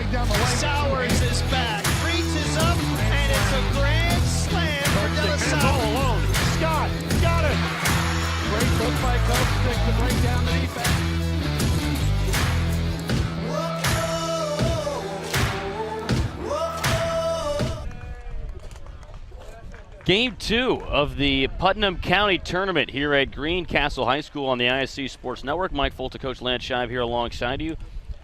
running down the lane. Sowers is back, reaches up, and it's a grand slam for De La Salle. All alone. Scott got it. Great look by Coach Stick to break down the defense. Game 2 of the Putnam County Tournament here at Greencastle High School on the ISC Sports Network. Mike Folta, Coach Lance Shive here alongside you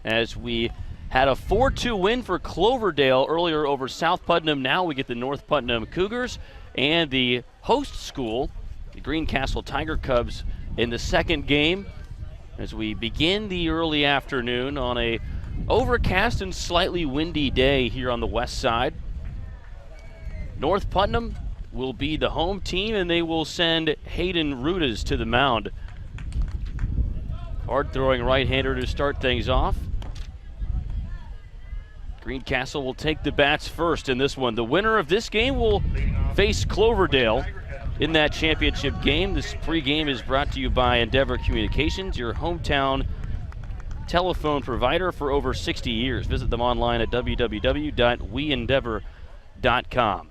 as we had a 4-2 win for Cloverdale earlier over South Putnam. Now we get the North Putnam Cougars and the host school, the Greencastle Tiger Cubs, in the second game as we begin the early afternoon on a overcast and slightly windy day here on the west side. North Putnam will be the home team, and they will send Hayden Rudas to the mound. Hard-throwing right-hander to start things off. Greencastle will take the bats first in this one. The winner of this game will face Cloverdale in that championship game. This pregame is brought to you by Endeavor Communications, your hometown telephone provider for over 60 years. Visit them online at www.weendeavor.com.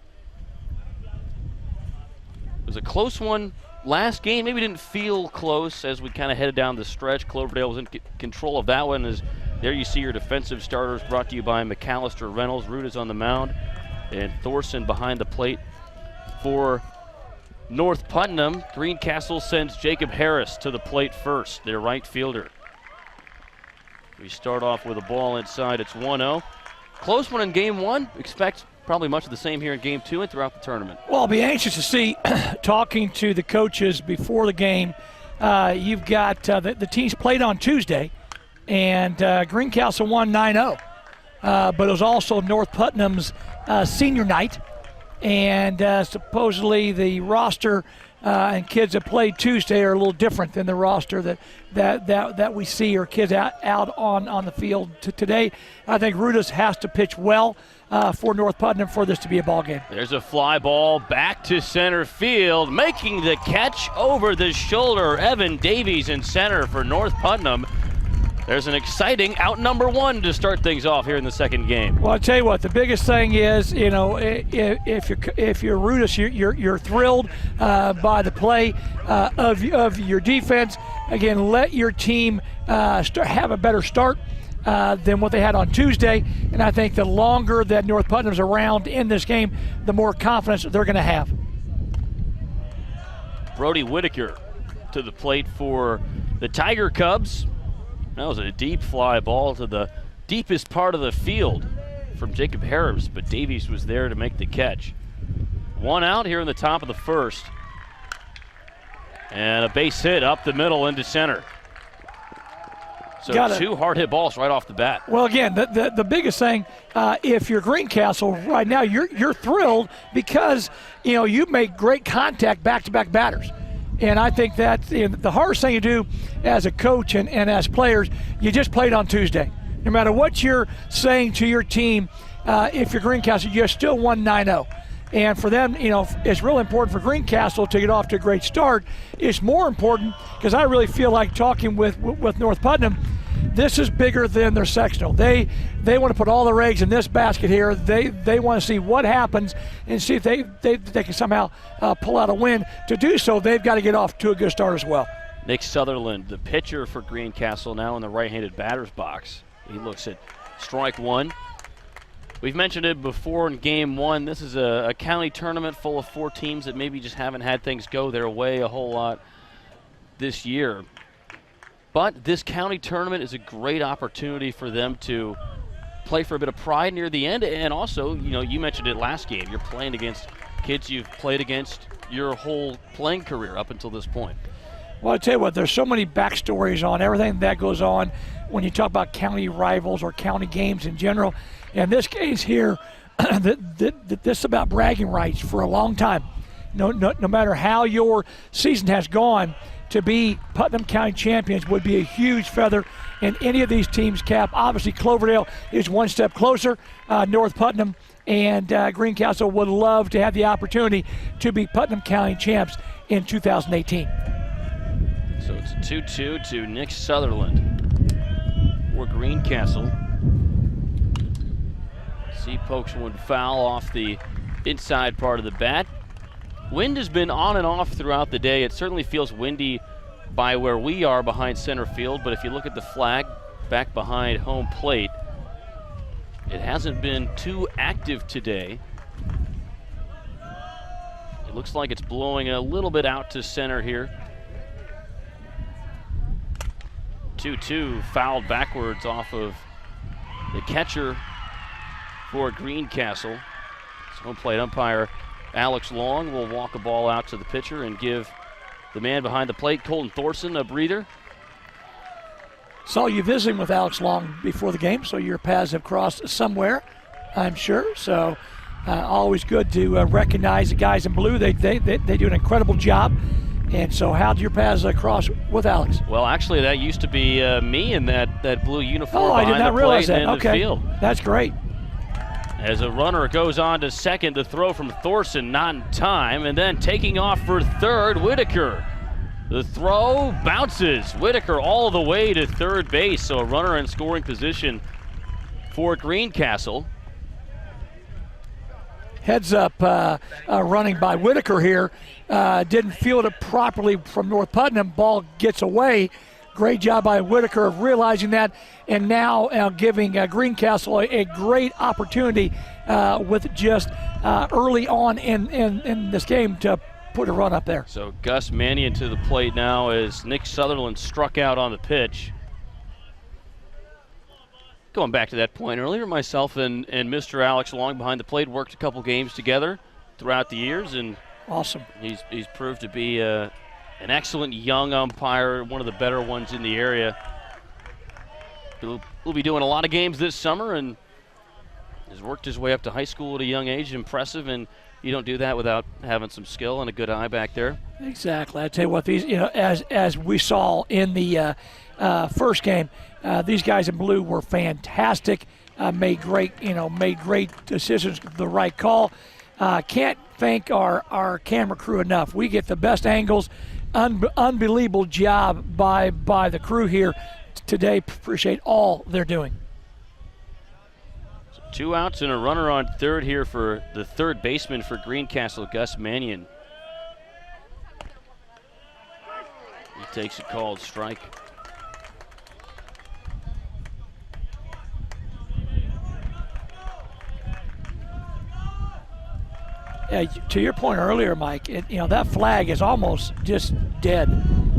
It was a close one last game. Maybe didn't feel close as we kind of headed down the stretch. Cloverdale was in control of that one. As there you see your defensive starters, brought to you by McAllister Reynolds. Root is on the mound, and Thorson behind the plate for North Putnam. Greencastle sends Jacob Harris to the plate first, their right fielder. We start off with a ball inside. It's 1-0. Close one in game one. Expect probably much of the same here in game two and throughout the tournament. Well, I'll be anxious to see, talking to the coaches before the game, you've got the teams played on Tuesday, and Greencastle won 9-0. But it was also North Putnam's senior night, and supposedly the roster and kids that played Tuesday are a little different than the roster that we see, or kids out on the field today. I think Rudas has to pitch well for North Putnam for this to be a ball game. There's a fly ball back to center field, making the catch over the shoulder. Evan Davies in center for North Putnam. There's an exciting out number one to start things off here in the second game. Well, I'll tell you what, the biggest thing is, if you're Rudas, you're thrilled by the play of your defense. Again, let your team have a better start than what they had on Tuesday, and I think the longer that North Putnam's around in this game, the more confidence they're going to have. Brody Whitaker to the plate for the Tiger Cubs. That was a deep fly ball to the deepest part of the field from Jacob Harris, but Davies was there to make the catch. One out here in the top of the first. And a base hit up the middle into center. So two hard hit balls right off the bat. Well, again, the biggest thing, if you're Greencastle right now, you're thrilled because you make great contact back-to-back batters. And I think that the hardest thing you do as a coach and as players, you just played on Tuesday. No matter what you're saying to your team, if you're Greencastle, you still won 9-0. And for them, it's really important for Greencastle to get off to a great start. It's more important because I really feel like talking with North Putnam, this is bigger than their sectional. They want to put all their eggs in this basket here. They want to see what happens and see if they can somehow pull out a win. To do so, they've got to get off to a good start as well. Nick Sutherland, the pitcher for Greencastle, now in the right-handed batter's box. He looks at strike one. We've mentioned it before in game one. This is a county tournament full of 4 teams that maybe just haven't had things go their way a whole lot this year. But this county tournament is a great opportunity for them to play for a bit of pride near the end. And also, you mentioned it last game. You're playing against kids you've played against your whole playing career up until this point. Well, I tell you what, there's so many backstories on everything that goes on when you talk about county rivals or county games in general. In this case here, this is about bragging rights for a long time. No matter how your season has gone, to be Putnam County champions would be a huge feather in any of these teams' cap. Obviously, Cloverdale is one step closer. North Putnam and Greencastle would love to have the opportunity to be Putnam County champs in 2018. So it's 2-2 to Nick Sutherland for Greencastle. See, pokes one foul off the inside part of the bat. Wind has been on and off throughout the day. It certainly feels windy by where we are behind center field, but if you look at the flag back behind home plate, it hasn't been too active today. It looks like it's blowing a little bit out to center here. 2-2, fouled backwards off of the catcher for Greencastle. Home plate umpire Alex Long will walk a ball out to the pitcher and give the man behind the plate, Colton Thorson, a breather. Saw you visiting with Alex Long before the game, so your paths have crossed somewhere, I'm sure. So always good to recognize the guys in blue. They do an incredible job. And so how did your paths cross with Alex? Well, actually, that used to be me in that blue uniform I did behind not the realize plate that. and in Okay, the field. that's great. As a runner goes on to second, the throw from Thorson not in time, and then taking off for third, Whitaker. The throw bounces. Whitaker all the way to third base, so a runner in scoring position for Greencastle. Heads up running by Whitaker here. Didn't field it properly from North Putnam. Ball gets away. Great job by Whitaker of realizing that, and now giving Greencastle a great opportunity with just early on in this game to put a run up there. So Gus Mannion to the plate now as Nick Sutherland struck out on the pitch. Going back to that point earlier, myself and Mr. Alex Long behind the plate worked a couple games together throughout the years, and awesome. He's proved to be an excellent young umpire, one of the better ones in the area. He'll be doing a lot of games this summer and has worked his way up to high school at a young age. Impressive, and you don't do that without having some skill and a good eye back there. Exactly. I tell you what, these as we saw in the first game, these guys in blue were fantastic. Made great decisions, the right call. Can't thank our camera crew enough. We get the best angles. Unbelievable job by the crew here today. Appreciate all they're doing. So 2 outs and a runner on third here for the third baseman for Greencastle, Gus Mannion. He takes a called strike. To your point earlier, Mike, that flag is almost just dead.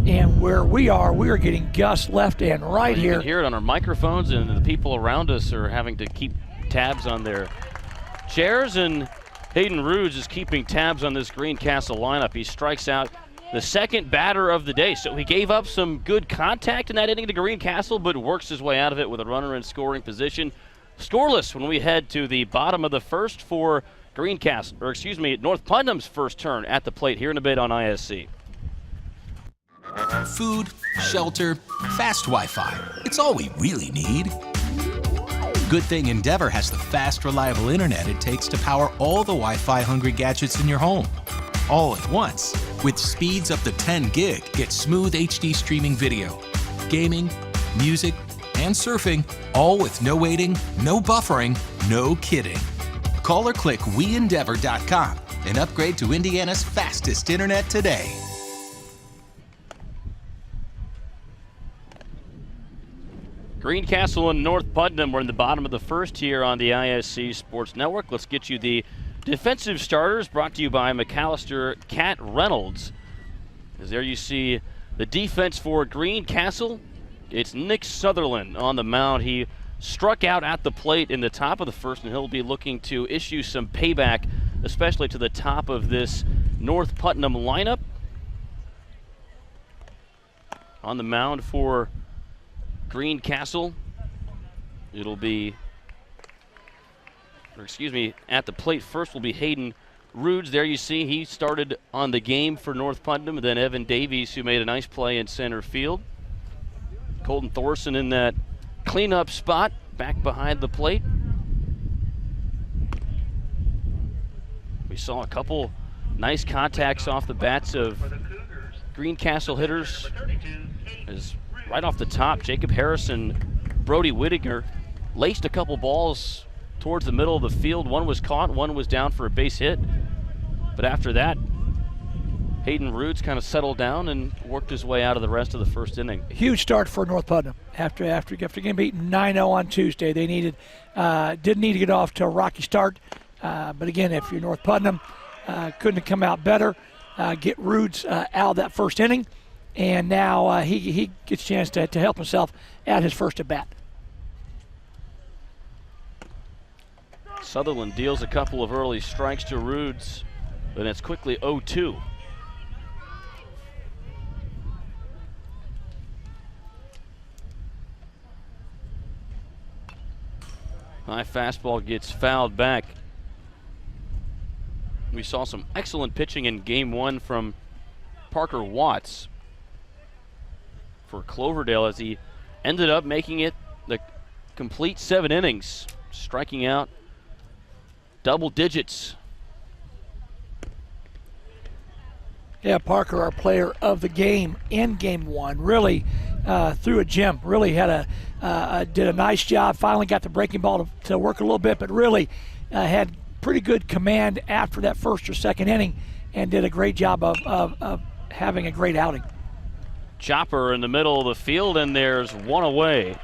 And where we are getting Gus left and right here. You can hear it on our microphones, and the people around us are having to keep tabs on their chairs. And Hayden Rudes is keeping tabs on this Greencastle lineup. He strikes out the second batter of the day. So he gave up some good contact in that inning to Greencastle, but works his way out of it with a runner in scoring position. Scoreless when we head to the bottom of the first for North Putnam's first turn at the plate here in a bit on ISC. Food, shelter, fast Wi-Fi. It's all we really need. Good thing Endeavor has the fast, reliable internet it takes to power all the Wi-Fi hungry gadgets in your home. All at once. With speeds up to 10 gig, get smooth HD streaming video, gaming, music, and surfing, all with no waiting, no buffering, no kidding. Call or click WeEndeavor.com and upgrade to Indiana's fastest internet today. Greencastle and North Putnam were in the bottom of the first here on the ISC Sports Network. Let's get you the defensive starters, brought to you by McAllister Cat Reynolds. As there you see the defense for Greencastle. It's Nick Sutherland on the mound. He struck out at the plate in the top of the first, and he'll be looking to issue some payback, especially to the top of this North Putnam lineup. On the mound for Greencastle, it'll be, at the plate first will be Hayden Rudes. There you see he started on the game for North Putnam, and then Evan Davies, who made a nice play in center field. Colton Thorson in that cleanup spot back behind the plate. We saw a couple nice contacts off the bats of Greencastle hitters. As right off the top, Jacob Harris and Brody Whittaker laced a couple balls towards the middle of the field. One was caught, one was down for a base hit. But after that, Hayden Roods kind of settled down and worked his way out of the rest of the first inning. Huge start for North Putnam after getting beaten 9-0 on Tuesday. They didn't need to get off to a rocky start. But again, if you're North Putnam, couldn't have come out better. Get Roods out of that first inning, and now he gets a chance to help himself at his first at bat. Sutherland deals a couple of early strikes to Roods, and it's quickly 0-2. High fastball gets fouled back. We saw some excellent pitching in game one from Parker Watts for Cloverdale as he ended up making it the complete 7 innings, striking out double digits. Yeah, Parker, our player of the game in game one, really threw a gem. Really had did a nice job. Finally got the breaking ball to work a little bit, but really had pretty good command after that first or second inning, and did a great job of having a great outing. Chopper in the middle of the field, and there's one away.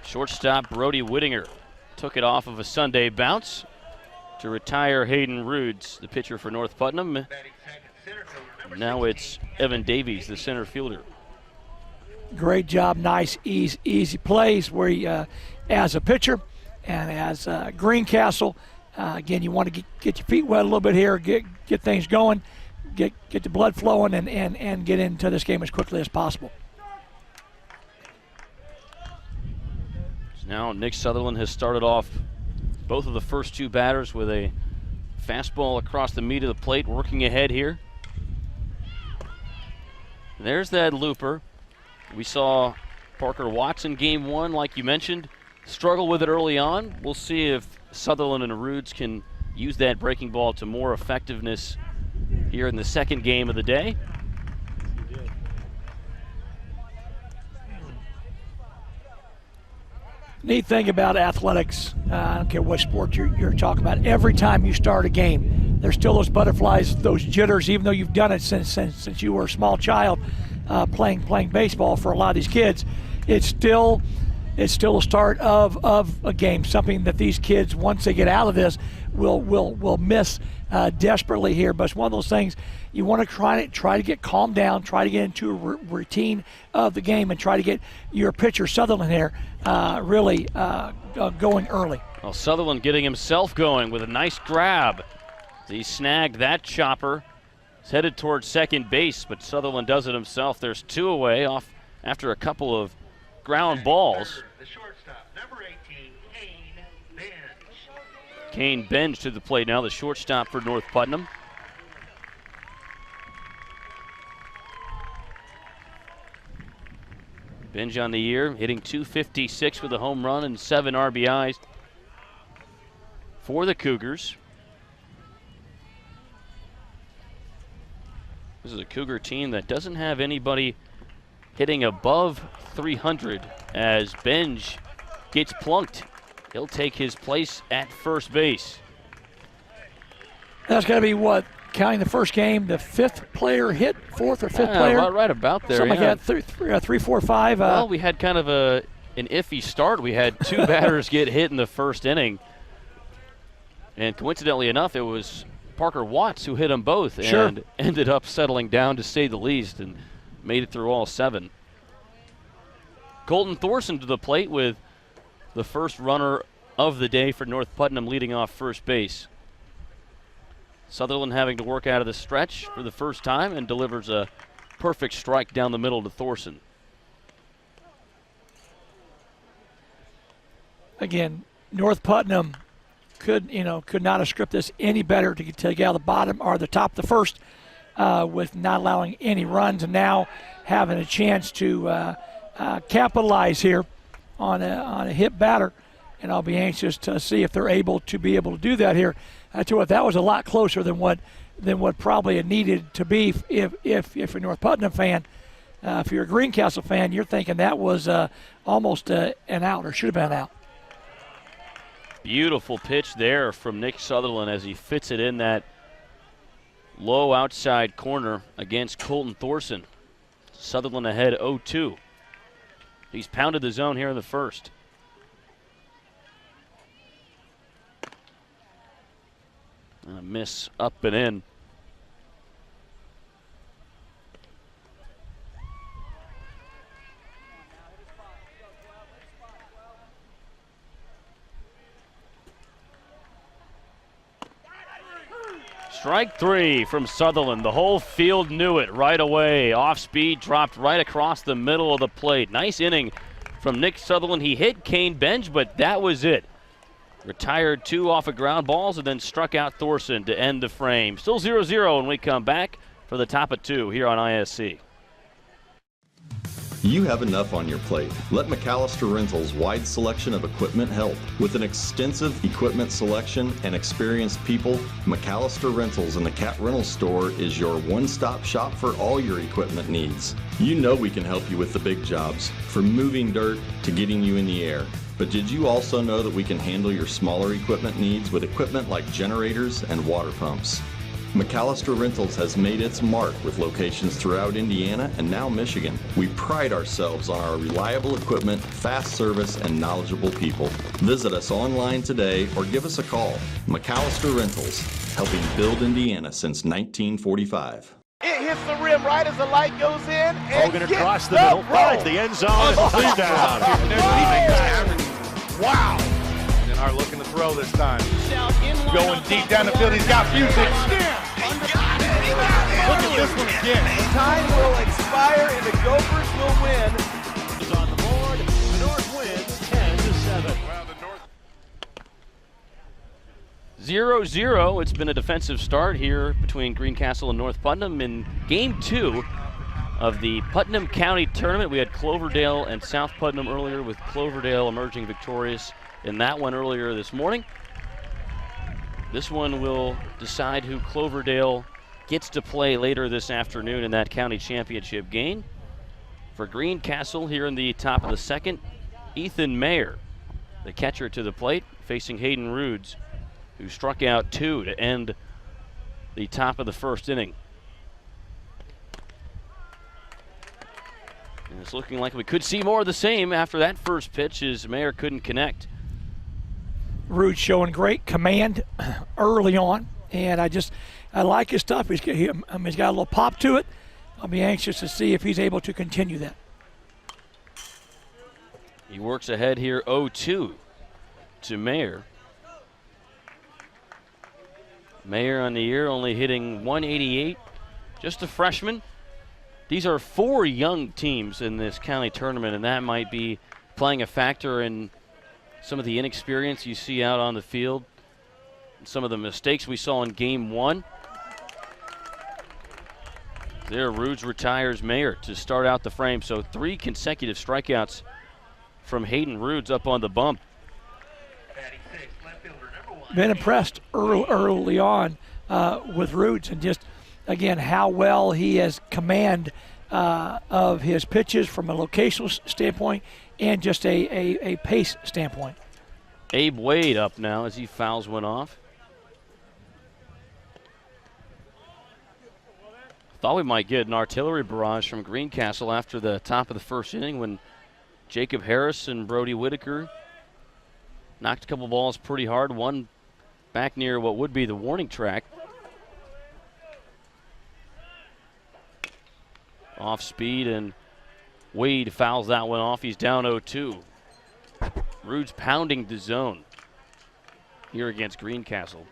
Shortstop Brody Whittinger took it off of a Sunday bounce to retire Hayden Roods, the pitcher for North Putnam. Now it's Evan Davies, the center fielder. Great job, nice, easy plays where he, as a pitcher and as Greencastle, again, you want to get your feet wet a little bit here, get things going, get the blood flowing, and get into this game as quickly as possible. Now Nick Sutherland has started off both of the first 2 batters with a fastball across the meat of the plate, working ahead here. There's that looper. We saw Parker Watts in game one, like you mentioned, struggle with it early on. We'll see if Sutherland and Roods can use that breaking ball to more effectiveness here in the second game of the day. Neat thing about athletics, I don't care what sport you're talking about, every time you start a game, there's still those butterflies, those jitters, even though you've done it since you were a small child playing baseball. For a lot of these kids, it's still a start of a game, something that these kids, once they get out of this, will miss desperately here. But it's one of those things you want to try to get calmed down, try to get into a routine of the game, and try to get your pitcher Sutherland here really going early. Well, Sutherland getting himself going with a nice grab. He snagged that chopper. He's headed towards second base, but Sutherland does it himself. There's 2 away off after a couple of ground balls. The shortstop, number 18, Kane Benj. Kane Benj to the plate now, the shortstop for North Putnam. Benj on the year, hitting .256 with a home run and 7 RBIs for the Cougars. This is a Cougar team that doesn't have anybody hitting above 300 as Benj gets plunked. He'll take his place at first base. That's got to be what, counting the first game, the 5th player hit, 4th or 5th player? Right about there. Something yeah. like that, 3, 4, 5. Well, we had kind of an iffy start. We had 2 batters get hit in the first inning. And coincidentally enough, it was Parker Watts who hit them both and ended up settling down, to say the least, and made it through all 7. Colton Thorson to the plate with the first runner of the day for North Putnam, leading off first base. Sutherland having to work out of the stretch for the first time and delivers a perfect strike down the middle to Thorson. Again, North Putnam could not have scripted this any better to get out of the bottom or the top of the first with not allowing any runs, and now having a chance to capitalize here on a hit batter. And I'll be anxious to see if they're able to do that here. I tell you what, that was a lot closer than what probably it needed to be if you're a North Putnam fan. If you're a Greencastle fan, you're thinking that was almost an out, or should have been an out. Beautiful pitch there from Nick Sutherland as he fits it in that low outside corner against Colton Thorson. Sutherland ahead 0-2. He's pounded the zone here in the first. And a miss up and in. Strike three from Sutherland. The whole field knew it right away. Off speed, dropped right across the middle of the plate. Nice inning from Nick Sutherland. He hit Kane Benj, but that was it. Retired 2 off of ground balls and then struck out Thorson to end the frame. Still 0-0 when we come back for the top of 2 here on ISC. You have enough on your plate. Let McAllister Rentals' wide selection of equipment help. With an extensive equipment selection and experienced people, McAllister Rentals in the Cat Rental Store is your one-stop shop for all your equipment needs. You know we can help you with the big jobs, from moving dirt to getting you in the air. But did you also know that we can handle your smaller equipment needs with equipment like generators and water pumps? McAllister Rentals has made its mark with locations throughout Indiana and now Michigan. We pride ourselves on our reliable equipment, fast service, and knowledgeable people. Visit us online today or give us a call. McAllister Rentals, helping build Indiana since 1945. It hits the rim right as the light goes in. Hogan across the middle, finds the end zone, and touchdown. Wow. And are looking to throw this time. Going deep down the field. He's got music. Look at this one again. Time will expire and the Gophers will win. Is on the board. The North wins 10-7. 0-0. It's been a defensive start here between Greencastle and North Putnam in Game 2 of the Putnam County Tournament. We had Cloverdale and South Putnam earlier, with Cloverdale emerging victorious in that one earlier this morning. This one will decide who Cloverdale gets to play later this afternoon in that county championship game. For Greencastle here in the top of the second, Ethan Mayer, the catcher, to the plate, facing Hayden Rudes, who struck out 2 to end the top of the first inning. And it's looking like we could see more of the same after that first pitch, as Mayer couldn't connect. Rude showing great command early on, and I like his stuff. He's got a little pop to it. I'll be anxious to see if he's able to continue that. He works ahead here 0-2 to Mayer. Mayer on the year only hitting 188, just a freshman. These are 4 young teams in this county tournament, and that might be playing a factor in some of the inexperience you see out on the field, some of the mistakes we saw in Game 1. There, Rudes retires Mayer to start out the frame, so 3 consecutive strikeouts from Hayden Rudes up on the bump. Been impressed early on with Rudes, and just, again, how well he has command of his pitches from a locational standpoint and just a pace standpoint. Abe Wade up now as he fouls one off. Thought we might get an artillery barrage from Greencastle after the top of the first inning when Jacob Harris and Brody Whitaker knocked a couple balls pretty hard, one back near what would be the warning track. Off speed, and Wade fouls that one off. He's down 0-2. Rude's pounding the zone here against Greencastle.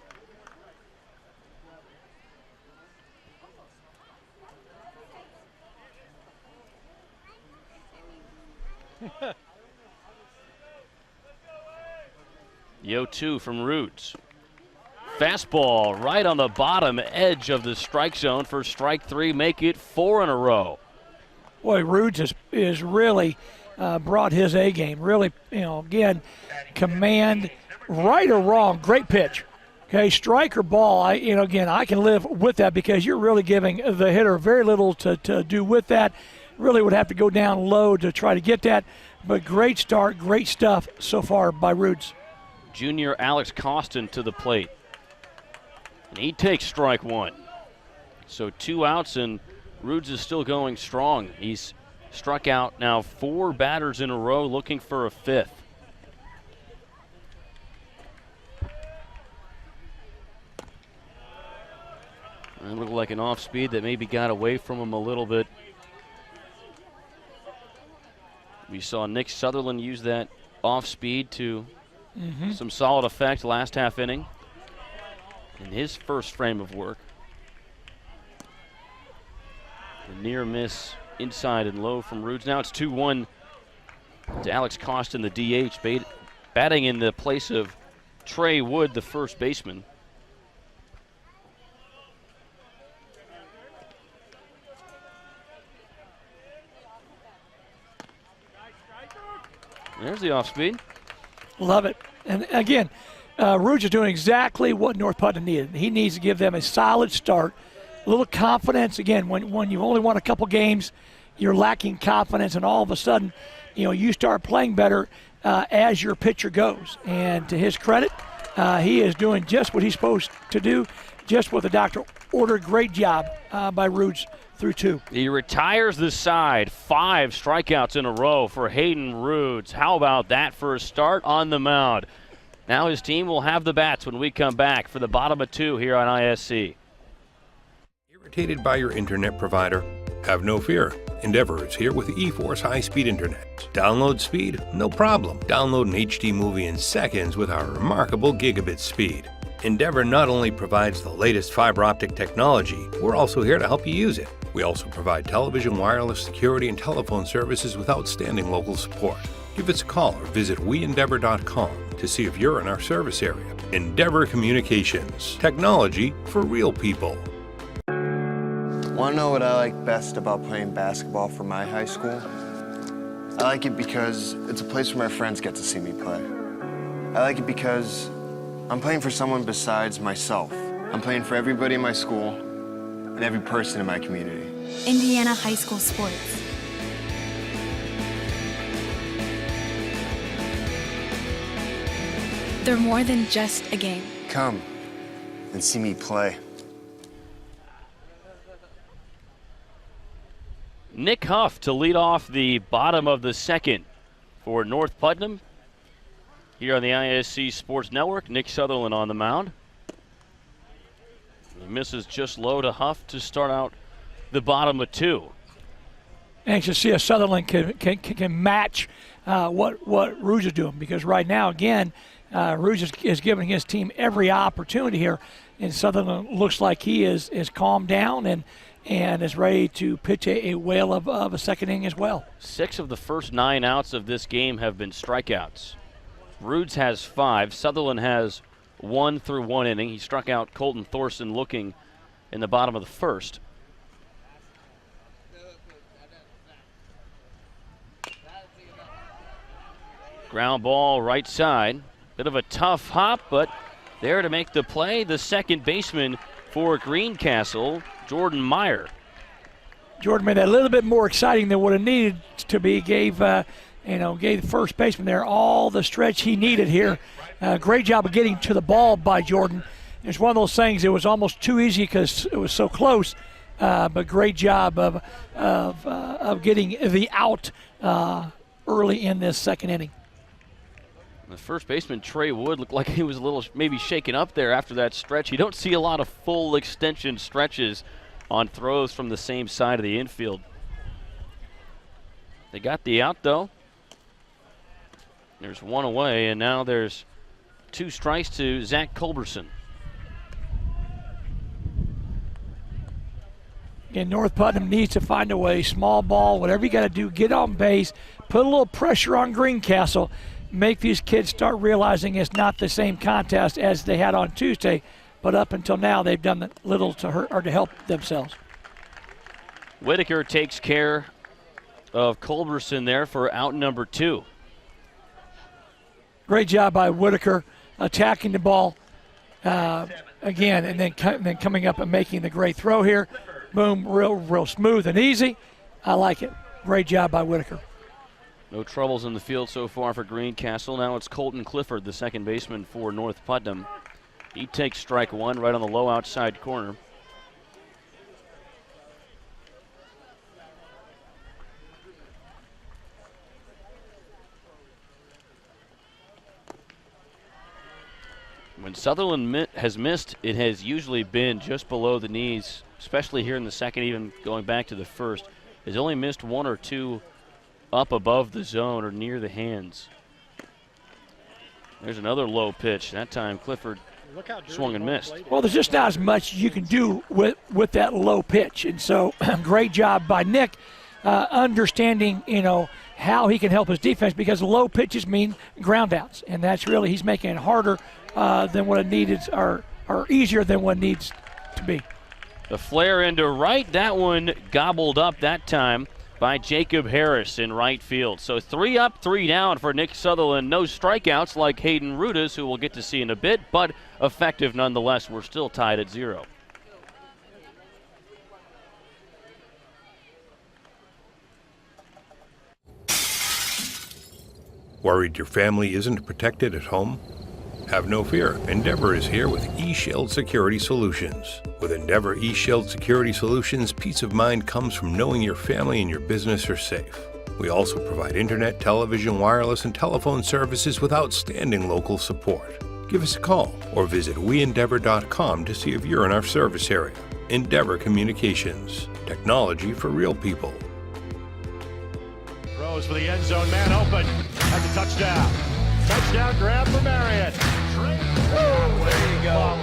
The 0-2 from Rudes. Fastball right on the bottom edge of the strike zone for strike 3. Make it 4 in a row. Boy, Rudes is really brought his A game. Really, again, command, right or wrong, great pitch. Okay, strike or ball, again, I can live with that because you're really giving the hitter very little to do with that. Really would have to go down low to try to get that. But great start, great stuff so far by Rudes. junior Alex Costin to the plate. And he takes strike one. So 2 outs, and Rudes is still going strong. He's struck out now 4 batters in a row, looking for a 5th. It looked like an off speed that maybe got away from him a little bit. We saw Nick Sutherland use that off speed to some solid effect last half inning in his first frame of work. The near miss inside and low from Rudes. Now it's 2-1 to Alex Costin, the DH, batting in the place of Trey Wood, the first baseman. There's the off speed. Love it. And again, Rudes is doing exactly what North Putnam needed. He needs to give them a solid start, a little confidence. Again, when you only won a couple games, you're lacking confidence, and all of a sudden, you start playing better as your pitcher goes. And to his credit, he is doing just what he's supposed to do, just what the doctor ordered. Great job by Rudes through 2. He retires the side. 5 strikeouts in a row for Hayden Rudes. How about that for a start on the mound? Now his team will have the bats when we come back for the bottom of 2 here on ISC. Irritated by your internet provider? Have no fear. Endeavor is here with eForce high-speed internet. Download speed? No problem. Download an HD movie in seconds with our remarkable gigabit speed. Endeavor not only provides the latest fiber optic technology, we're also here to help you use it. We also provide television, wireless, security, and telephone services with outstanding local support. Give us a call or visit weendeavor.com to see if you're in our service area. Endeavor Communications. Technology for real people. Want to know what I like best about playing basketball for my high school? I like it because it's a place where my friends get to see me play. I like it because I'm playing for someone besides myself. I'm playing for everybody in my school and every person in my community. Indiana high school sports. They're more than just a game. Come and see me play. Nick Huff to lead off the bottom of the second for North Putnam. Here on the ISC Sports Network, Nick Sutherland on the mound. He misses just low to Huff to start out the bottom of 2. Anxious to see if Sutherland can match what Rudes is doing, because right now, again, Rudes is giving his team every opportunity here, and Sutherland looks like he is calmed down and is ready to pitch a whale of a second inning as well. 6 of the first 9 outs of this game have been strikeouts. Rudes has 5. Sutherland has 1 through 1 inning. He struck out Colton Thorson looking in the bottom of the first. Ground ball right side. Bit of a tough hop, but there to make the play, the second baseman for Greencastle, Jordan Meyer. Jordan made that a little bit more exciting than what it needed to be. Gave the first baseman there all the stretch he needed here. Great job of getting to the ball by Jordan. It's one of those things, it was almost too easy because it was so close, but great job of getting the out early in this second inning. The first baseman, Trey Wood, looked like he was a little maybe shaken up there after that stretch. You don't see a lot of full extension stretches on throws from the same side of the infield. They got the out, though. There's 1 away, and now there's 2 strikes to Zach Culberson. Again, North Putnam needs to find a way, small ball, whatever you got to do, get on base, put a little pressure on Greencastle, make these kids start realizing it's not the same contest as they had on Tuesday, but up until now they've done little to hurt or to help themselves. Whitaker takes care of Culberson there for out number 2. Great job by Whitaker attacking the ball again, and then coming up and making the great throw here. Boom, real smooth and easy. I like it. Great job by Whitaker. No troubles in the field so far for Greencastle. Now it's Colton Clifford, the second baseman for North Putnam. He takes strike one right on the low outside corner. When Sutherland has missed, it has usually been just below the knees, especially here in the second, even going back to the first. Has only missed one or two up above the zone or near the hands. There's another low pitch. That time Clifford swung and missed. Well, there's just not as much you can do with that low pitch. And so great job by Nick understanding, how he can help his defense, because low pitches mean ground outs. And that's really, he's making it harder than what it needed, or easier than what it needs to be. The flare into right, that one gobbled up that time by Jacob Harris in right field. So 3 up, 3 down for Nick Sutherland. No strikeouts like Hayden Rudas, who we'll get to see in a bit, but effective nonetheless. We're still tied at 0. Worried your family isn't protected at home? Have no fear. Endeavor is here with eShield Security Solutions. With Endeavor eShield Security Solutions, peace of mind comes from knowing your family and your business are safe. We also provide internet, television, wireless, and telephone services with outstanding local support. Give us a call or visit weendeavor.com to see if you're in our service area. Endeavor Communications. Technology for real people. Throws for the end zone, man open. That's a touchdown. Touchdown grab for Marriott. There you go.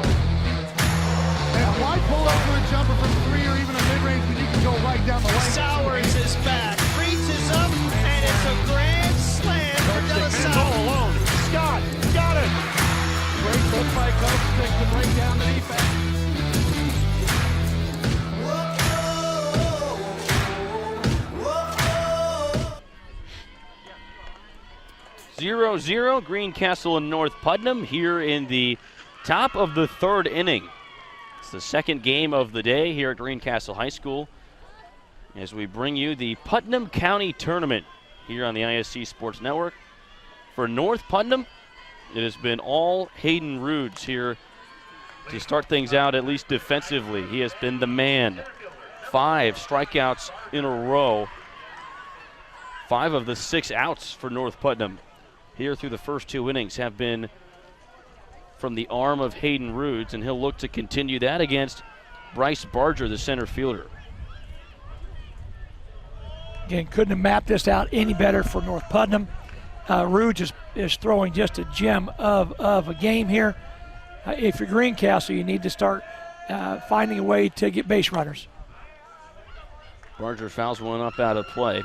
And why pull up for a jumper from 3 or even a mid-range when you can go right down the lane? Sowers is back, reaches up, and it's a grand slam for De La All Salle. alone. Scott got it. Great look by Coach Stick to break down the defense. 0-0, Greencastle and North Putnam here in the top of the 3rd inning. It's the second game of the day here at Greencastle High School as we bring you the Putnam County Tournament here on the ISC Sports Network. For North Putnam, it has been all Hayden Rudes here to start things out, at least defensively. He has been the man. 5 strikeouts in a row. 5 of the 6 outs for North Putnam here through the first 2 innings have been from the arm of Hayden Rudes, and he'll look to continue that against Bryce Barger, the center fielder. Again, couldn't have mapped this out any better for North Putnam. Rudes is throwing just a gem of a game here. If you're Greencastle, you need to start finding a way to get base runners. Barger fouls one up out of play.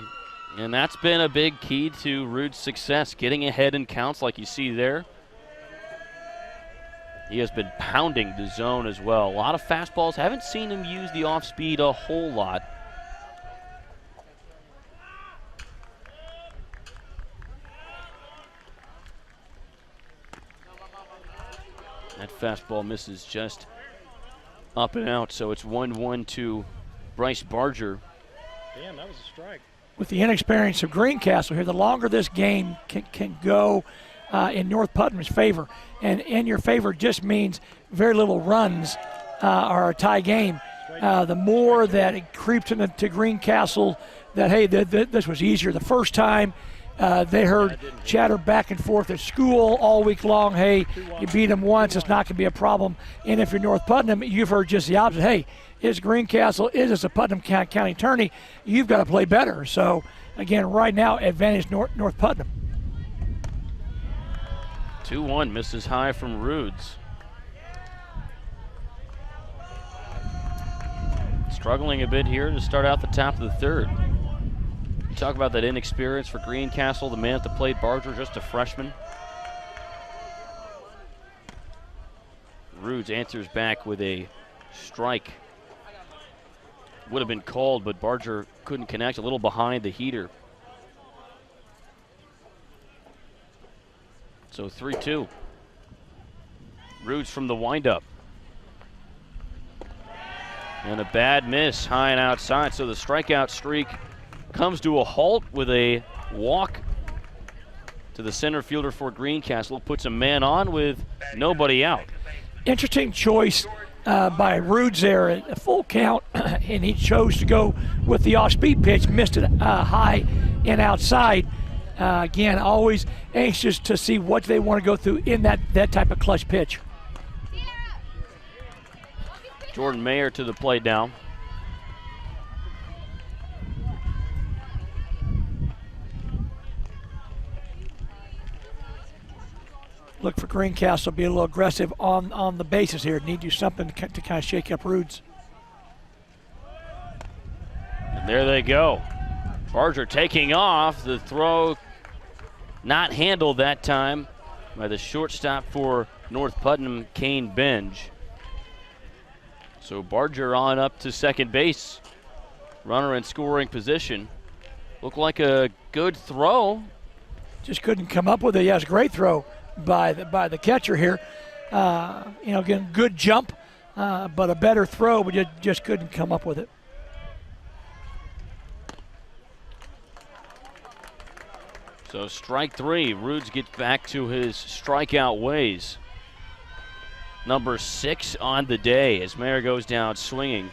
And that's been a big key to Rude's success, getting ahead in counts like you see there. He has been pounding the zone as well. A lot of fastballs. Haven't seen him use the off-speed a whole lot. That fastball misses just up and out, so it's 1-1 to Bryce Barger. Damn, that was a strike. With the inexperience of Greencastle here, the longer this game can go in North Putnam's favor, and in your favor just means very little runs or a tie game. The more that it creeps into Greencastle that, hey, this was easier the first time. They heard chatter back and forth at school all week long. Hey, you beat them once, it's not going to be a problem. And if you're North Putnam, you've heard just the opposite. Hey, it's Greencastle, it's a Putnam County tourney. You've got to play better. So, again, right now, advantage North Putnam. 2-1, misses high from Rudes. Struggling a bit here to start out the top of the 3rd. Talk about that inexperience for Greencastle, the man at the plate, Barger, just a freshman. Rudes answers back with a strike. Would have been called, but Barger couldn't connect, a little behind the heater. So 3-2. Rudes from the windup. And a bad miss, high and outside, so the strikeout streak comes to a halt with a walk to the center fielder for Greencastle. Puts a man on with nobody out. Interesting choice by Rudes there at a full count, and he chose to go with the off-speed pitch, missed it high and outside. Again, always anxious to see what they want to go through in that type of clutch pitch. Jordan Mayer to the plate now. Look for Greencastle to be a little aggressive on the bases here. Need to do something to kind of shake up Rudes. And there they go. Barger taking off. The throw not handled that time by the shortstop for North Putnam, Kane Benge. So Barger on up to second base. Runner in scoring position. Looked like a good throw. Just couldn't come up with it. Yeah, it's a great throw by the catcher here. Again, good jump, but a better throw, but just couldn't come up with it. So strike three. Rudes gets back to his strikeout ways. Number 6 on the day as Mayer goes down swinging.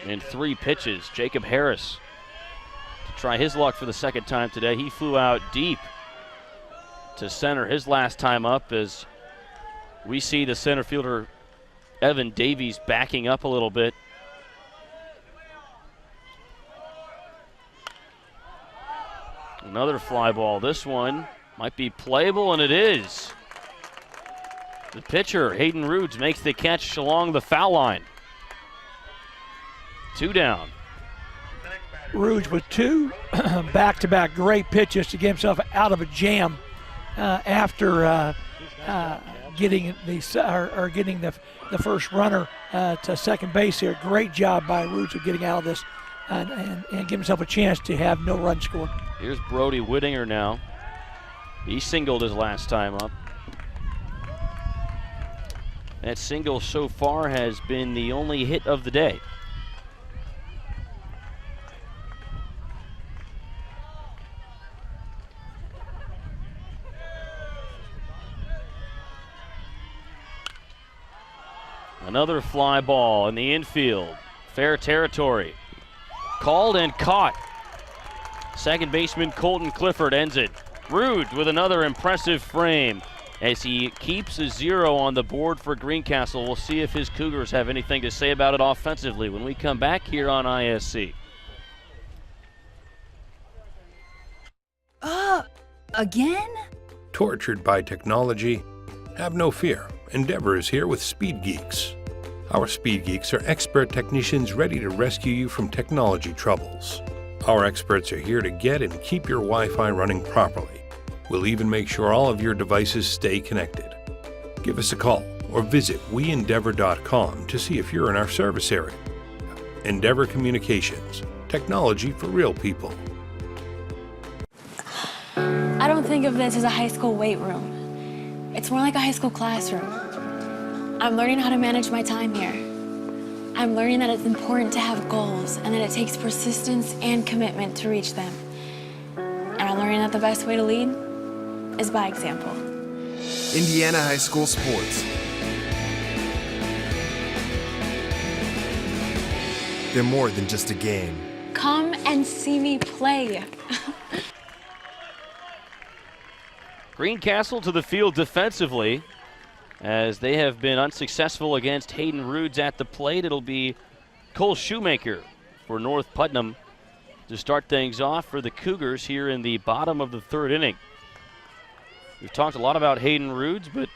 In 3 pitches, Jacob Harris to try his luck for the second time today. He flew out deep to center his last time up as we see the center fielder Evan Davies backing up a little bit. Another fly ball. This one might be playable, and it is. The pitcher, Hayden Rudes, makes the catch along the foul line. 2 down. Rudes with 2 back-to-back great pitches to get himself out of a jam after getting the first runner to second base here. Great job by Rudes of getting out of this and give himself a chance to have no run scored. Here's Brody Whittinger now. He singled his last time up. That single so far has been the only hit of the day. Another fly ball in the infield. Fair territory. Called and caught. Second baseman Colton Clifford ends it. Rude with another impressive frame as he keeps a 0 on the board for Greencastle. We'll see if his Cougars have anything to say about it offensively when we come back here on ISC. Again? Tortured by technology? Have no fear. Endeavor is here with Speed Geeks. Our Speed Geeks are expert technicians ready to rescue you from technology troubles. Our experts are here to get and keep your Wi-Fi running properly. We'll even make sure all of your devices stay connected. Give us a call or visit weendeavor.com to see if you're in our service area. Endeavor Communications, technology for real people. I don't think of this as a high school weight room. It's more like a high school classroom. I'm learning how to manage my time here. I'm learning that it's important to have goals and that it takes persistence and commitment to reach them. And I'm learning that the best way to lead is by example. Indiana high school sports. They're more than just a game. Come and see me play. Greencastle to the field defensively as they have been unsuccessful against Hayden Rudes at the plate. It'll be Cole Shoemaker for North Putnam to start things off for the Cougars here in the bottom of the 3rd inning. We've talked a lot about Hayden Rudes, but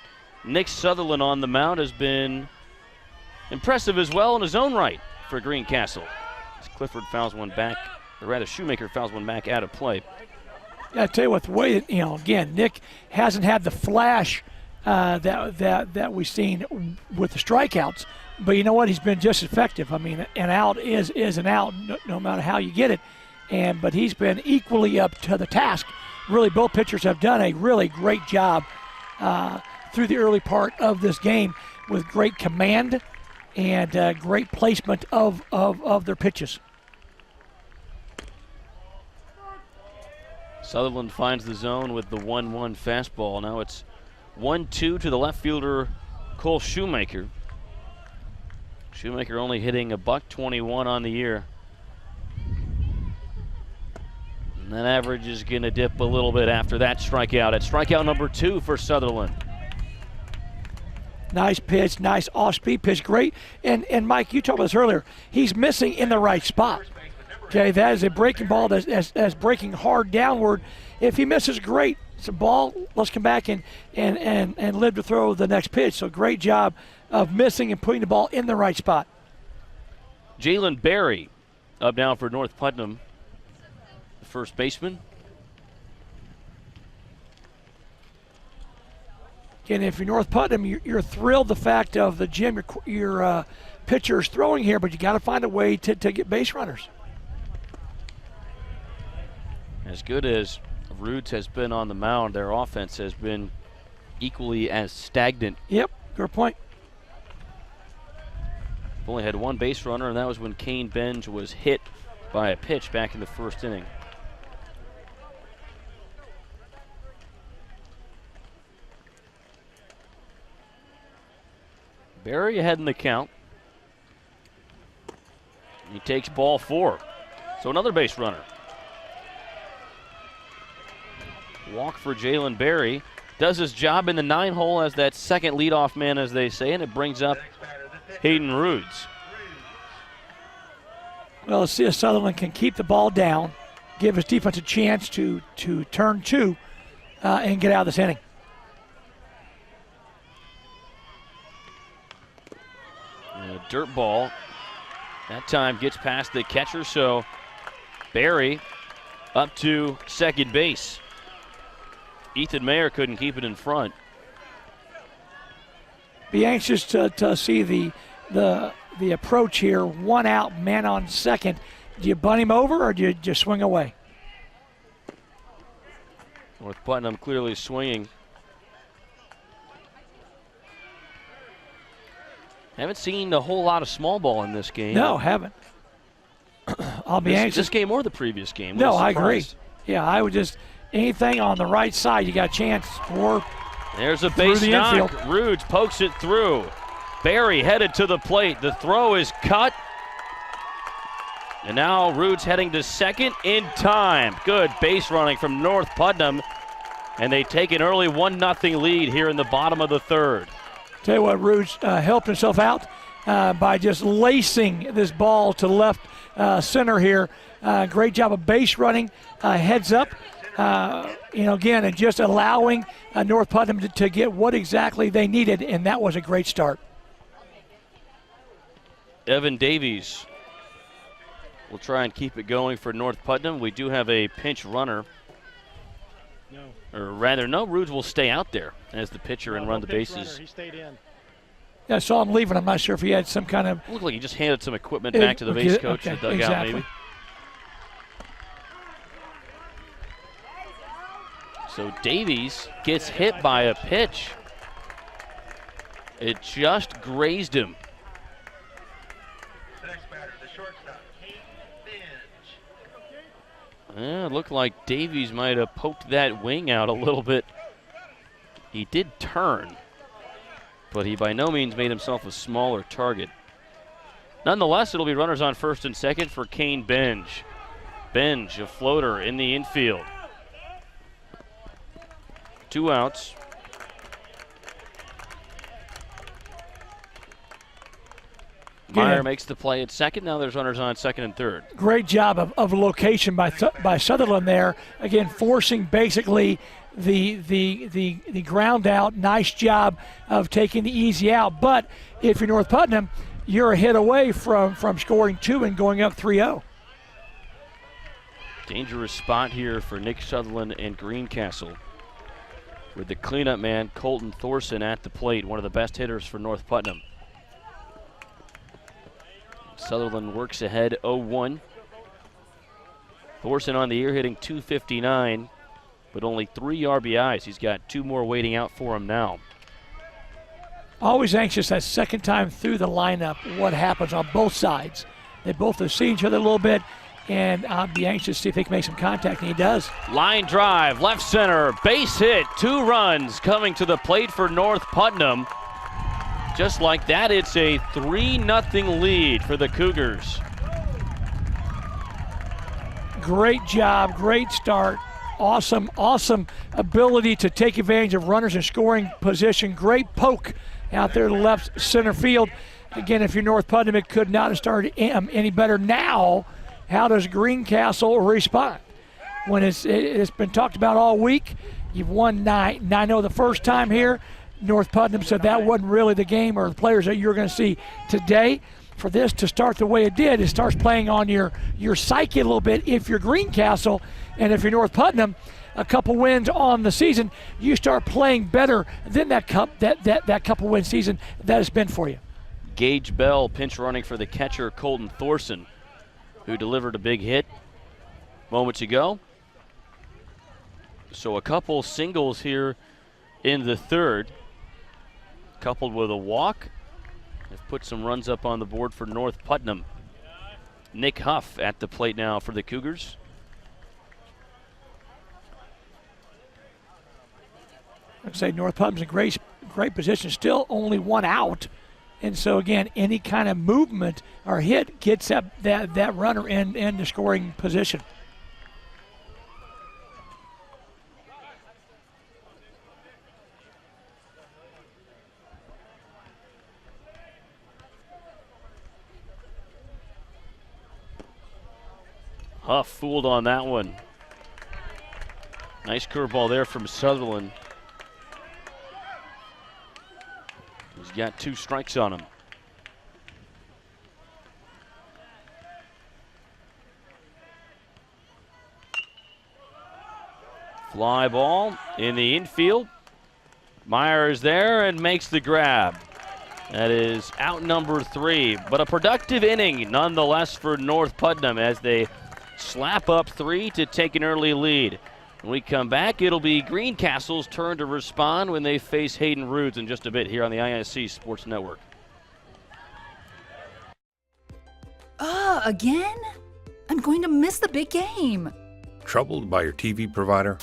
Nick Sutherland on the mound has been impressive as well in his own right for Greencastle. As Clifford fouls one back, or rather Shoemaker fouls one back out of play. Yeah, I tell you what, the way that, again, Nick hasn't had the flash that we've seen with the strikeouts, but you know what? He's been just effective. I mean, an out is an out, no matter how you get it. But he's been equally up to the task. Really, both pitchers have done a really great job through the early part of this game with great command and great placement of their pitches. Sutherland finds the zone with the 1-1 fastball. Now it's 1-2 to the left fielder, Cole Shoemaker. Shoemaker only hitting $121 on the year. And that average is going to dip a little bit after that strikeout. It's strikeout number 2 for Sutherland. Nice pitch, nice off-speed pitch, great. And Mike, you talked about this earlier. He's missing in the right spot. Okay, that is a breaking ball that's breaking hard downward. If he misses, great. It's a ball. Let's come back and live to throw the next pitch. So great job of missing and putting the ball in the right spot. Jalen Berry up now for North Putnam, the first baseman. And if you're North Putnam, you're thrilled the fact of the gym your pitcher is throwing here, but you got to find a way to get base runners. As good as Roots has been on the mound, their offense has been equally as stagnant. Yep, good point. Only had one base runner, and that was when Kane Benj was hit by a pitch back in the first inning. Barry ahead in the count. He takes ball 4. So another base runner. Walk for Jalen Berry. Does his job in the 9-hole as that second leadoff man, as they say, and it brings up Hayden Roods. Well, let's see if Sutherland can keep the ball down, give his defense a chance to turn 2 and get out of this inning. And a dirt ball. That time gets past the catcher, so Berry up to second base. Ethan Mayer couldn't keep it in front. Be anxious to see the approach here. 1 out, man on second. Do you bunt him over or do you just swing away? North Putnam clearly swinging. Haven't seen a whole lot of small ball in this game. No, haven't. I'll be anxious. This game or the previous game? No, I agree. Yeah, I would just, anything on the right side, you got a chance for. There's a base knock. Roods pokes it through. Berry headed to the plate. The throw is cut. And now Roods heading to second in time. Good base running from North Putnam. And they take an early 1-0 lead here in the bottom of the third. Tell you what, Roods helped himself out by just lacing this ball to left center here. Great job of base running, heads up. Again, and just allowing North Putnam to get what exactly they needed, and that was a great start. Evan Davies will try and keep it going for North Putnam. We do have a pinch runner. Or rather, no, Roods will stay out there as the pitcher and run the bases. He stayed in. Yeah, I saw him leaving. I'm not sure if he had some kind of. Looked like he just handed some equipment back to the base coach in the dugout, exactly. maybe. So Davies gets hit by a pitch. It just grazed him. It looked like Davies might have poked that wing out a little bit. He did turn, but he by no means made himself a smaller target. Nonetheless, it'll be runners on first and second for Kane Benj. Benj, a floater in the infield. 2 outs. Meyer makes the play at second. Now there's runners on second and third. Great job of location by Sutherland there. Again, forcing basically the ground out. Nice job of taking the easy out. But if you're North Putnam, you're a hit away from scoring 2 and going up 3-0. Dangerous spot here for Nick Sutherland and Greencastle, with the cleanup man Colton Thorson at the plate, one of the best hitters for North Putnam. Sutherland works ahead 0-1. Thorson on the year hitting .259, but only 3 RBIs. He's got 2 more waiting out for him now. Always anxious that second time through the lineup, what happens on both sides. They both have seen each other a little bit, and I'll be anxious to see if he can make some contact, and he does. Line drive, left center, base hit, 2 runs coming to the plate for North Putnam. Just like that, it's a 3-0 lead for the Cougars. Great job, great start. Awesome ability to take advantage of runners in scoring position. Great poke out there to left center field. Again, if you're North Putnam, it could not have started any better. Now, how does Greencastle respond? When it's been talked about all week, you've won 9. And I know the first time here, North Putnam said that wasn't really the game or the players that you're going to see today. For this to start the way it did, it starts playing on your psyche a little bit if you're Greencastle, and if you're North Putnam, a couple wins on the season, you start playing better than that couple win season that has been for you. Gage Bell pinch running for the catcher Colton Thorson, who delivered a big hit moments ago. So a couple singles here in the third, coupled with a walk. They've put some runs up on the board for North Putnam. Nick Huff at the plate now for the Cougars. I'd say North Putnam's in great position, still only 1 out. And so again, any kind of movement or hit gets that runner in the scoring position. Huff fooled on that one. Nice curveball there from Sutherland. He's got 2 strikes on him. Fly ball in the infield. Myers there and makes the grab. That is out number 3, but a productive inning nonetheless for North Putnam as they slap up 3 to take an early lead. When we come back, it'll be Greencastle's turn to respond when they face Hayden Rudes in just a bit here on the ISC Sports Network. Again? I'm going to miss the big game. Troubled by your TV provider?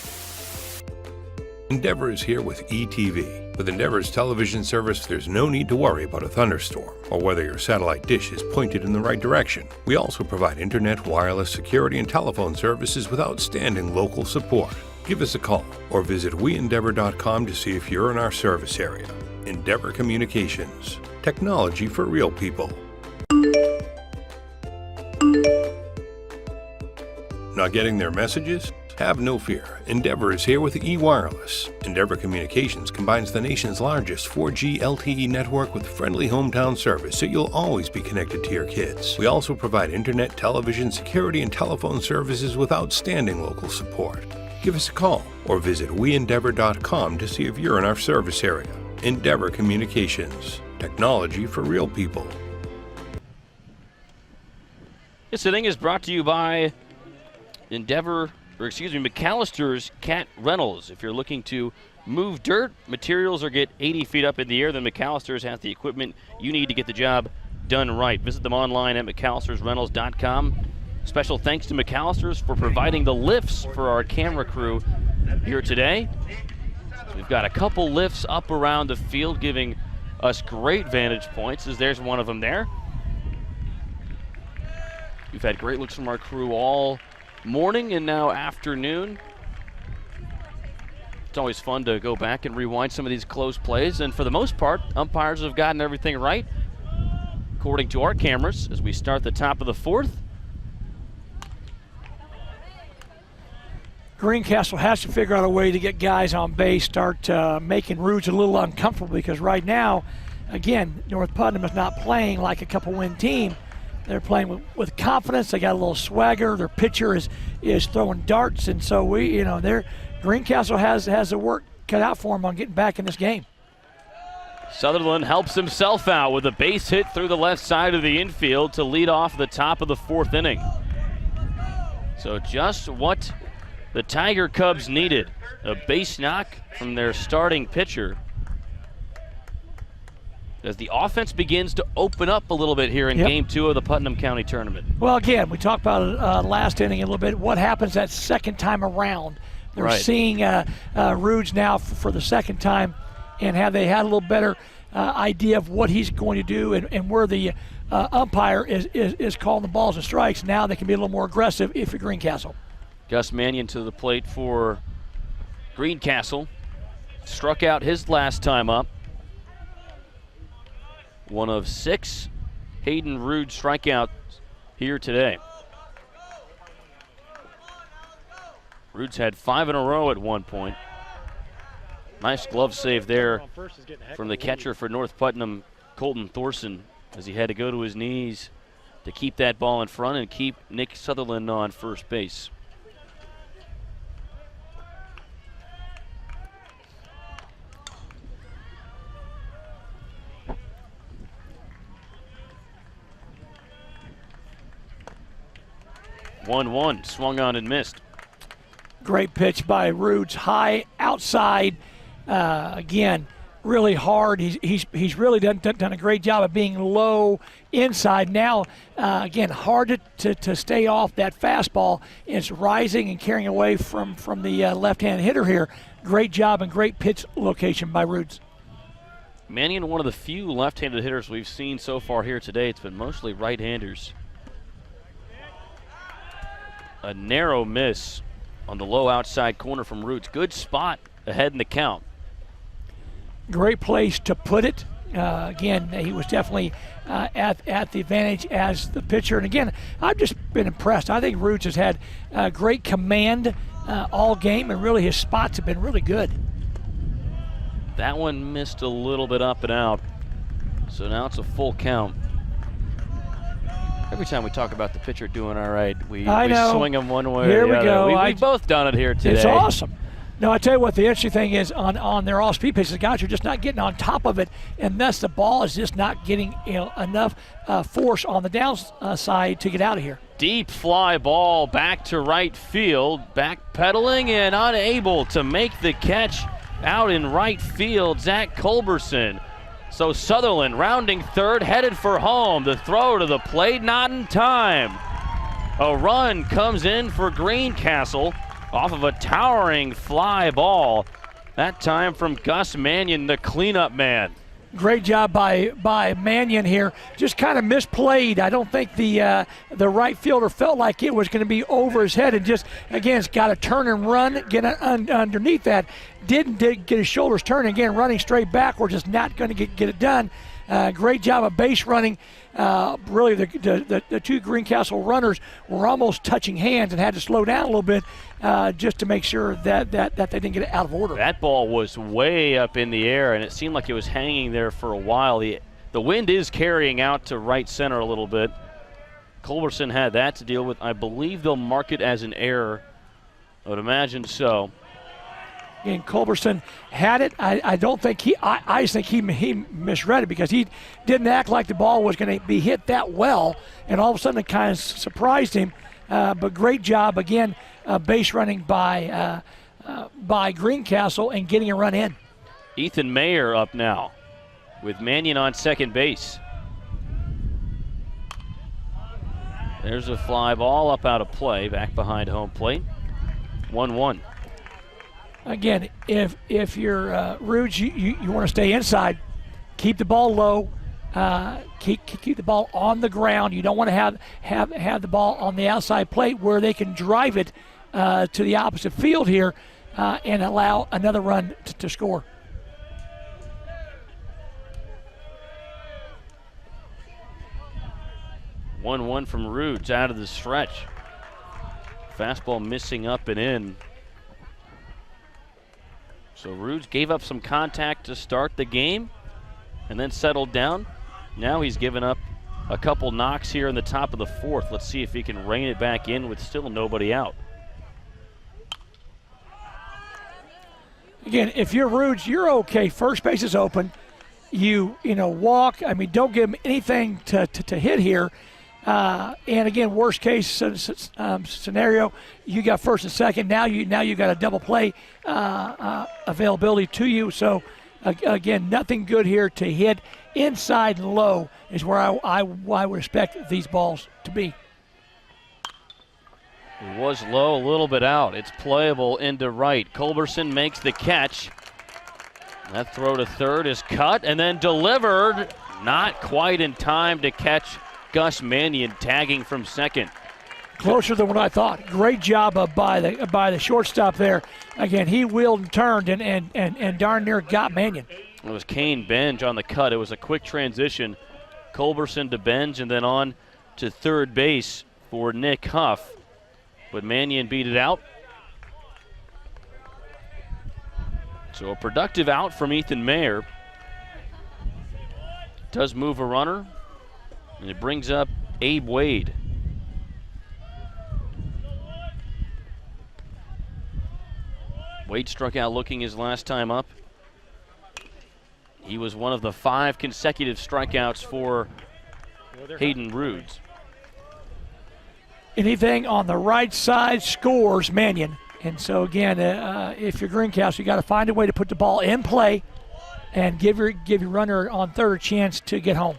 Endeavor is here with ETV. With Endeavor's television service, there's no need to worry about a thunderstorm or whether your satellite dish is pointed in the right direction. We also provide internet, wireless, security, and telephone services with outstanding local support. Give us a call or visit weendeavor.com to see if you're in our service area. Endeavor Communications. Technology for real people. Not getting their messages? Have no fear. Endeavor is here with eWireless. Endeavor Communications combines the nation's largest 4G LTE network with friendly hometown service so you'll always be connected to your kids. We also provide internet, television, security, and telephone services with outstanding local support. Give us a call or visit weendeavor.com to see if you're in our service area. Endeavor Communications. Technology for real people. This inning is brought to you by McAllister's Cat Rentals. If you're looking to move dirt, materials, or get 80 feet up in the air, then McAllister's has the equipment you need to get the job done right. Visit them online at McAllistersRentals.com. Special thanks to McAllister's for providing the lifts for our camera crew here today. We've got a couple lifts up around the field giving us great vantage points, as there's one of them there. We've had great looks from our crew all morning and now afternoon. It's always fun to go back and rewind some of these close plays, and for the most part, umpires have gotten everything right according to our cameras as we start the top of the 4th. Greencastle has to figure out a way to get guys on base, start making Rudes a little uncomfortable, because right now, again, North Putnam is not playing like a couple-win team. They're playing with confidence. They got a little swagger. Their pitcher is throwing darts, and so Greencastle has the work cut out for them on getting back in this game. Sutherland helps himself out with a base hit through the left side of the infield to lead off the top of the 4th inning. So just what the Tiger Cubs needed, a base knock from their starting pitcher. as the offense begins to open up a little bit here in Game 2 of the Putnam County Tournament. Well, again, we talked about last inning a little bit. What happens that second time around? They're seeing Rudes now for the second time, and have they had a little better idea of what he's going to do and where the umpire is calling the balls and strikes. Now they can be a little more aggressive if you're Greencastle. Gus Mannion to the plate for Greencastle. Struck out his last time up. One of 6 Hayden Rude strikeouts here today. Rude's had 5 in a row at one point. Nice glove save there from the catcher for North Putnam, Colton Thorson, as he had to go to his knees to keep that ball in front and keep Nick Sutherland on first base. One swung on and missed. Great pitch by Rudes, high outside. Again, really hard. He's really done a great job of being low inside. Now, again, hard to stay off that fastball. It's rising and carrying away from the left-hand hitter here. Great job and great pitch location by Rudes. Mannion, one of the few left-handed hitters we've seen so far here today. It's been mostly right-handers. A narrow miss on the low outside corner from Rudes. Good spot ahead in the count. Great place to put it. Again, he was definitely at the advantage as the pitcher. And again, I've just been impressed. I think Rudes has had great command all game, and really his spots have been really good. That one missed a little bit up and out. So now it's a full count. Every time we talk about the pitcher doing all right, we swing him one way here or the we other. go. We've both done it here today. It's awesome. No, I tell you what, the interesting thing is on their off-speed pitches, the guys are just not getting on top of it, and thus the ball is just not getting enough force on the downside to get out of here. Deep fly ball back to right field, backpedaling and unable to make the catch out in right field, Zach Culberson. So Sutherland rounding third, headed for home. The throw to the plate, not in time. A run comes in for Greencastle off of a towering fly ball. That time from Gus Mannion, the cleanup man. Great job by Mannion here. Just kind of misplayed. I don't think the right fielder felt like it was going to be over his head, and just, again, it's got to turn and run, get underneath that. Didn't get his shoulders turning. Again, running straight backwards, just not going to get it done. Great job of base running. Really, the two Greencastle runners were almost touching hands and had to slow down a little bit just to make sure that they didn't get it out of order. That ball was way up in the air, and it seemed like it was hanging there for a while. The wind is carrying out to right center a little bit. Culberson had that to deal with. I believe they'll mark it as an error. I would imagine so. And Culberson had it. I don't think I just think he misread it, because he didn't act like the ball was going to be hit that well, and all of a sudden it kind of surprised him. But great job again, base running by Greencastle and getting a run in. Ethan Mayer up now with Mannion on second base. There's a fly ball up out of play, back behind home plate. 1-1. Again, if you're Rudes, you want to stay inside, keep the ball low, keep the ball on the ground. You don't want to have the ball on the outside plate where they can drive it to the opposite field here and allow another run to score. One from Rudes out of the stretch. Fastball missing up and in. So Rudes gave up some contact to start the game and then settled down. Now he's given up a couple knocks here in the top of the fourth. Let's see if he can rein it back in with still nobody out. Again, if you're Rudes, you're okay. First base is open. You walk. I mean, don't give him anything to hit here. And again, worst case scenario, you got first and second. Now you got a double play availability to you. So Again, nothing good here to hit inside and low is where I would expect these balls to be. It was low, a little bit out. It's playable into right. Culberson makes the catch. That throw to third is cut and then delivered. Not quite in time to catch Gus Mannion tagging from second. Closer than what I thought. Great job by the shortstop there. Again, he wheeled and turned and darn near got Mannion. It was Kane Benge on the cut. It was a quick transition. Culberson to Benge and then on to third base for Nick Huff. But Mannion beat it out. So a productive out from Ethan Mayer. Does move a runner, and it brings up Abe Wade. Wade struck out looking his last time up. He was one of the 5 consecutive strikeouts for Hayden Rudes. Anything on the right side scores Mannion. And so again, if you're Greencastle, you got to find a way to put the ball in play and give your runner on third a chance to get home.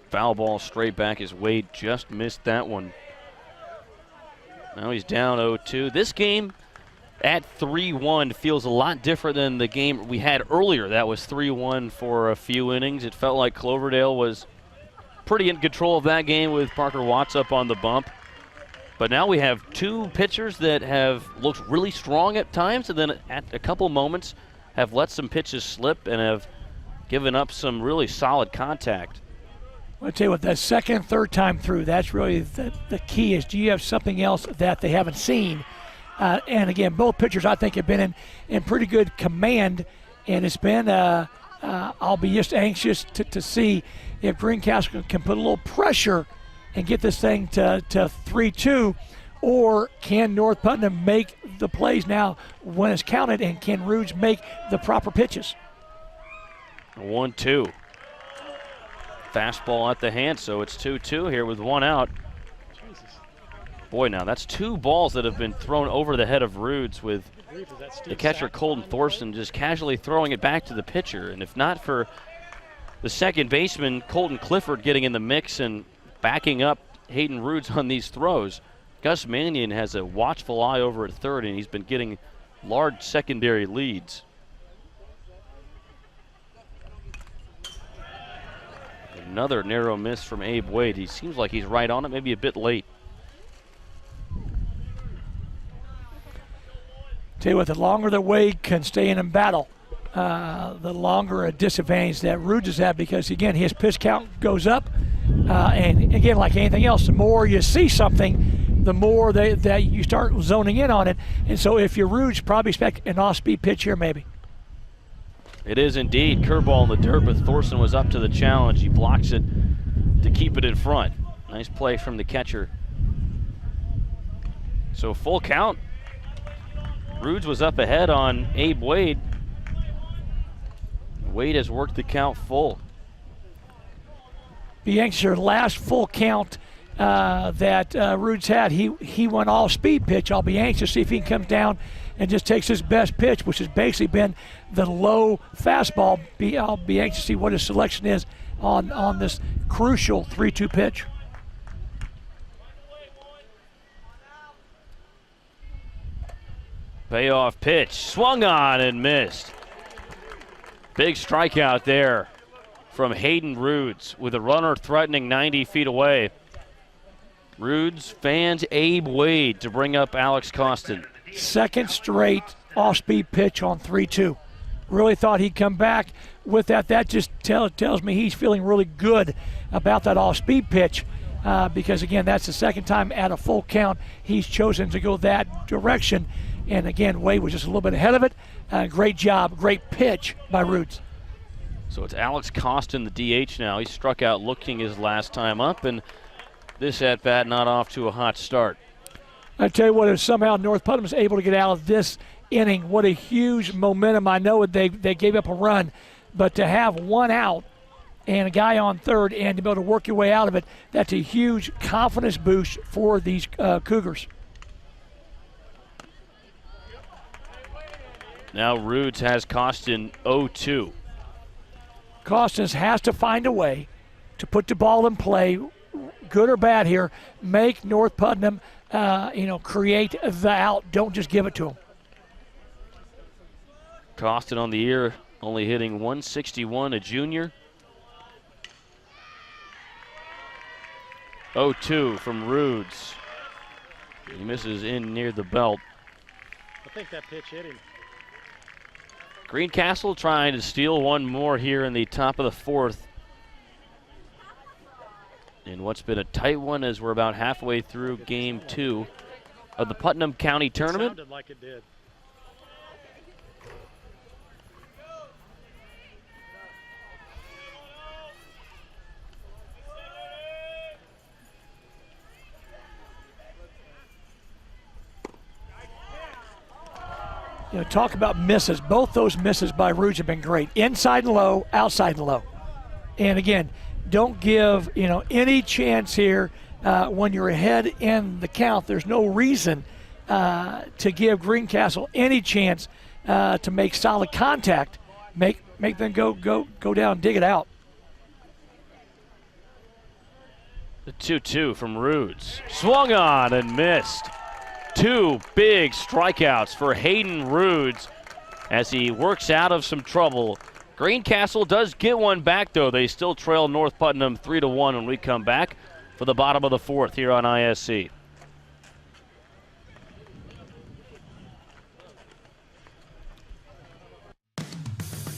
Foul ball straight back as Wade just missed that one. Now he's down 0-2. This game at 3-1 feels a lot different than the game we had earlier. That was 3-1 for a few innings. It felt like Cloverdale was pretty in control of that game with Parker Watts up on the bump. But now we have 2 pitchers that have looked really strong at times and then at a couple moments have let some pitches slip and have given up some really solid contact. I'll tell you what, that second, third time through, that's really the key is, do you have something else that they haven't seen? And again, both pitchers I think have been in pretty good command, and it's been, I'll be just anxious to see if Greencastle can put a little pressure and get this thing to 3-2, or can North Putnam make the plays now when it's counted, and can Rudes make the proper pitches? 1-2. Fastball at the hand, so it's 2-2 here with 1 out. Boy, now that's 2 balls that have been thrown over the head of Rudes, with the catcher Colton Thorson just casually throwing it back to the pitcher. And if not for the second baseman Colton Clifford getting in the mix and backing up Hayden Rudes on these throws, Gus Mannion has a watchful eye over at third, and he's been getting large secondary leads. Another narrow miss from Abe Wade. He seems like he's right on it, maybe a bit late. Tell you what, the longer that Wade can stay in battle, the longer a disadvantage that Rudes has had, because again, his pitch count goes up, and again, like anything else, the more you see something, the more that you start zoning in on it. And so if you're Rudes, probably expect an off-speed pitch here maybe. It is indeed. Curveball in the dirt, but Thorson was up to the challenge. He blocks it to keep it in front. Nice play from the catcher. So full count. Rudes was up ahead on Abe Wade. Wade has worked the count full. Be anxious, your last full count that Rudes had, he went all speed pitch. I'll be anxious to see if he comes down and just takes his best pitch, which has basically been the low fastball. I'll be anxious to see what his selection is on this crucial 3-2 pitch. Payoff pitch, swung on and missed. Big strikeout there from Hayden Rudes with a runner threatening 90 feet away. Rudes fans Abe Wade to bring up Alex Costin. Second straight off-speed pitch on 3-2. Really thought he'd come back with that. That just tells me he's feeling really good about that off-speed pitch because, again, that's the second time at a full count he's chosen to go that direction. And, again, Wade was just a little bit ahead of it. Great job, great pitch by Rudes. So it's Alex Costin, the DH now. He struck out looking his last time up, and this at-bat not off to a hot start. I tell you what, if somehow North Putnam is able to get out of this inning, what a huge momentum. I know they gave up a run, but to have 1 out and a guy on third, and to be able to work your way out of it, that's a huge confidence boost for these Cougars. Now Roods has Costin 0-2. Costins has to find a way to put the ball in play, good or bad here, make North Putnam, create the out. Don't just give it to them. Costin on the year, only hitting 161, a junior. 0-2 from Roods. He misses in near the belt. I think that pitch hit him. Greencastle trying to steal one more here in the top of the fourth. In what's been a tight one as we're about halfway through game 2 of the Putnam County Tournament. Sounded like it did. Talk about misses. Both those misses by Roods have been great. Inside and low, outside and low. And again, don't give any chance here when you're ahead in the count. There's no reason to give Greencastle any chance to make solid contact. Make them go down, dig it out. The 2-2 from Roods. Swung on and missed. 2 big strikeouts for Hayden Roods as he works out of some trouble. Greencastle does get one back, though. They still trail North Putnam 3-1 when we come back for the bottom of the fourth here on ISC.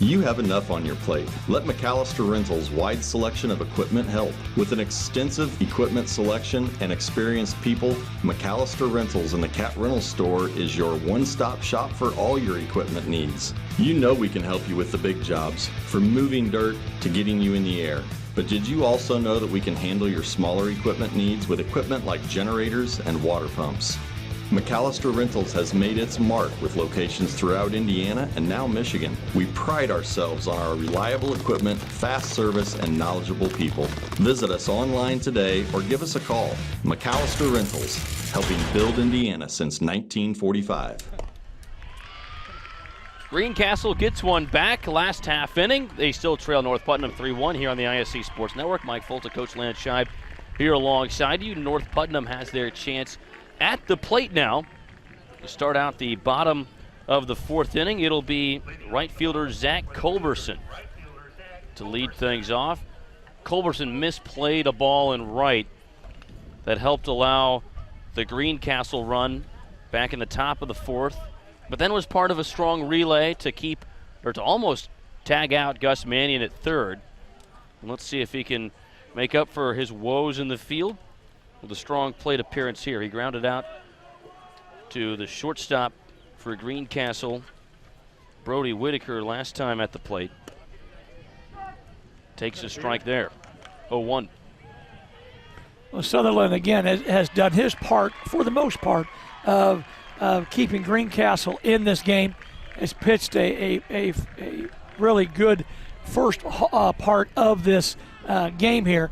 You have enough on your plate. Let McAllister Rentals' wide selection of equipment help. With an extensive equipment selection and experienced people, McAllister Rentals in the Cat Rental Store is your one-stop shop for all your equipment needs. You know we can help you with the big jobs, from moving dirt to getting you in the air. But did you also know that we can handle your smaller equipment needs with equipment like generators and water pumps? McAllister Rentals has made its mark with locations throughout Indiana and now Michigan. We pride ourselves on our reliable equipment, fast service, and knowledgeable people. Visit us online today or give us a call. McAllister Rentals, helping build Indiana since 1945. Greencastle gets one back last half inning. They still trail North Putnam 3-1 here on the ISC Sports Network. Mike Folta, Coach Lance Scheib here alongside you. North Putnam has their chance at the plate now to start out the bottom of the fourth inning. It'll be right fielder Zach Culberson to lead things off. Culberson misplayed a ball in right that helped allow the Greencastle run back in the top of the fourth, but then was part of a strong relay to almost tag out Gus Mannion at third. And let's see if he can make up for his woes in the field with a strong plate appearance here. He grounded out to the shortstop for Greencastle, Brody Whitaker, last time at the plate. Takes a strike there. 0-1. Well, Sutherland, again, has done his part, for the most part, of keeping Greencastle in this game. Has pitched a really good first part of this game here.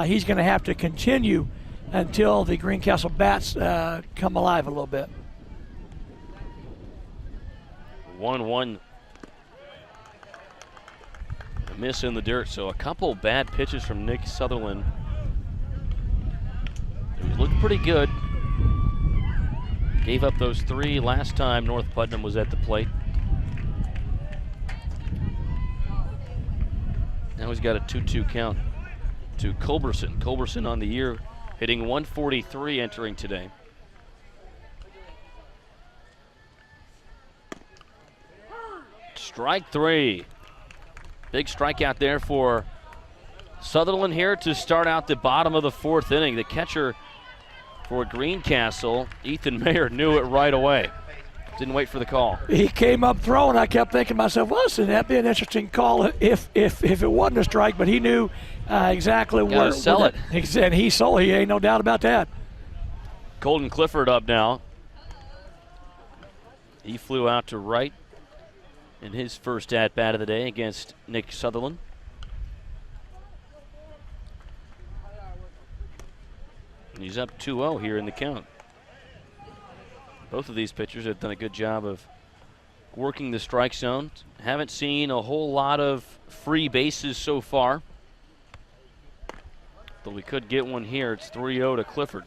He's going to have to continue until the Greencastle bats come alive a little bit. 1-1. A miss in the dirt, so a couple bad pitches from Nick Sutherland. He looked pretty good. Gave up those 3 last time North Putnam was at the plate. Now he's got a 2-2 count to Culberson. Culberson on the year, hitting 143 entering today. Strike 3. Big strikeout there for Sutherland here to start out the bottom of the fourth inning. The catcher for Greencastle, Ethan Mayer, knew it right away. Didn't wait for the call. He came up throwing. I kept thinking to myself, well, listen, that'd be an interesting call if it wasn't a strike, but he knew exactly where. Sell it. He said he sold. He ain't no doubt about that. Colton Clifford up now. He flew out to right in his first at-bat of the day against Nick Sutherland. He's up 2-0 here in the count. Both of these pitchers have done a good job of working the strike zone. Haven't seen a whole lot of free bases so far, but we could get one here. It's 3-0 to Clifford.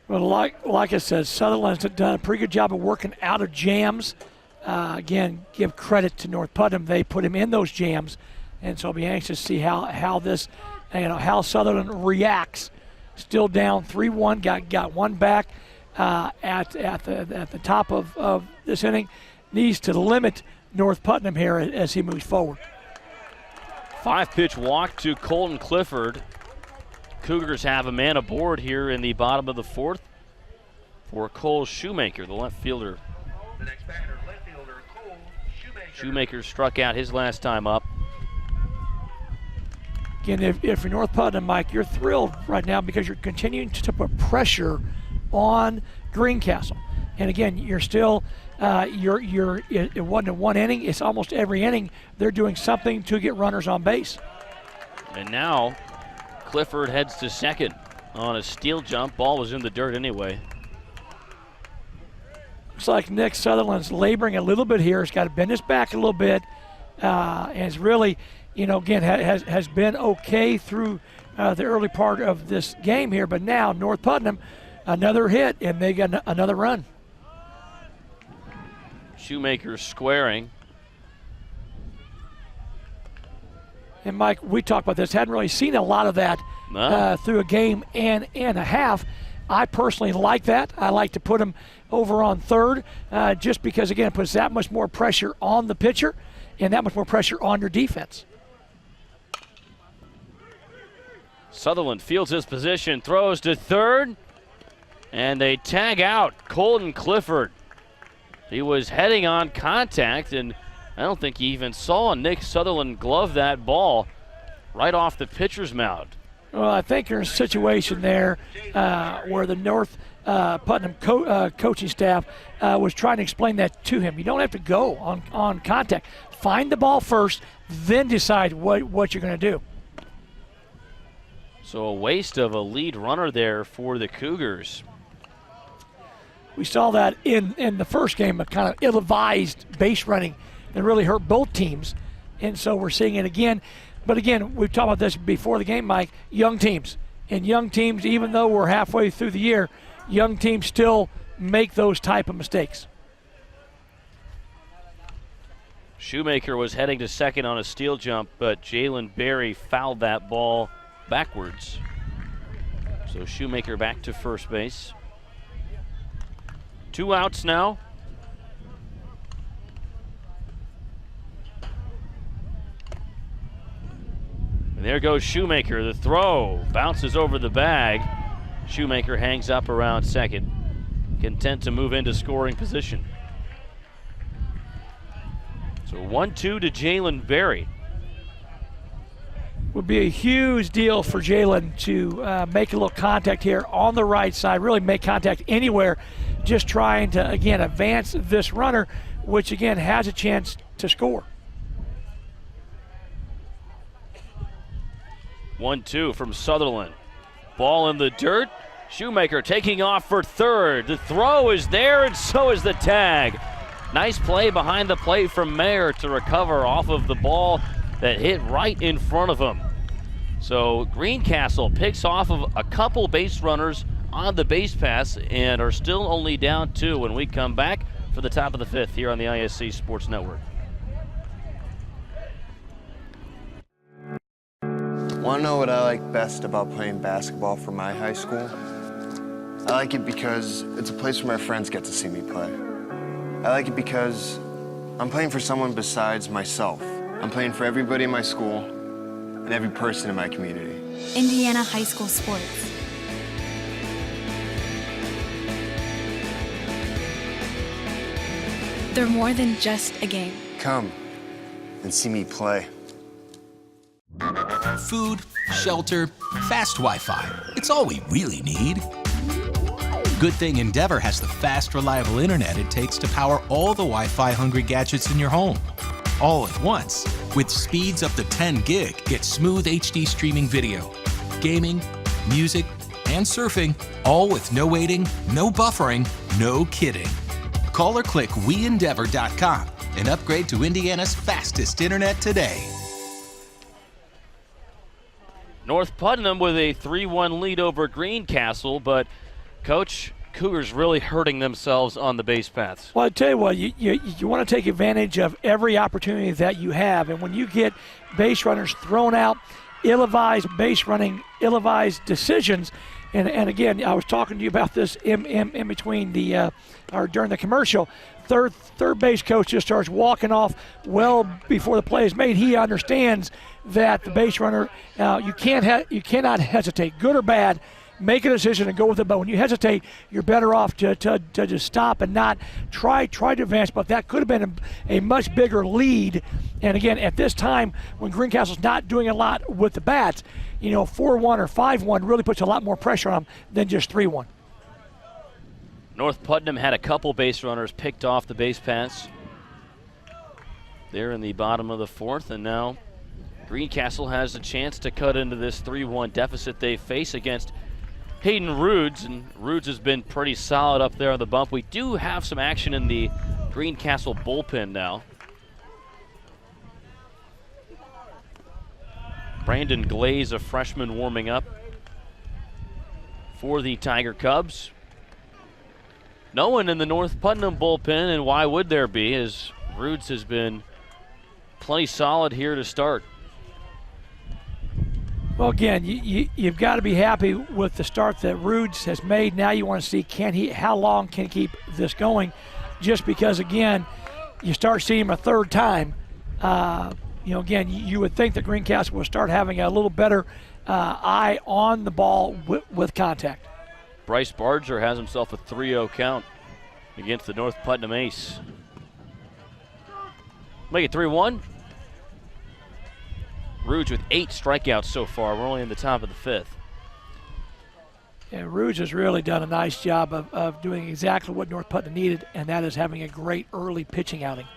Well, like I said, Sutherland's done a pretty good job of working out of jams. Again, give credit to North Putnam. They put him in those jams, and so I'll be anxious to see how this, how Sutherland reacts. Still down 3-1, got one back at the top of this inning. Needs to limit North Putnam here as he moves forward. 5-pitch walk to Colton Clifford. Cougars have a man aboard here in the bottom of the fourth for Cole Shoemaker, the left fielder. The next batter, left fielder Cole Shoemaker. Shoemaker struck out his last time up. Again, if you're North Putnam, Mike, you're thrilled right now because you're continuing to put pressure on Greencastle. And again, you're still, it wasn't one inning. It's almost every inning they're doing something to get runners on base. And now Clifford heads to second on a steal jump. Ball was in the dirt anyway. Looks like Nick Sutherland's laboring a little bit here. He's got to bend his back a little bit. And it's really, again, has been okay through the early part of this game here. But now North Putnam, another hit, and they got another run. Shoemaker squaring. And Mike, we talked about this. Hadn't really seen a lot of that through a game and a half. I personally like that. I like to put him over on third just because, again, it puts that much more pressure on the pitcher and that much more pressure on your defense. Sutherland fields his position, throws to third, and they tag out Colton Clifford. He was heading on contact, and I don't think he even saw Nick Sutherland glove that ball right off the pitcher's mound. Well, I think there's a situation there where the North Putnam coaching staff was trying to explain that to him. You don't have to go on contact. Find the ball first, then decide what you're going to do. So a waste of a lead runner there for the Cougars. We saw that in the first game, a kind of ill-advised base running that really hurt both teams. And so we're seeing it again. But again, we've talked about this before the game, Mike, young teams. And young teams, even though we're halfway through the year, young teams still make those type of mistakes. Shoemaker was heading to second on a steal jump, but Jalen Berry fouled that ball backwards. So Shoemaker back to first base. 2 outs now. And there goes Shoemaker. The throw bounces over the bag. Shoemaker hangs up around second, content to move into scoring position. So 1-2 to Jalen Berry. Would be a huge deal for Jalen to make a little contact here on the right side, really make contact anywhere, just trying to, again, advance this runner, which, again, has a chance to score. 1-2 from Sutherland. Ball in the dirt. Shoemaker taking off for third. The throw is there, and so is the tag. Nice play behind the plate from Mayer to recover off of the ball that hit right in front of him. So Greencastle picks off of a couple base runners on the base pass and are still only down 2 when we come back for the top of the 5th here on the ISC Sports Network. Want to know what I like best about playing basketball for my high school? I like it because it's a place where my friends get to see me play. I like it because I'm playing for someone besides myself. I'm playing for everybody in my school and every person in my community. Indiana high school sports. They're more than just a game. Come and see me play. Food, shelter, fast Wi-Fi. It's all we really need. Good thing Endeavor has the fast, reliable internet it takes to power all the Wi-Fi hungry gadgets in your home. All at once. With speeds up to 10 gig, get smooth HD streaming video, gaming, music, and surfing, all with no waiting, no buffering, no kidding. Call or click WeEndeavor.com and upgrade to Indiana's fastest internet today. North Putnam with a 3-1 lead over Greencastle, but Coach, Cougars really hurting themselves on the base paths. Well, I tell you what, you want to take advantage of every opportunity that you have, and when you get base runners thrown out, ill-advised base running, ill-advised decisions, and again, I was talking to you about this in between or during the commercial. Third base coach just starts walking off well before the play is made. He understands that the base runner, you cannot hesitate, good or bad. Make a decision and go with it. But when you hesitate, you're better off to just stop and not try to advance. But that could have been a much bigger lead. And again, at this time, when Greencastle's not doing a lot with the bats, 4-1 or 5-1 really puts a lot more pressure on them than just 3-1. North Putnam had a couple base runners picked off the base paths. They're in the bottom of the fourth, and now Greencastle has a chance to cut into this 3-1 deficit they face against Hayden Roods, and Roods has been pretty solid up there on the bump. We do have some action in the Greencastle bullpen now. Brandon Glaze, a freshman, warming up for the Tiger Cubs. No one in the North Putnam bullpen, and why would there be, as Roods has been plenty solid here to start. Well, again, you've got to be happy with the start that Roods has made. Now you want to see how long can he keep this going, just because, again, you start seeing him a third time. Again, you would think that Greencastle will start having a little better eye on the ball with contact. Bryce Barger has himself a 3-0 count against the North Putnam ace. Make it 3-1. Roods with 8 strikeouts so far. We're only in the top of the 5th. Yeah, Roods has really done a nice job of doing exactly what North Putnam needed, and that is having a great early pitching outing.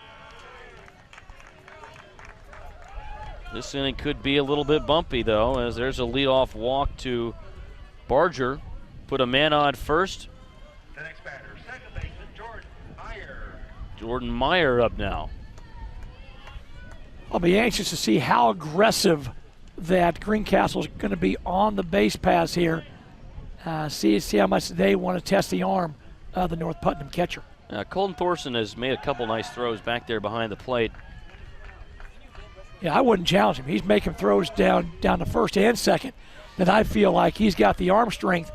This inning could be a little bit bumpy, though, as there's a leadoff walk to Barger. Put a man on first. The next batter, second baseman Jordan Meyer. Jordan Meyer up now. I'll be anxious to see how aggressive that Greencastle is going to be on the base paths here. See how much they want to test the arm of the North Putnam catcher. Colton Thorson has made a couple nice throws back there behind the plate. Yeah, I wouldn't challenge him. He's making throws down to first and second that I feel like he's got the arm strength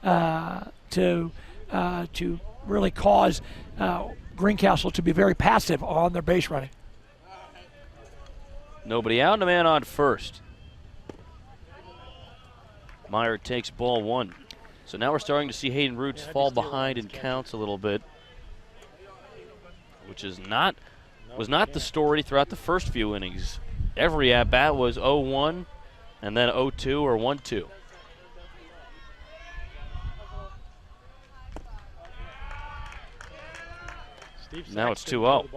to really cause Greencastle to be very passive on their base running. Nobody out and a man on first. Meyer takes ball 1. So now we're starting to see Hayden Roots fall behind in counts a little bit, which was not the story throughout the first few innings. Every at-bat was 0-1 and then 0-2 or 1-2. Now it's 2-0.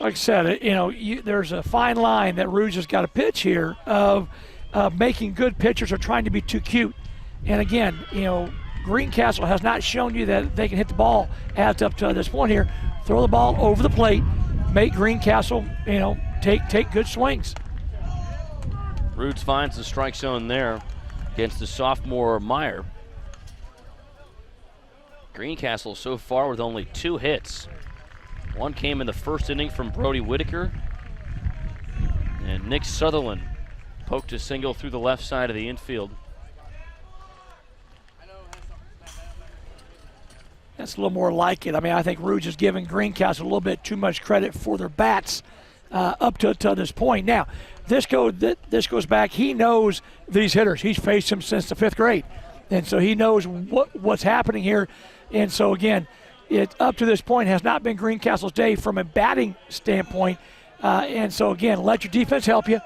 Like I said, there's a fine line that Roods has got to pitch here of making good pitchers or trying to be too cute. And again, Greencastle has not shown you that they can hit the ball as up to this point here. Throw the ball over the plate, make Greencastle, take good swings. Roods finds the strike zone there against the sophomore Meyer. Greencastle so far with only 2 hits. One came in the first inning from Brody Whitaker, and Nick Sutherland poked a single through the left side of the infield. That's a little more like it. I mean, I think Roods is giving Greencastle a little bit too much credit for their bats up to this point. Now, this goes back. He knows these hitters. He's faced them since the 5th grade, and so he knows what's happening here. And so again, it up to this point has not been Greencastle's day from a batting standpoint. And so again, let your defense help you.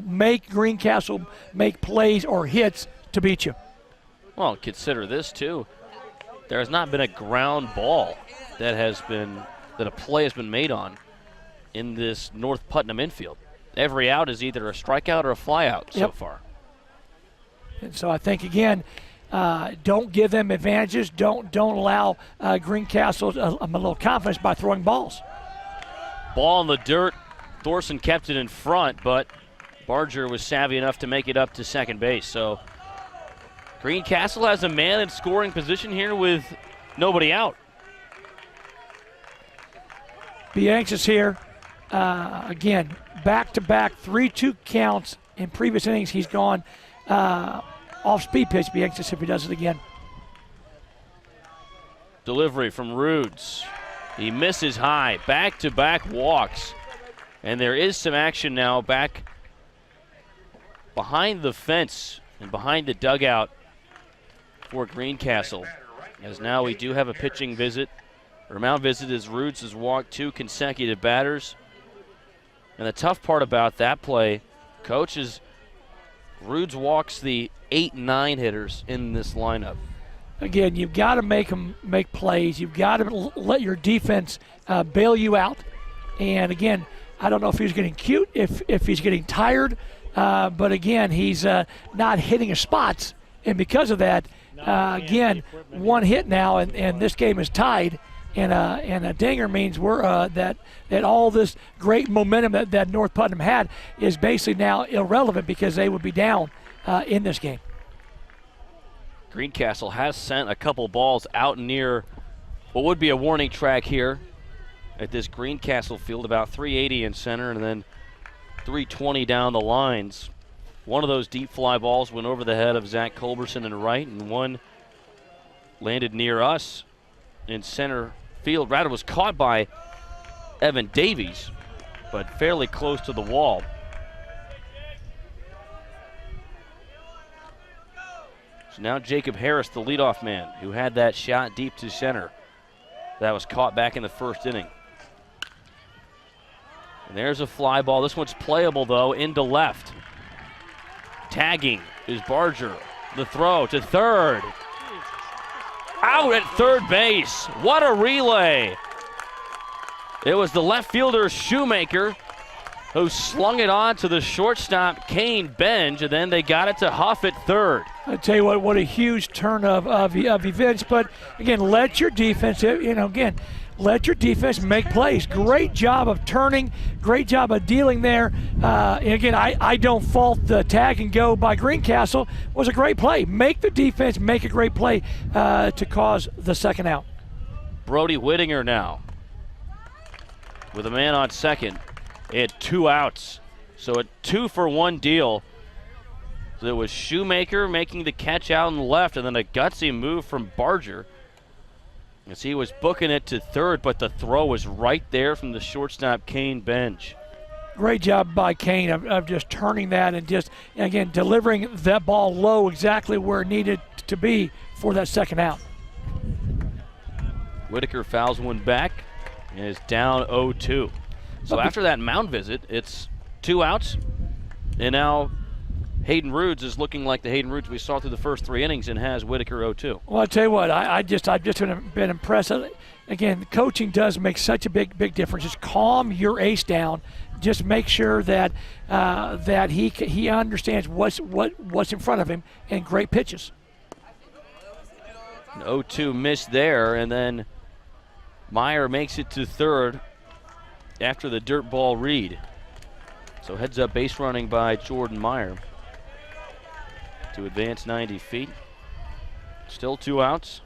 Make Greencastle make plays or hits to beat you. Well, consider this too. There has not been a ground ball that a play has been made on in this North Putnam infield. Every out is either a strikeout or a flyout so far. And so I think, again, don't give them advantages. Don't allow Greencastle a little confidence by throwing balls. Ball in the dirt. Thorson kept it in front, but Barger was savvy enough to make it up to second base. So Greencastle has a man in scoring position here with nobody out. Be anxious here. Again, back-to-back 3-2 counts in previous innings. He's gone off-speed pitch. Be anxious if he does it again. Delivery from Rudes. He misses high. Back-to-back walks. And there is some action now back behind the fence and behind the dugout for Greencastle. As now we do have a pitching visit. Or mound visit as Rudes has walked 2 consecutive batters. And the tough part about that play, Coach, is Rudes walks the 8-9 hitters in this lineup. Again, you've got to make them make plays. You've got to let your defense bail you out. And again, I don't know if he's getting cute, if he's getting tired, but again, he's not hitting his spots. And because of that, again, 1 hit now, and this game is tied. And a dinger means we're that all this great momentum that North Putnam had is basically now irrelevant because they would be down in this game. Greencastle has sent a couple balls out near what would be a warning track here at this Greencastle field, about 380 in center and then 320 down the lines. One of those deep fly balls went over the head of Zach Culberson in right, and one landed near us in center field. Rather was caught by Evan Davies, but fairly close to the wall. So now Jacob Harris, the leadoff man, who had that shot deep to center. That was caught back in the first inning. And there's a fly ball. This one's playable, though, into left. Tagging is Barger. The throw to third. Out at third base. What a relay. It was the left fielder, Shoemaker, who slung it on to the shortstop, Kane Benj, and then they got it to Huff at third. I tell you what a huge turn of events. But again, let your defense, let your defense make plays. Great job of turning, great job of dealing there. And again, I don't fault the tag and go by Greencastle. It was a great play. Make the defense make a great play to cause the second out. Brody Whittinger now with a man on second and 2 outs. So a 2-for-1 deal. So it was Shoemaker making the catch out on the left, and then a gutsy move from Barger as he was booking it to third, but the throw was right there from the shortstop, Kane Benj. Great job by Kane of just turning that and just, again, delivering that ball low exactly where it needed to be for that second out. Whitaker fouls one back and is down 0-2. So after that mound visit, it's 2 outs, and now Hayden Rudes is looking like the Hayden Rudes we saw through the first 3 innings and has Whitaker 0-2. Well, I'll tell you what, I've just been impressed. Again, coaching does make such a big difference. Just calm your ace down. Just make sure that that he understands what's in front of him and great pitches. An 0-2 miss there, and then Meyer makes it to third after the dirt ball read. So heads up base running by Jordan Meyer to advance 90 feet. Still 2 outs.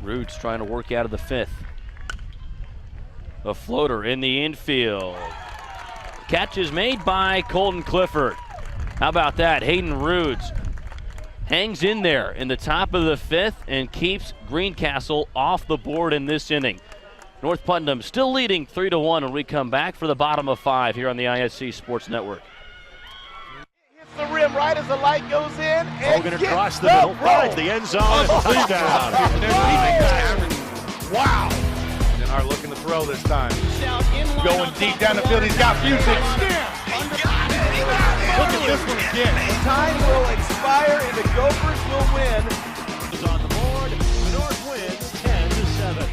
Rudes trying to work out of the 5th. A floater in the infield. Catch is made by Colton Clifford. How about that? Hayden Rudes hangs in there in the top of the 5th and keeps Greencastle off the board in this inning. North Putnam still leading 3-1 when we come back for the bottom of 5 here on the ISC Sports Network. Hits the rim right as the light goes in. Hogan across the middle, finds the end zone, and 3 down. Wow. Denard looking to throw this time. Going deep down the field, he's got music. Look at this one again. Time will expire and the Gophers will win. Is on the board. The North wins 10-7.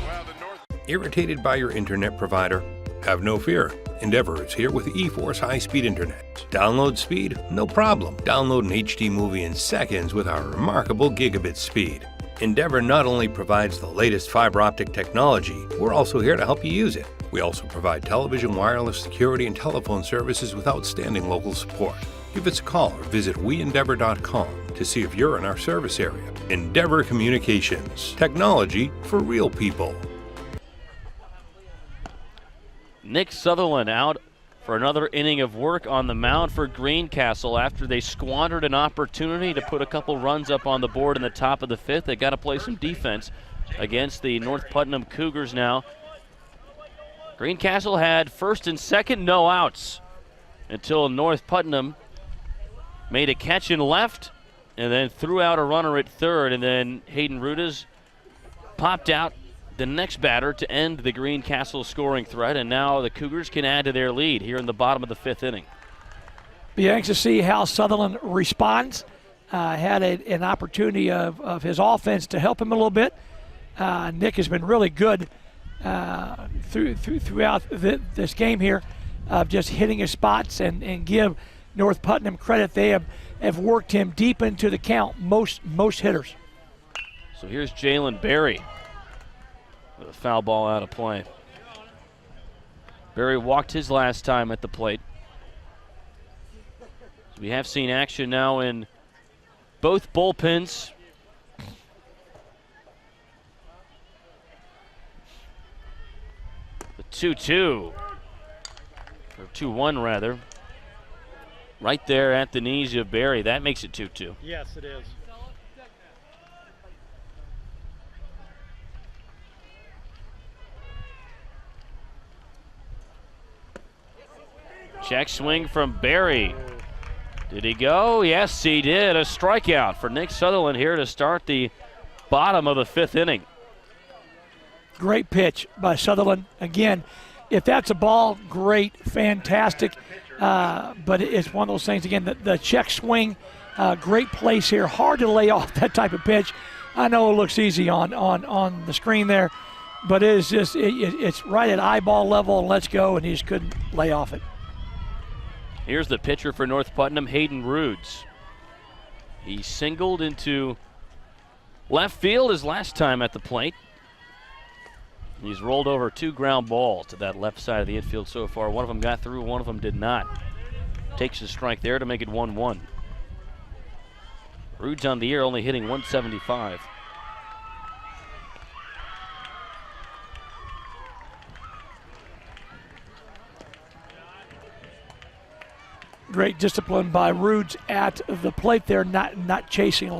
Irritated by your internet provider? Have no fear. Endeavor is here with eForce high-speed internet. Download speed? No problem. Download an HD movie in seconds with our remarkable gigabit speed. Endeavor not only provides the latest fiber optic technology, we're also here to help you use it. We also provide television, wireless, security, and telephone services with outstanding local support. Give us a call or visit weendeavor.com to see if you're in our service area. Endeavor Communications. Technology for real people. Nick Sutherland out for another inning of work on the mound for Greencastle after they squandered an opportunity to put a couple runs up on the board in the top of the fifth. They got to play some defense against the North Putnam Cougars now. Greencastle had first and second, no outs until North Putnam made a catch in left and then threw out a runner at third, and then Hayden Rudas popped out the next batter to end the Greencastle scoring threat, and now the Cougars can add to their lead here in the bottom of the fifth inning. Be anxious to see how Sutherland responds. Had an opportunity of his offense to help him a little bit. Nick has been really good throughout this game here of just hitting his spots, and give North Putnam credit. They have worked him deep into the count, most hitters. So here's Jalen Berry with a foul ball out of play. Berry walked his last time at the plate. So we have seen action now in both bullpens. The 2-2, or 2-1 rather, right there at the knees of Berry. That makes it 2-2. Yes, it is. Check swing from Berry. Did he go? Yes, he did. A strikeout for Nick Sutherland here to start the bottom of the fifth inning. Great pitch by Sutherland. Again, if that's a ball, great, fantastic. But it's one of those things, again, the check swing, great place here. Hard to lay off that type of pitch. I know it looks easy on the screen there, but it is just, it's right at eyeball level, and let's go, and he just couldn't lay off it. Here's the pitcher for North Putnam, Hayden Rudes. He singled into left field his last time at the plate. He's rolled over 2 ground balls to that left side of the infield so far. One of them got through, one of them did not. Takes a strike there to make it 1-1. Rudes on the year only hitting 175. Great discipline by Rudes at the plate there, not chasing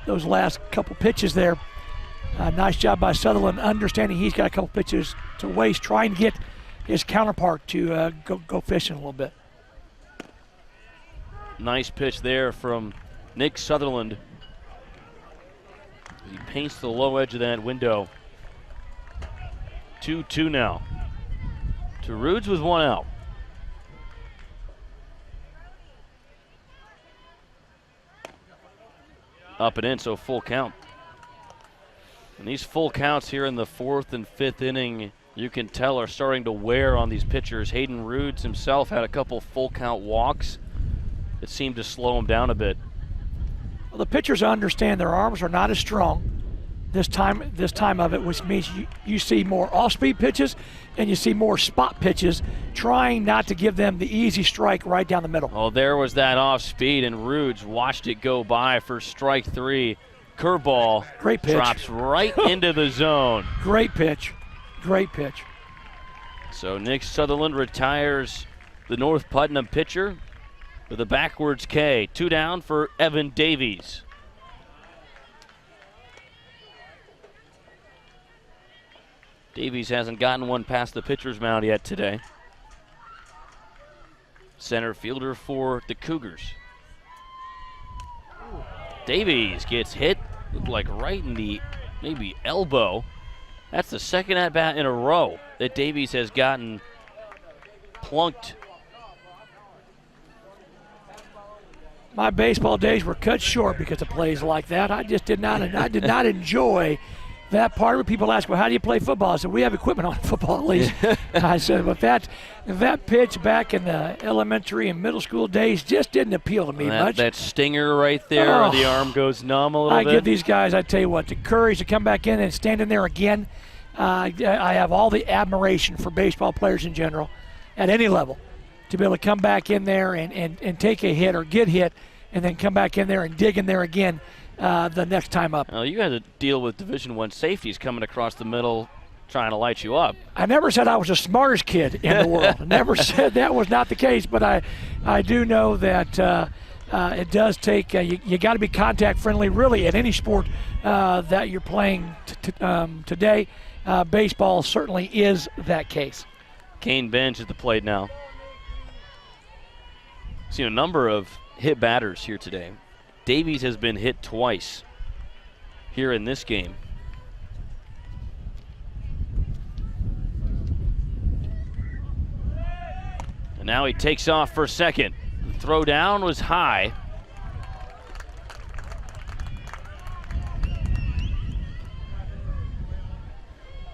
those last couple pitches there. Nice job by Sutherland, understanding he's got a couple pitches to waste, trying to get his counterpart to go fishing a little bit. Nice pitch there from Nick Sutherland. He paints the low edge of that window. 2-2 now to Rudes with 1 out. Up and in, so full count. And these full counts here in the 4th and 5th inning, you can tell, are starting to wear on these pitchers. Hayden Rudes himself had a couple full count walks that seemed to slow him down a bit. Well, the pitchers understand their arms are not as strong this time of it, which means you see more off-speed pitches and you see more spot pitches, trying not to give them the easy strike right down the middle. Oh, there was that off-speed, and Rudes watched it go by for strike 3. Curveball. Great pitch. Drops right into the zone. Great pitch. Great pitch. So Nick Sutherland retires the North Putnam pitcher with a backwards K. 2 down for Evan Davies. Davies hasn't gotten one past the pitcher's mound yet today. Center fielder for the Cougars. Davies gets hit, looked like right in the maybe elbow. That's the second at-bat in a row that Davies has gotten plunked. My baseball days were cut short because of plays like that. I just did not enjoy that part of it. People ask, well, how do you play football? I said, we have equipment on football at least. I said, but that pitch back in the elementary and middle school days just didn't appeal to me much. That stinger right there, the arm goes numb a little bit. I give these guys, I tell you what, the courage to come back in and stand in there again. I have all the admiration for baseball players in general at any level to be able to come back in there and take a hit or get hit and then come back in there and dig in there again the next time up. Well, you had to deal with Division I safeties coming across the middle trying to light you up. I never said I was the smartest kid in the world. I never said that was not the case, but I do know that it does take, you got to be contact friendly really at any sport that you're playing today. Baseball certainly is that case. Kane Bench at the plate now. Seen a number of hit batters here today. Davies has been hit twice here in this game. And now he takes off for second. The throw down was high.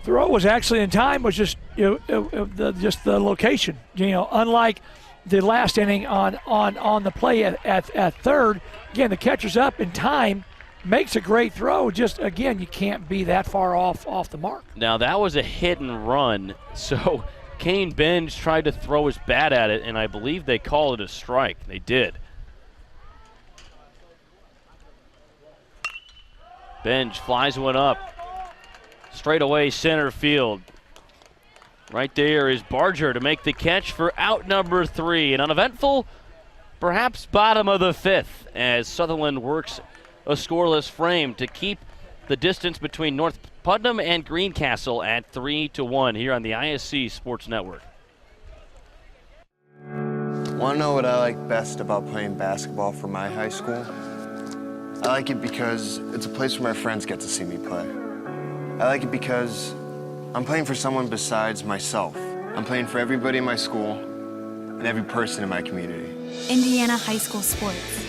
Throw was actually in time, was just just the location. Unlike the last inning on the play at third, again the catcher's up in time, makes a great throw. Just again, you can't be that far off the mark. Now that was a hit and run, so Kane Benj tried to throw his bat at it, and I believe they called it a strike. They did. Benj flies one up. Straight away center field. Right there is Barger to make the catch for out number 3. An uneventful, perhaps bottom of the 5th, as Sutherland works a scoreless frame to keep the distance between North Putnam and Greencastle at 3-1 here on the ISC Sports Network. Want to know what I like best about playing basketball for my high school? I like it because it's a place where my friends get to see me play. I like it because I'm playing for someone besides myself. I'm playing for everybody in my school and every person in my community. Indiana high school sports.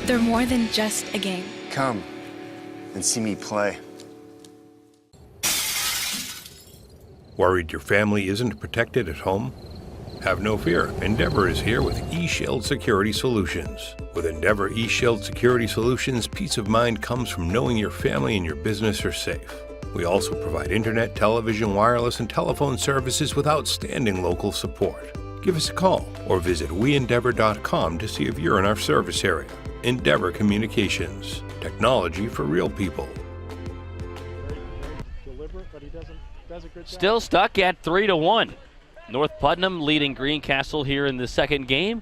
They're more than just a game. Come and see me play. Worried your family isn't protected at home? Have no fear. Endeavor is here with eShield Security Solutions. With Endeavor eShield Security Solutions, peace of mind comes from knowing your family and your business are safe. We also provide internet, television, wireless, and telephone services with outstanding local support. Give us a call or visit weendeavor.com to see if you're in our service area. Endeavor Communications. Technology for real people. Still stuck at 3-1. North Putnam leading Greencastle here in the second game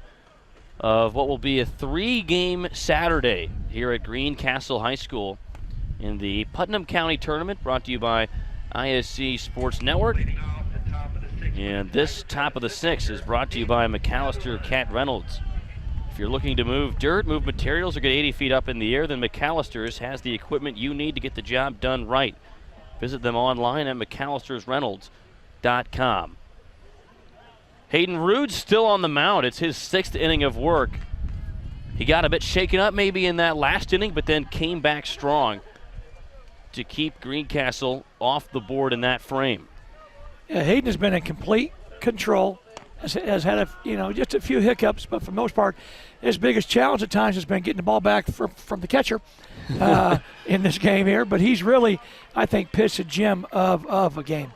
of what will be a 3-game Saturday here at Greencastle High School in the Putnam County Tournament, brought to you by ISC Sports Network. And this top of the 6 is brought to you by McAllister Cat Reynolds. If you're looking to move dirt, move materials, or get 80 feet up in the air, then McAllister's has the equipment you need to get the job done right. Visit them online at McAllistersReynolds.com. Hayden Rude's still on the mound. It's his 6th inning of work. He got a bit shaken up maybe in that last inning, but then came back strong to keep Greencastle off the board in that frame. Yeah, Hayden has been in complete control. Has had just a few hiccups, but for the most part, his biggest challenge at times has been getting the ball back from the catcher in this game here. But he's really, I think, pitched a gem of a game.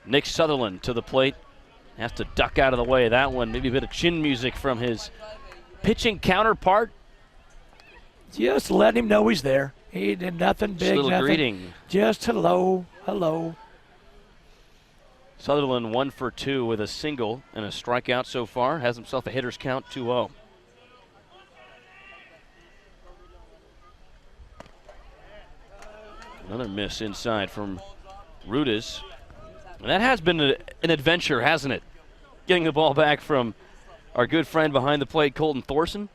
Nick Sutherland to the plate. Has to duck out of the way of that one. Maybe a bit of chin music from his pitching counterpart. Just letting him know he's there. He did nothing big. Just a little nothing. greeting. Just hello, hello. Sutherland 1 for 2 with a single and a strikeout so far. Has himself a hitter's count 2-0. Another miss inside from Rudes. And that has been an adventure, hasn't it? Getting the ball back from our good friend behind the plate, Colton Thorson.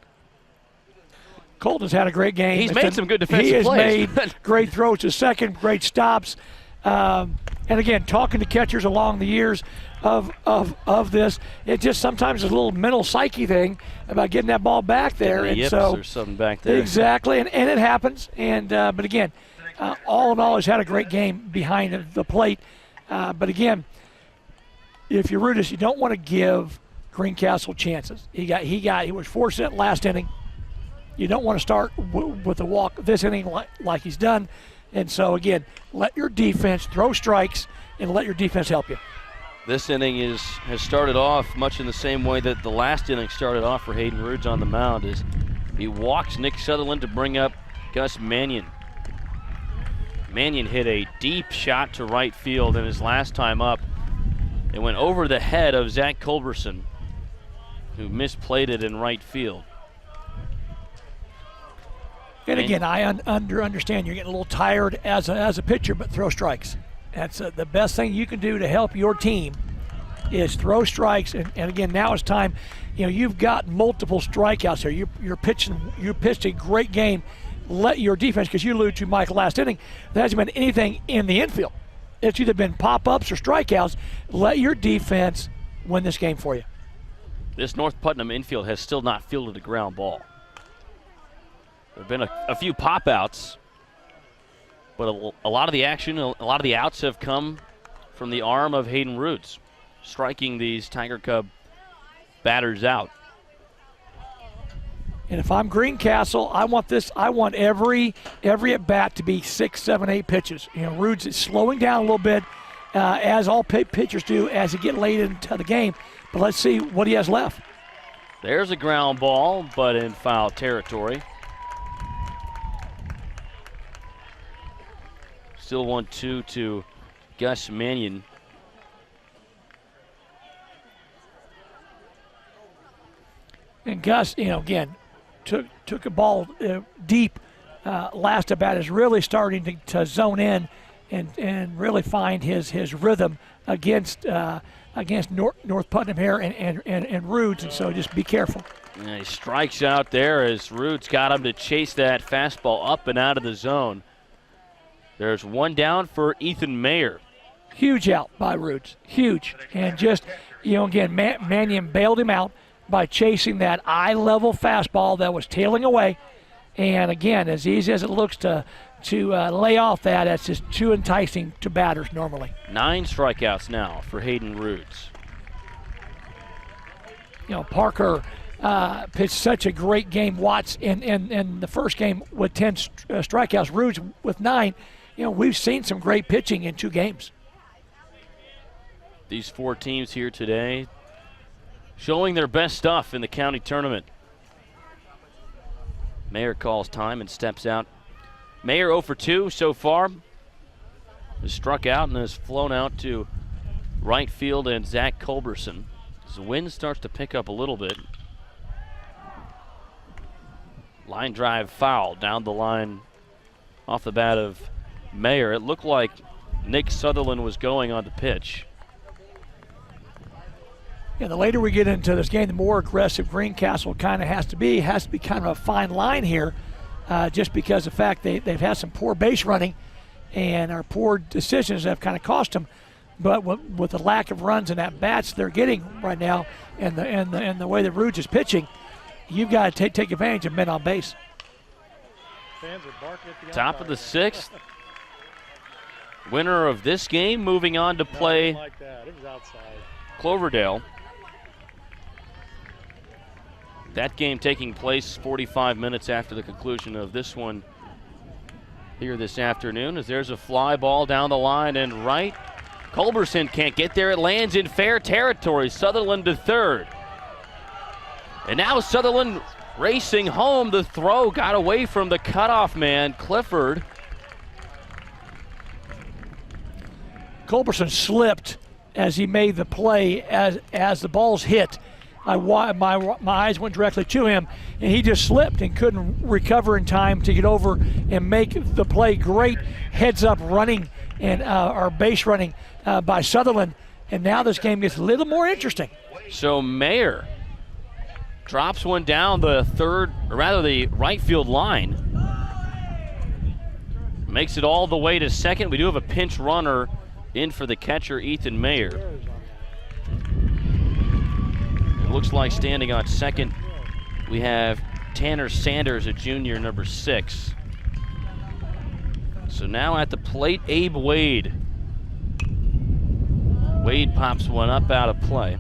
Colton's had a great game. He's made some good defensive plays. He has made great throws to second, great stops. And again, talking to catchers along the years of this, it just sometimes is a little mental psyche thing about getting that ball back there. And and so or something back there. Exactly, and it happens. And but again, all in all, he's had a great game behind the plate. But again, if you're Rudis, you don't want to give Greencastle chances. He was forced at last inning. You don't want to start with a walk this inning like he's done. And so, again, let your defense throw strikes and let your defense help you. This inning has started off much in the same way that the last inning started off for Hayden Rudes on the mound, as he walks Nick Sutherland to bring up Gus Mannion. Mannion hit a deep shot to right field in his last time up. It went over the head of Zach Culberson, who misplayed it in right field. And again, I understand you're getting a little tired as a pitcher, but throw strikes. That's the best thing you can do to help your team is throw strikes. And again, now it's time. You've got multiple strikeouts here. You pitched a great game. Let your defense, because you alluded to Mike last inning, there hasn't been anything in the infield. It's either been pop-ups or strikeouts. Let your defense win this game for you. This North Putnam infield has still not fielded a ground ball. There have been a few pop-outs, but a lot of the action, a lot of the outs have come from the arm of Hayden Rudes, striking these Tiger Cub batters out. And if I'm Greencastle, I want every at-bat to be 6, 7, 8 pitches. Rudes is slowing down a little bit, as all pitchers do as they get late into the game. But let's see what he has left. There's a ground ball, but in foul territory. Still 1-2 to Gus Mannion. And Gus, again, took a ball deep last at bat, is really starting to zone in and really find his rhythm against North Putnam here and Rudes, and so just be careful. And he strikes out there as Rudes got him to chase that fastball up and out of the zone. There's one down for Ethan Mayer. Huge out by Rudes, huge. And just, again, Mannion bailed him out by chasing that eye-level fastball that was tailing away. And again, as easy as it looks to lay off that, that's just too enticing to batters normally. 9 strikeouts now for Hayden Rudes. Parker pitched such a great game. Watts in the first game with 10 strikeouts, Rudes with 9. We've seen some great pitching in 2 games. These 4 teams here today showing their best stuff in the county tournament. Mayer calls time and steps out. Mayer 0 for 2 so far. Has struck out and has flown out to right field and Zach Culberson. As the wind starts to pick up a little bit. Line drive foul down the line off the bat of Mayer. It looked like Nick Sutherland was going on the pitch. The later we get into this game, the more aggressive Greencastle kind of has to be kind of a fine line here, just because of the fact they've had some poor base running and our poor decisions have kind of cost them. But with the lack of runs and at-bats they're getting right now and the way that Rudes is pitching, you've got to take advantage of men on base. Top of the 6th. Winner of this game moving on to play Cloverdale. That game taking place 45 minutes after the conclusion of this one here this afternoon, as there's a fly ball down the line and right. Culberson can't get there. It lands in fair territory. Sutherland to third. And now Sutherland racing home. The throw got away from the cutoff man, Clifford. Culberson slipped as he made the play as the ball's hit. My eyes went directly to him, and he just slipped and couldn't recover in time to get over and make the play. Great heads-up running and our base running by Sutherland, and now this game gets a little more interesting. So Mayer drops one down the right field line. Makes it all the way to second. We do have a pinch runner in for the catcher, Ethan Mayer. It looks like standing on second, we have Tanner Sanders, a junior, number 6. So now at the plate, Abe Wade. Wade pops one up out of play.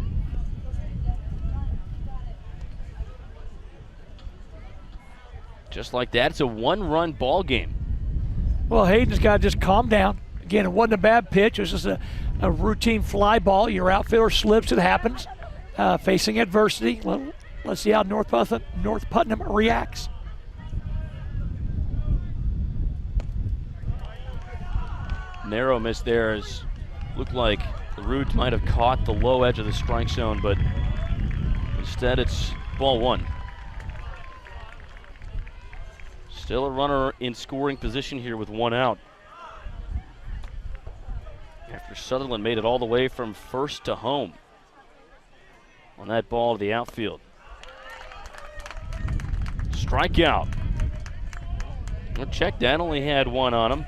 Just like that, it's a 1-run ball game. Well, Hayden's got to just calm down. Again, it wasn't a bad pitch. It was just a routine fly ball. Your outfielder slips, it happens. Facing adversity. Let's see how North Putnam reacts. Narrow miss there. As looked like the Roots might have caught the low edge of the strike zone, but instead it's ball 1. Still a runner in scoring position here with 1 out. After Sutherland made it all the way from first to home on that ball to the outfield. Strikeout. Well, check that, only had 1 on him.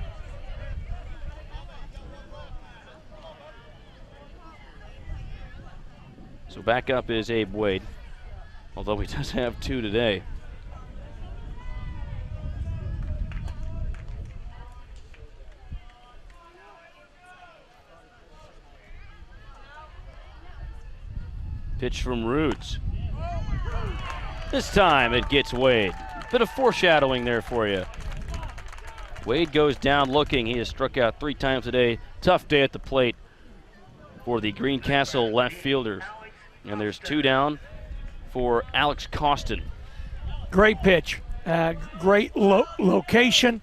So back up is Abe Wade, although he does have 2 today. Pitch from Roots. This time it gets Wade. Bit of foreshadowing there for you. Wade goes down looking. He has struck out 3 times today. Tough day at the plate for the Greencastle left fielder. And there's 2 down for Alex Costin. Great pitch. Great location.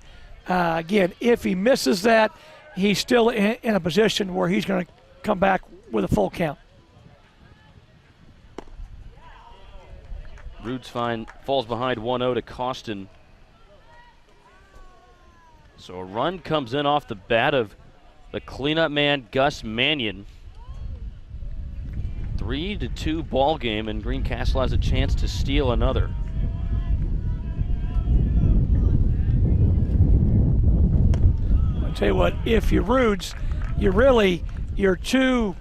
Again, if he misses that, he's still in a position where he's going to come back with a full count. Roots falls behind 1-0 to Costin. So a run comes in off the bat of the cleanup man, Gus Mannion. 3-2 ball game, and Greencastle has a chance to steal another. I'll tell you what, if you're Roots, you're 2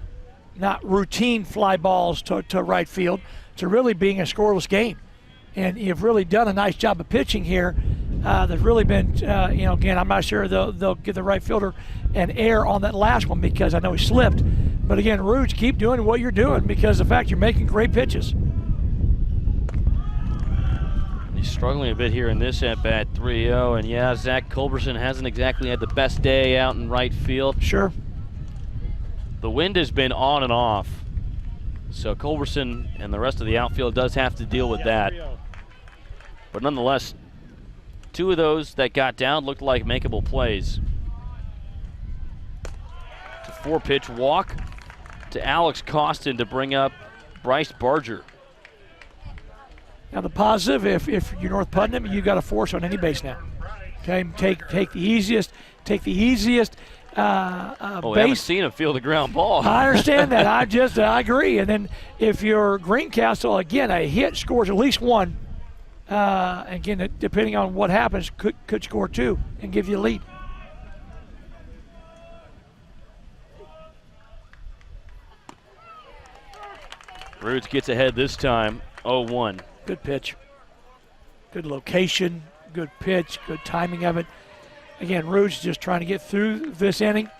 not routine fly balls to right field to really being a scoreless game. And you've really done a nice job of pitching here. There's really been, again, I'm not sure they'll give the right fielder an error on that last one because I know he slipped. But again, Roots, keep doing what you're doing because of the fact you're making great pitches. He's struggling a bit here in this at-bat, 3-0. And yeah, Zach Culberson hasn't exactly had the best day out in right field. Sure. The wind has been on and off. So Culberson and the rest of the outfield does have to deal with that. But nonetheless, 2 of those that got down looked like makeable plays. It's a 4-pitch walk to Alex Costin to bring up Bryce Barger. Now the positive, if you're North Putnam, you got a force on any base now. Okay, take the easiest We haven't seen him field a ground ball. I understand that. I agree. And then if you're Greencastle, again, a hit scores at least 1. Again, depending on what happens, could score 2 and give you a lead. Roots gets ahead this time, 0-1. Good pitch. Good location, good pitch, good timing of it. Again, Roots just trying to get through this inning.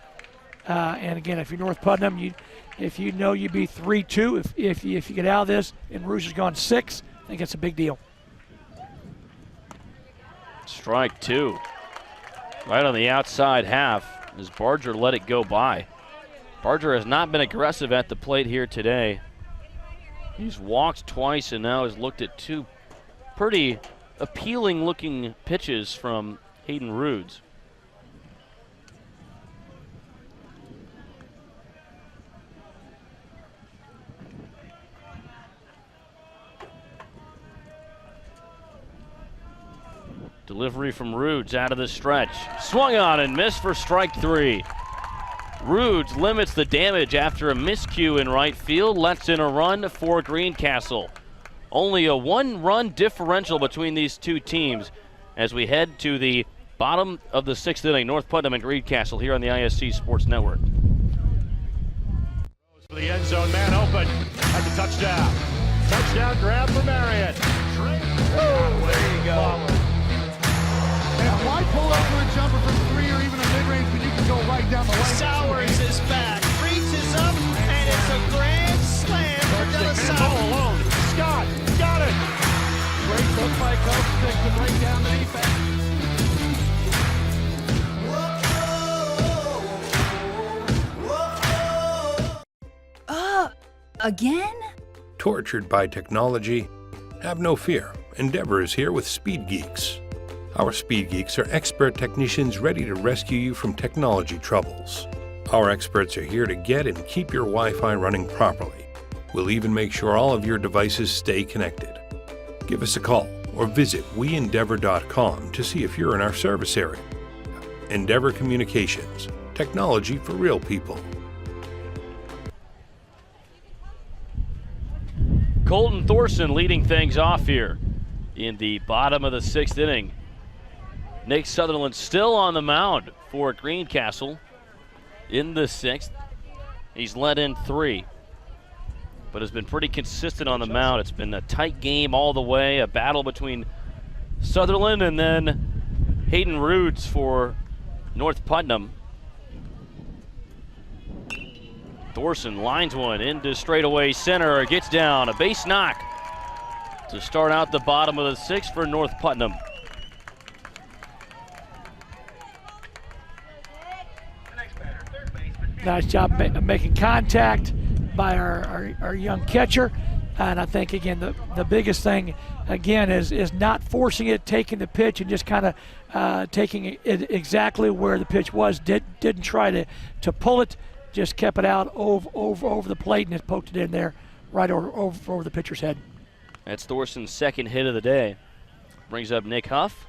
And again, if you're North Putnam, if you know you'd be 3-2, if you get out of this and Roots has gone 6, I think it's a big deal. Strike 2. Right on the outside half as Barger let it go by. Barger has not been aggressive at the plate here today. He's walked twice and now has looked at 2 pretty appealing looking pitches from Hayden Roods. Delivery from Roods out of the stretch. Swung on and missed for strike 3. Roods limits the damage after a miscue in right field, lets in a run for Greencastle. Only a 1-run differential between these 2 teams as we head to the bottom of the 6th inning. North Putnam and Greencastle here on the ISC Sports Network. The end zone, man open. That's a touchdown. Touchdown grab for Marion. There you go. And why pull up for a jumper from 3 or even a mid-range when you can go right down the lane? Sowers is back, reaches up, and it's a grand slam for De La Ball Salle. alone. Scott got it. Great look by Coach Stick to break down the defense. Again? Tortured by technology? Have no fear. Endeavor is here with Speed Geeks. Our Speed Geeks are expert technicians ready to rescue you from technology troubles. Our experts are here to get and keep your Wi-Fi running properly. We'll even make sure all of your devices stay connected. Give us a call or visit weendeavor.com to see if you're in our service area. Endeavor Communications. Technology for real people. Colton Thorson leading things off here in the bottom of the 6th inning. Nick Sutherland still on the mound for Greencastle in the 6th. He's led in 3, but has been pretty consistent on the mound. It's been a tight game all the way, a battle between Sutherland and then Hayden Roods for North Putnam. Thorson lines one into straightaway center, gets down, a base knock to start out the bottom of the 6th for North Putnam. Nice job making contact by our young catcher. And I think, again, the biggest thing, again, is not forcing it, taking the pitch and just kind of taking it exactly where the pitch was. Didn't try to pull it, just kept it out over the plate and just poked it in there right over the pitcher's head. That's Thorson's second hit of the day. Brings up Nick Huff.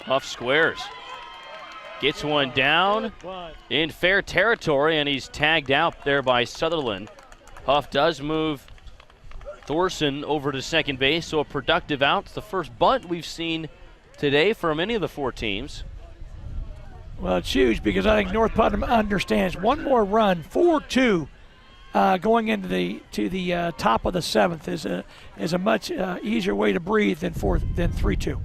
Huff squares. Gets one down in fair territory, and he's tagged out there by Sutherland. Huff does move Thorson over to second base, so a productive out. It's the first bunt we've seen today from any of the 4 teams. Well, it's huge because I think North Putnam understands one more run, 4-2, going into the top of the 7th is a much easier way to breathe than 3-2.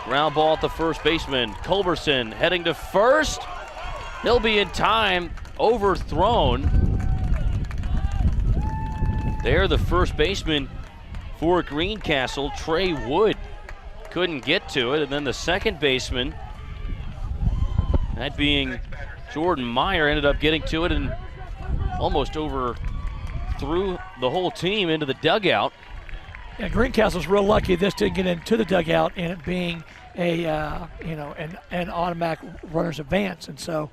Ground ball at the first baseman. Culberson heading to first. He'll be in time. Overthrown. There, the first baseman for Greencastle, Trey Wood, couldn't get to it. And then the second baseman, that being Jordan Meyer, ended up getting to it and almost overthrew the whole team into the dugout. Yeah, Greencastle's real lucky this didn't get into the dugout and it being an automatic runner's advance. And so,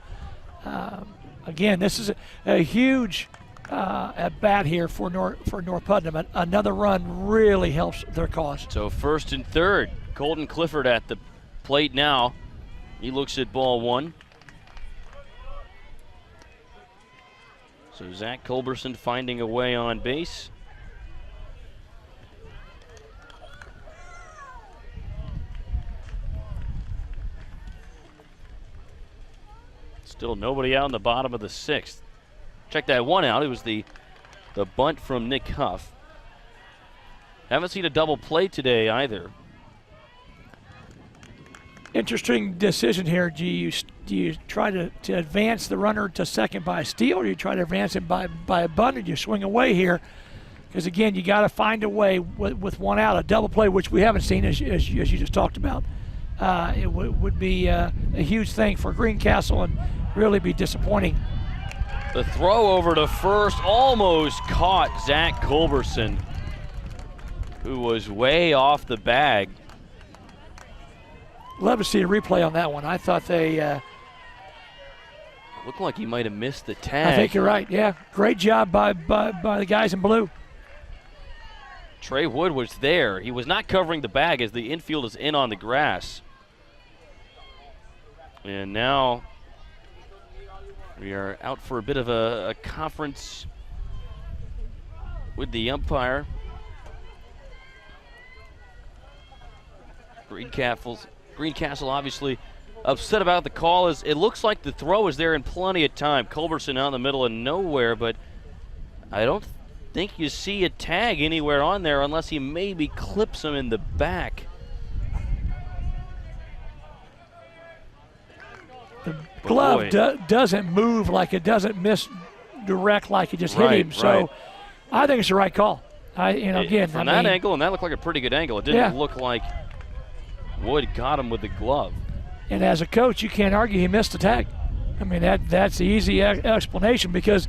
again, this is a huge at bat here for North Putnam. Another run really helps their cause. So first and third, Colton Clifford at the plate now. He looks at ball 1. So Zach Culberson finding a way on base. Still nobody out in the bottom of the 6th. Check that one out. It was the bunt from Nick Huff. Haven't seen a double play today either. Interesting decision here. Do you try to advance the runner to second by a steal, or do you try to advance him by a bunt, or do you swing away here? Because, again, you got to find a way with one out. A double play, which we haven't seen, as you just talked about. It would be a huge thing for Greencastle and really be disappointing. The throw over to first almost caught Zach Culberson, who was way off the bag. Love to see a replay on that one. I thought they looked like he might have missed the tag. I think you're right. Yeah, great job by the guys in blue. Trey Wood was there. He was not covering the bag as the infield is in on the grass. And now we are out for a bit of a conference with the umpire. Greencastle obviously upset about the call. As it looks like the throw is there in plenty of time. Culberson out in the middle of nowhere, but I don't think you see a tag anywhere on there unless he maybe clips him in the back. The glove doesn't move, like it doesn't misdirect like it just hit him. So I think it's the right call. From that angle, and that looked like a pretty good angle. It didn't look like Wood got him with the glove. And as a coach, you can't argue he missed the tag. I mean, that's the easy explanation because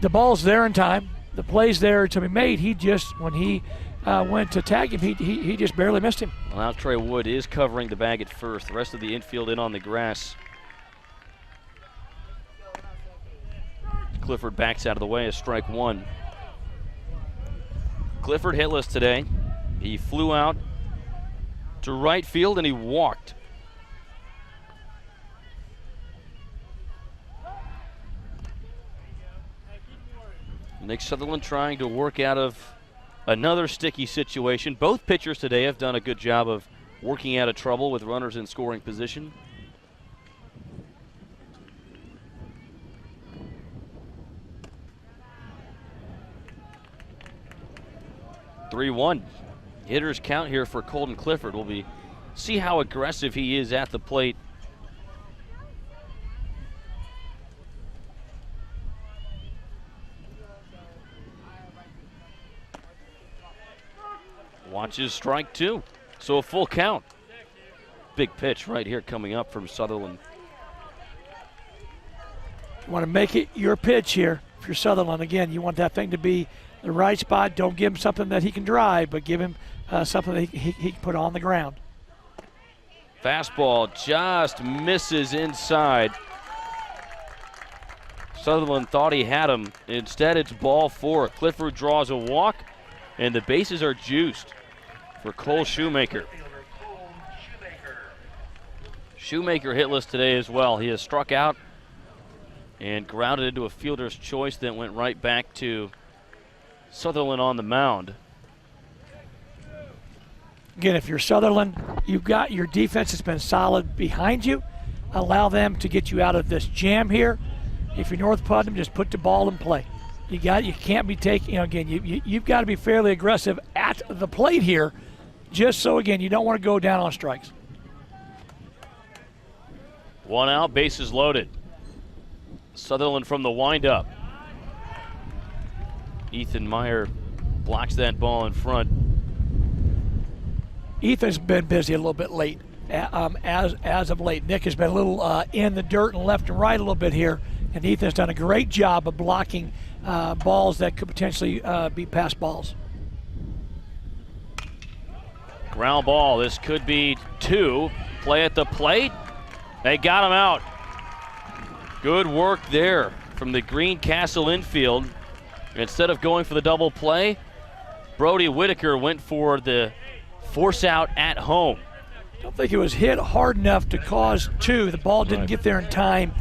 the ball's there in time. The play's there to be made. He just, when he went to tag him, he just barely missed him. Well, now Trey Wood is covering the bag at first. The rest of the infield in on the grass. Clifford backs out of the way as strike one. Clifford hitless today. He flew out to right field and he walked. Nick Sutherland trying to work out of another sticky situation. Both pitchers today have done a good job of working out of trouble with runners in scoring position. (3-1). Hitters count here for Colton Clifford. We'll see how aggressive he is at the plate. Watches strike two. So a full count. Big pitch right here coming up from Sutherland. You want to make it your pitch here if you're Sutherland. Again, you want that thing to be the right spot. Don't give him something that he can drive, but give him something that he can put on the ground. Fastball just misses inside. Sutherland thought he had him. Instead, it's ball four. Clifford draws a walk, and the bases are juiced for Cole Shoemaker. Shoemaker hitless today as well. He has struck out and grounded into a fielder's choice that went right back to Sutherland on the mound. Again, if you're Sutherland, you've got your defense has been solid behind you. Allow them to get you out of this jam here. If you're North Putnam, just put the ball in play. You can't be taking, you've got to be fairly aggressive at the plate here, just so, again, you don't want to go down on strikes. One out, bases loaded. Sutherland from the windup. Ethan Meyer blocks that ball in front. Ethan's been busy a little bit late, as of late. Nick has been a little in the dirt and left and right a little bit here, and Ethan's done a great job of blocking balls that could potentially be pass balls. Ground ball, this could be two. Play at the plate. They got him out. Good work there from the Greencastle infield. Instead of going for the double play, Brody Whitaker went for the force out at home. I don't think it was hit hard enough to cause two. The ball didn't get there in time,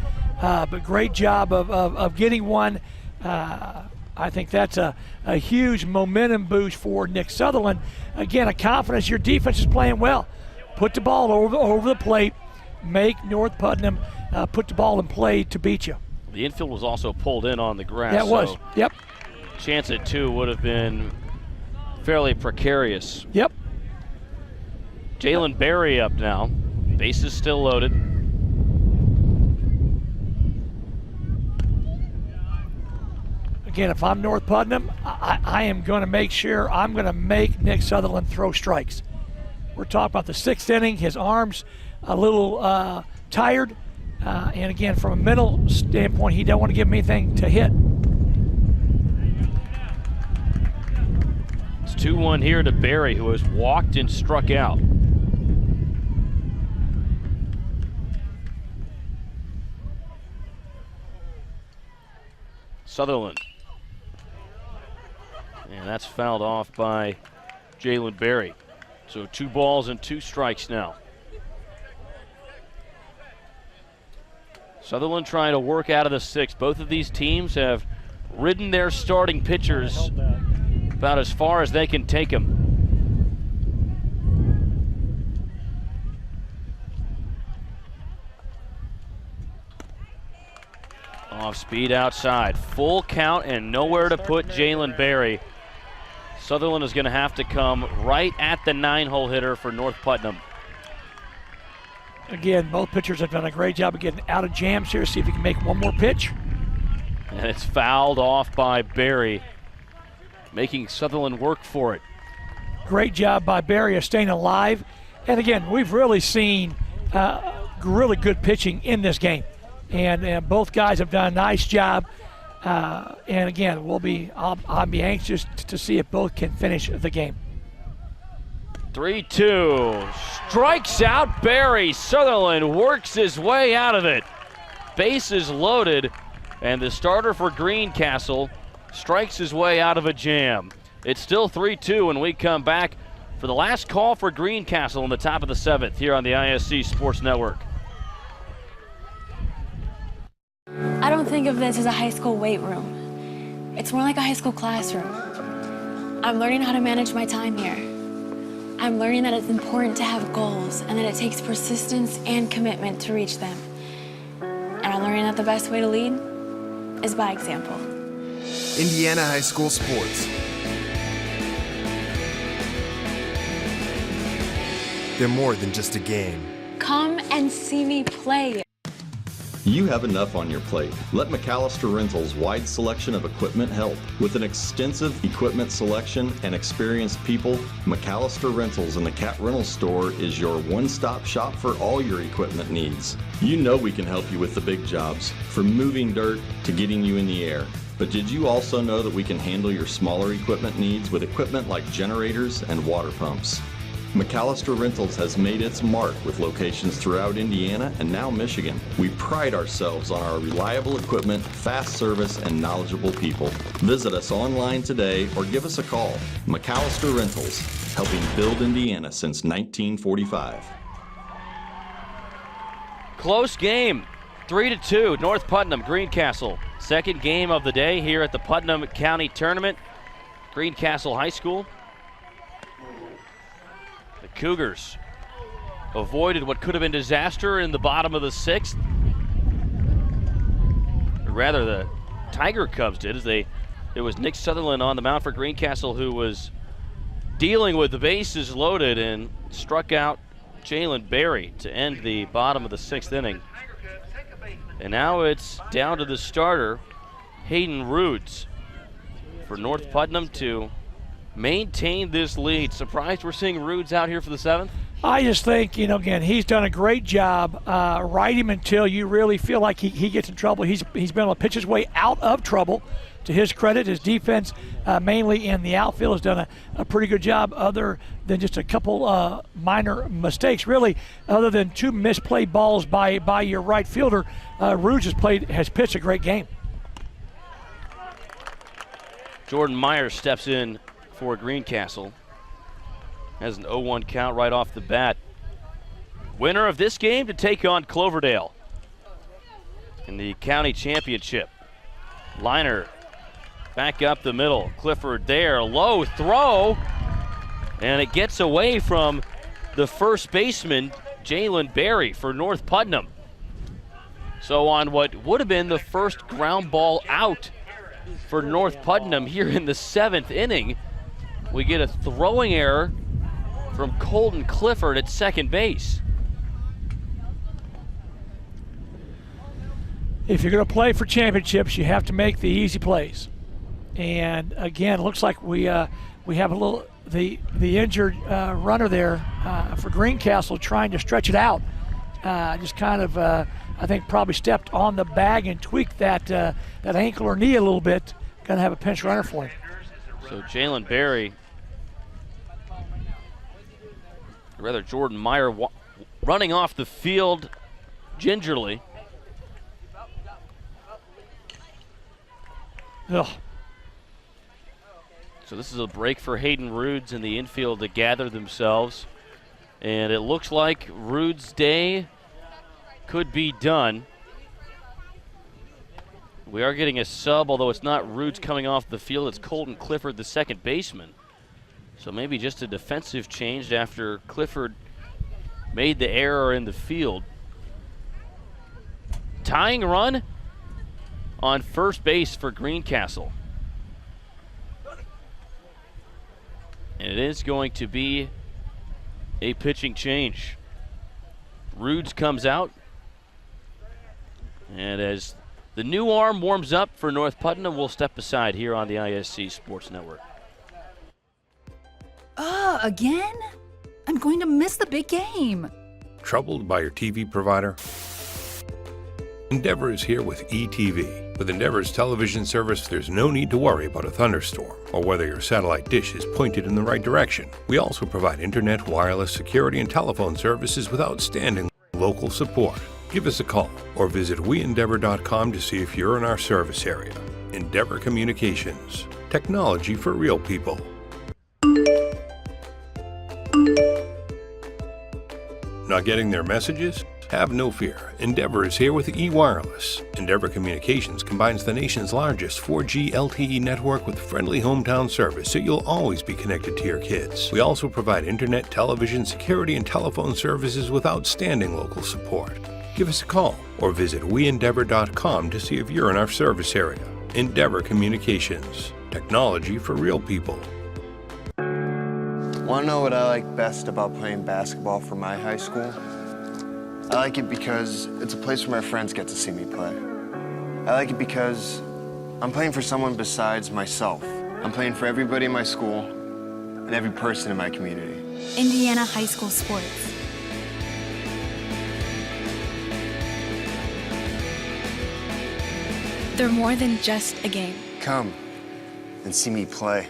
but great job of getting one. I think that's a huge momentum boost for Nick Sutherland. Again, a confidence. Your defense is playing well. Put the ball over the plate. Make North Putnam put the ball in play to beat you. The infield was also pulled in on the grass. That was, yep. Chance at two would have been fairly precarious. Yep. Jalen Berry up now. Bases still loaded. Again, if I'm North Putnam, I am going to make sure I'm going to make Nick Sutherland throw strikes. We're talking about the sixth inning. His arm's a little tired. And again, from a mental standpoint, he don't want to give him anything to hit. It's 2-1 here to Berry, who has walked and struck out. Sutherland. And that's fouled off by Jalen Berry. So 2 balls and 2 strikes now. Sutherland trying to work out of the 6th. Both of these teams have ridden their starting pitchers about as far as they can take them. Off speed outside. Full count and nowhere to put Jalen Berry. Sutherland is going to have to come right at the 9-hole hitter for North Putnam. Again, both pitchers have done a great job of getting out of jams here. See if he can make one more pitch. And it's fouled off by Berry, making Sutherland work for it. Great job by Berry of staying alive. And again, we've really seen really good pitching in this game. And both guys have done a nice job. And again, I'll be anxious to see if both can finish the game. 3-2. Strikes out Berry. Sutherland works his way out of it. Bases loaded. And the starter for Greencastle strikes his way out of a jam. It's still 3-2 when we come back for the last call for Greencastle in the top of the 7th here on the ISC Sports Network. I don't think of this as a high school weight room. It's more like a high school classroom. I'm learning how to manage my time here. I'm learning that it's important to have goals and that it takes persistence and commitment to reach them. And I'm learning that the best way to lead is by example. Indiana High School Sports. They're more than just a game. Come and see me play. You have enough on your plate. Let McAllister Rentals' wide selection of equipment help. With an extensive equipment selection and experienced people, McAllister Rentals in the Cat Rental Store is your one-stop shop for all your equipment needs. You know we can help you with the big jobs, from moving dirt to getting you in the air. But did you also know that we can handle your smaller equipment needs with equipment like generators and water pumps? McAllister Rentals has made its mark with locations throughout Indiana and now Michigan. We pride ourselves on our reliable equipment, fast service, and knowledgeable people. Visit us online today or give us a call. McAllister Rentals, helping build Indiana since 1945. Close game, 3-2, North Putnam, Greencastle. Second game of the day here at the Putnam County Tournament, Greencastle High School. The Cougars avoided what could have been disaster in the bottom of the 6th. Or rather, the Tiger Cubs did, as it was Nick Sutherland on the mound for Greencastle who was dealing with the bases loaded and struck out Jalen Berry to end the bottom of the 6th inning. And now it's down to the starter, Hayden Rudes, for North Putnam to maintain this lead. Surprised we're seeing Rudes out here for the 7th? I just think, again, he's done a great job. Ride him until you really feel like he gets in trouble. He's been able to pitch his way out of trouble. To his credit, his defense, mainly in the outfield, has done a pretty good job, other than just a couple minor mistakes. Really, other than 2 misplayed balls by your right fielder, Rudes has pitched a great game. Jordan Myers steps in for Greencastle. Has an 0-1 count right off the bat. Winner of this game to take on Cloverdale in the county championship. Liner back up the middle. Clifford there, low throw, and it gets away from the first baseman, Jalen Berry, for North Putnam. So on what would have been the first ground ball out for North Putnam here in the 7th inning, we get a throwing error from Colton Clifford at second base. If you're going to play for championships, you have to make the easy plays. And again, it looks like we have a little the injured runner there for Greencastle trying to stretch it out. Just kind of, I think, probably stepped on the bag and tweaked that ankle or knee a little bit. Going to have a pinch runner for him. So Jalen Berry, or rather Jordan Meyer, running off the field gingerly. Ugh. So this is a break for Hayden Rudes in the infield to gather themselves. And it looks like Rudes' day could be done. We are getting a sub, although it's not Rudes coming off the field. It's Colton Clifford, the second baseman. So maybe just a defensive change after Clifford made the error in the field. Tying run on first base for Greencastle. And it is going to be a pitching change. Roods comes out. And as the new arm warms up for North Putnam, we'll step aside here on the ISC Sports Network. Again? I'm going to miss the big game. Troubled by your TV provider? Endeavor is here with eTV. With Endeavor's television service, there's no need to worry about a thunderstorm or whether your satellite dish is pointed in the right direction. We also provide internet, wireless, security, and telephone services with outstanding local support. Give us a call or visit weendeavor.com to see if you're in our service area. Endeavor Communications. Technology for real people. Not getting their messages? Have no fear. Endeavor is here with eWireless. Endeavor Communications combines the nation's largest 4G LTE network with friendly hometown service, so you'll always be connected to your kids. We also provide internet, television, security, and telephone services with outstanding local support. Give us a call or visit weendeavor.com to see if you're in our service area. Endeavor Communications. Technology for real people. Want to know what I like best about playing basketball for my high school? I like it because it's a place where my friends get to see me play. I like it because I'm playing for someone besides myself. I'm playing for everybody in my school and every person in my community. Indiana high school sports. They're more than just a game. Come and see me play.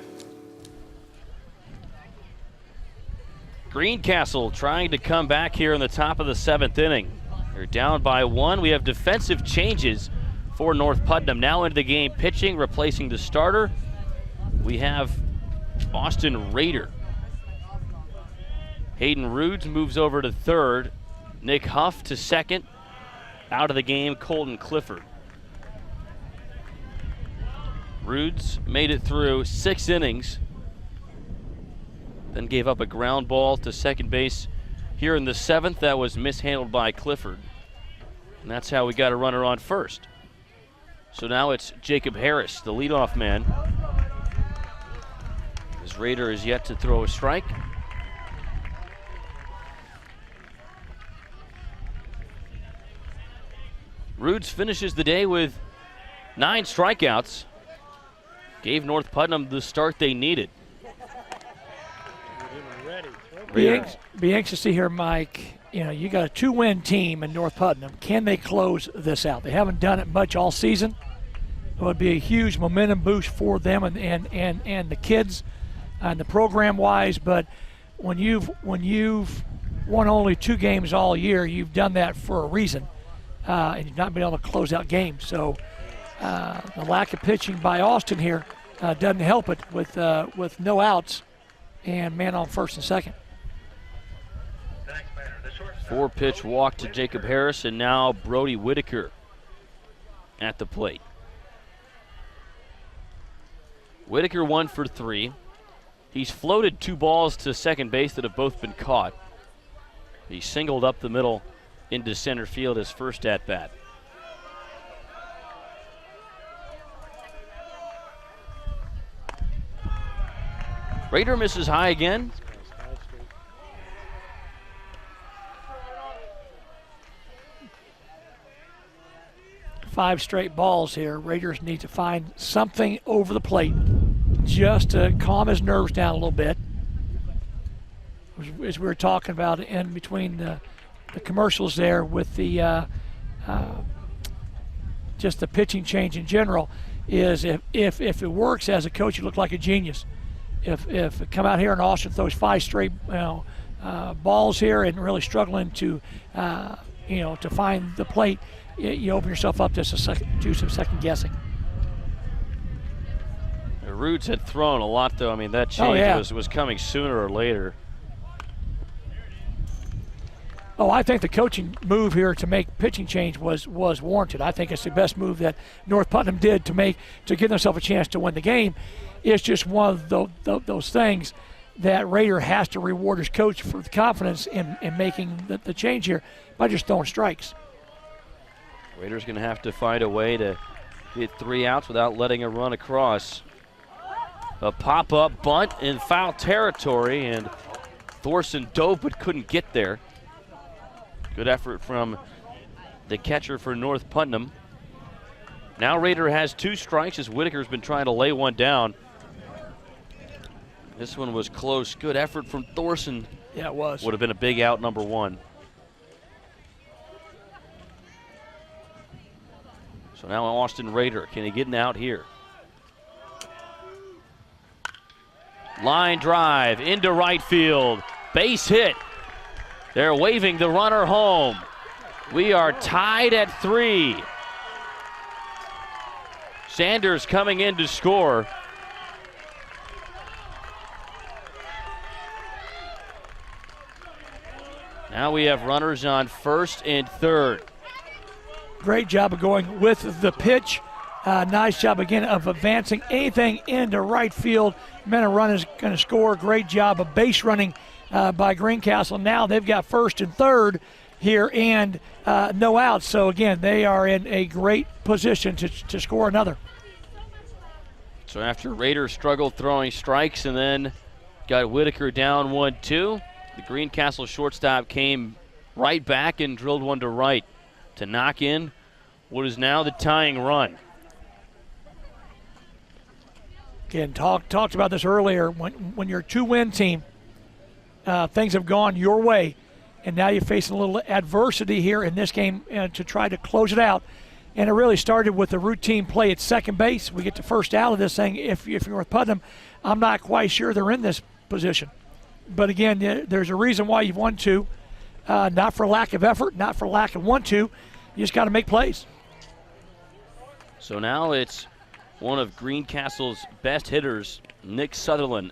Greencastle trying to come back here in the top of the 7th inning. They're down by 1. We have defensive changes for North Putnam. Now into the game pitching, replacing the starter. We have Austin Rader. Hayden Roods moves over to third. Nick Huff to second. Out of the game, Colton Clifford. Roods made it through 6 innings. Then gave up a ground ball to second base here in the 7th. That was mishandled by Clifford. And that's how we got a runner on first. So now it's Jacob Harris, the leadoff man. His Raider is yet to throw a strike. Roods finishes the day with 9 strikeouts. Gave North Putnam the start they needed. Be anxious to hear, Mike. You know, you got a 2-win team in North Putnam. Can they close this out? They haven't done it much all season. It would be a huge momentum boost for them and the kids and the program-wise. But when you've won only 2 games all year, you've done that for a reason, and you've not been able to close out games. So the lack of pitching by Austin here doesn't help it with no outs and man on first and second. 4-pitch walk to Jacob Harris, and now Brody Whitaker at the plate. Whitaker 1 for 3. He's floated 2 balls to second base that have both been caught. He singled up the middle into center field his first at-bat. Raider misses high again. Five straight balls here. Raiders need to find something over the plate just to calm his nerves down a little bit. As we were talking about in between the commercials there with the just the pitching change in general, is if it works as a coach, you look like a genius. If it come out here and Austin throws 5 straight balls here and really struggling to to find the plate, you open yourself up to some second guessing. Roods had thrown a lot, though. I mean, that change was coming sooner or later. Oh, I think the coaching move here to make pitching change was warranted. I think it's the best move that North Putnam did to give themselves a chance to win the game. It's just one of those things that Raider has to reward his coach for the confidence in making the change here by just throwing strikes. Raiders going to have to find a way to Get 3 outs without letting a run across. A pop-up bunt in foul territory, and Thorson dove but couldn't get there. Good effort from the catcher for North Putnam. Now Rader has 2 strikes as Whitaker's been trying to lay one down. This one was close. Good effort from Thorson. Yeah, it was. Would have been a big out, number 1. So now Austin Rader. Can he get an out here? Line drive into right field. Base hit. They're waving the runner home. We are tied at 3. Sanders coming in to score. Now we have runners on first and third. Great job of going with the pitch. Nice job again of advancing anything into right field. Men a run is going to score. Great job of base running by Greencastle. Now they've got first and third here and no outs. So again, they are in a great position to score another. So after Rader struggled throwing strikes and then got Whitaker down 1-2, the Greencastle shortstop came right back and drilled one to right to knock in what is now the tying run. Again, talked about this earlier. When you're a 2-win team, things have gone your way, and now you're facing a little adversity here in this game to try to close it out. And it really started with the routine play at second base. We get the first out of this thing. If you're North Putnam, I'm not quite sure they're in this position. But again, there's a reason why you've won 2. Not for lack of effort, not for lack of want to. You just got to make plays. So now it's one of Greencastle's best hitters, Nick Sutherland,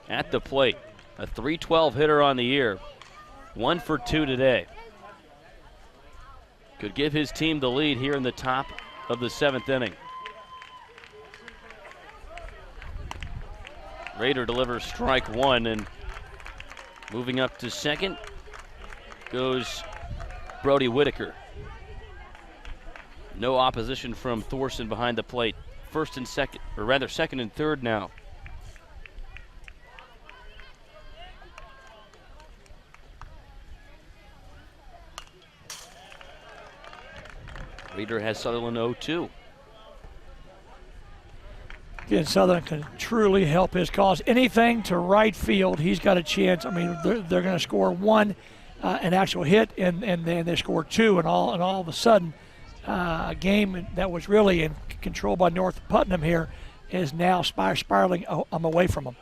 at the plate. A .312 hitter on the year. 1 for 2 today. Could give his team the lead here in the top of the 7th inning. Rader delivers strike 1, and moving up to second goes Brody Whitaker. No opposition from Thorson behind the plate. First and second, or rather second and third now. Rader has Sutherland 0-2. Again, Sutherland can truly help his cause. Anything to right field, he's got a chance. I mean, they're going to score 1, an actual hit, and then they score 2, and all of a sudden, a game that was really in control by North Putnam here is now spiraling away from them.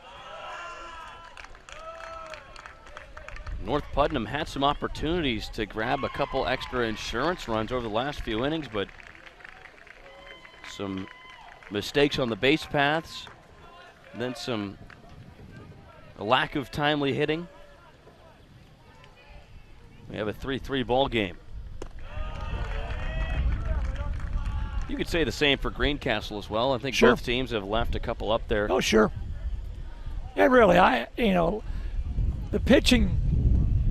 North Putnam had some opportunities to grab a couple extra insurance runs over the last few innings, but some mistakes on the base paths, and then a lack of timely hitting. We have a 3-3 ball game. You could say the same for Greencastle as well. I think both teams have left a couple up there. Oh, sure. And really, the pitching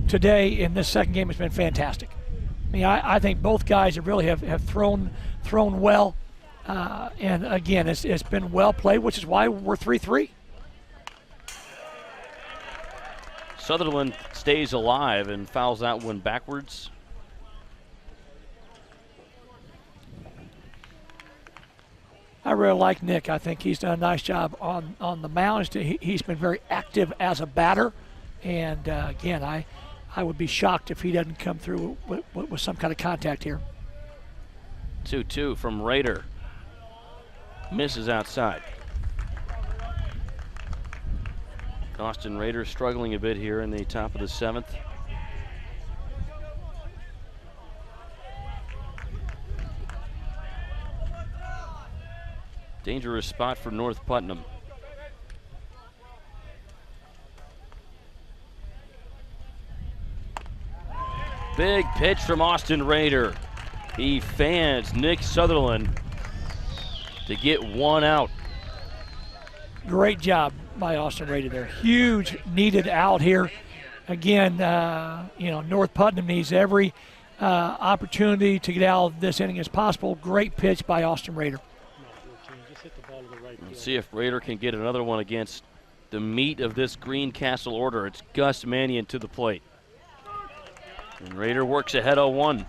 today in this second game has been fantastic. I mean, I think both guys really have thrown well. And again, it's been well played, which is why we're 3-3. Sutherland stays alive and fouls that one backwards. I really like Nick. I think he's done a nice job on the mound. He's been very active as a batter. And again, I would be shocked if he doesn't come through with some kind of contact here. 2-2 from Rader. Misses outside. Austin Rader struggling a bit here in the top of the 7th. Dangerous spot for North Putnam. Big pitch from Austin Rader. He fans Nick Sutherland to get 1 out. Great job by Austin Rader there. Huge needed out here. Again, North Putnam needs every opportunity to get out of this inning as possible. Great pitch by Austin Rader. Let's see if Raider can get another one against the meat of this Greencastle order. It's Gus Mannion to the plate. And Raider works ahead 0-1.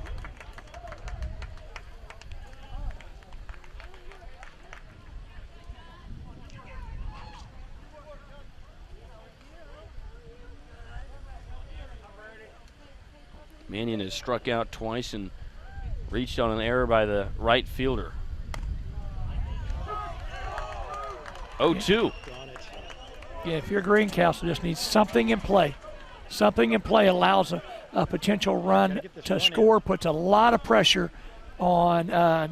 Mannion has struck out twice and reached on an error by the right fielder. 0-2. Yeah, if you're Greencastle, just needs something in play. Something in play allows a potential run to score, puts a lot of pressure on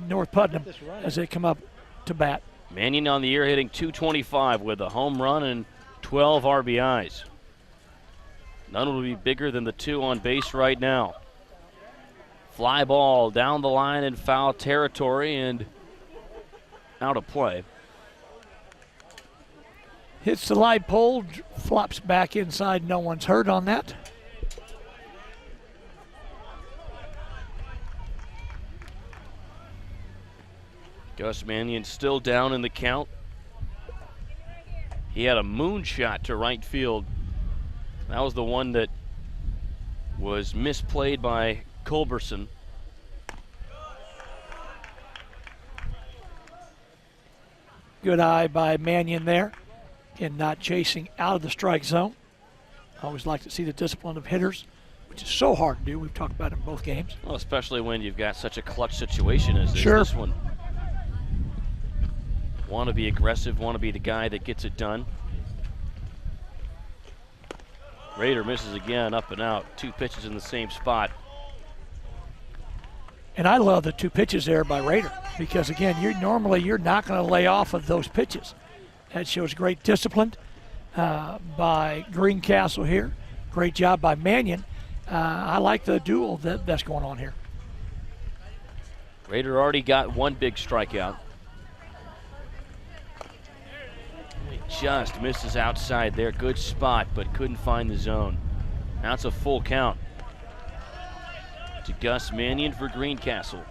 North Putnam as they come up to bat. Mannion on the year hitting .225 with a home run and 12 RBIs. None will be bigger than the 2 on base right now. Fly ball down the line in foul territory and out of play. Hits the light pole, flops back inside. No one's hurt on that. Gus Mannion still down in the count. He had a moonshot to right field. That was the one that was misplayed by Culberson. Good eye by Mannion there in not chasing out of the strike zone. I always like to see the discipline of hitters, which is so hard to do. We've talked about it in both games. Well, especially when you've got such a clutch situation as Sure. this one. Want to be aggressive, want to be the guy that gets it done. Raider misses again, up and out. 2 pitches in the same spot. And I love the 2 pitches there by Raider because, again, you're not going to lay off of those pitches. That shows great discipline by Greencastle here. Great job by Mannion. I like the duel that's going on here. Raider already got 1 big strikeout. Just misses outside there. Good spot, but couldn't find the zone. Now it's a full count to Gus Mannion for Greencastle.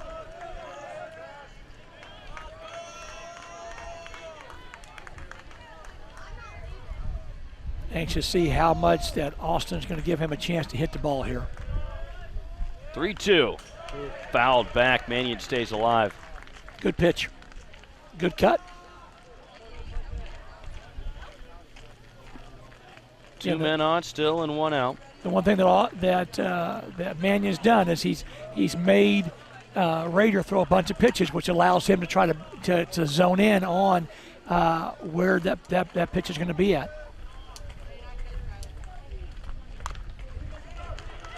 Anxious to see how much that Austin's going to give him a chance to hit the ball here. 3-2. Fouled back. Mannion stays alive. Good pitch. Good cut. 2 men on still and 1 out. The one thing that Mannion's done is he's made Raider throw a bunch of pitches, which allows him to try to zone in on where that pitch is going to be at.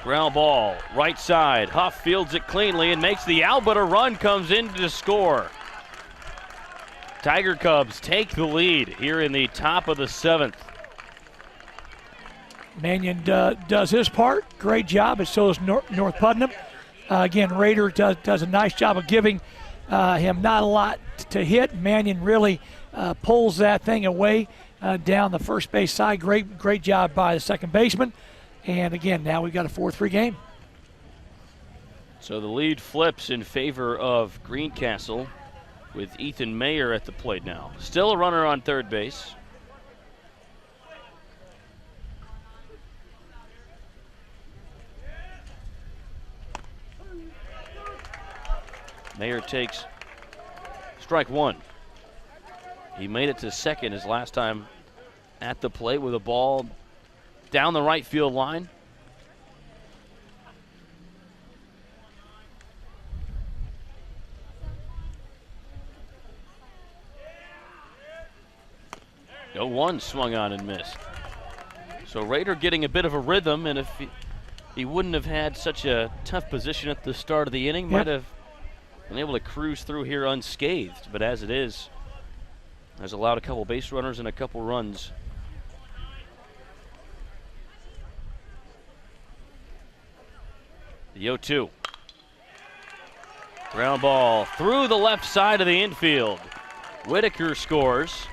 Ground ball, right side. Huff fields it cleanly and makes the out, but a run comes in to score. Tiger Cubs take the lead here in the top of the 7th. Mannion does his part. Great job, and so does North Putnam. Again, Raider does a nice job of giving him not a lot to hit. Mannion really pulls that thing away down the first base side. Great job by the second baseman. And again, now we've got a 4-3 game. So the lead flips in favor of Greencastle with Ethan Mayer at the plate now. Still a runner on third base. Mayer takes strike 1. He made it to second his last time at the plate with a ball down the right field line. No 1 swung on and missed. So Raider getting a bit of a rhythm, and if he wouldn't have had such a tough position at the start of the inning, might have been able to cruise through here unscathed. But as it is, has allowed a couple base runners and a couple runs. The 0-2. Ground ball through the left side of the infield. Whitaker scores.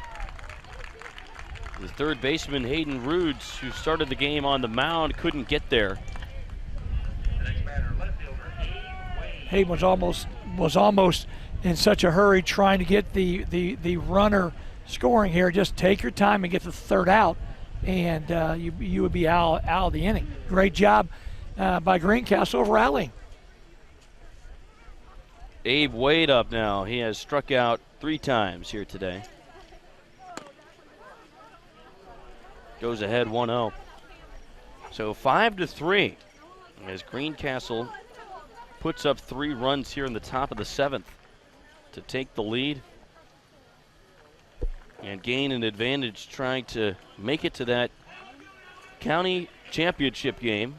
The third baseman, Hayden Rudes, who started the game on the mound, couldn't get there. Hayden was almost in such a hurry trying to get the runner scoring here. Just take your time and get the third out, and you would be out of the inning. Great job by Greencastle over rallying. Abe Wade up now. He has struck out 3 times here today. Goes ahead 1-0. So 5-3 as Greencastle puts up 3 runs here in the top of the 7th to take the lead and gain an advantage trying to make it to that county championship game.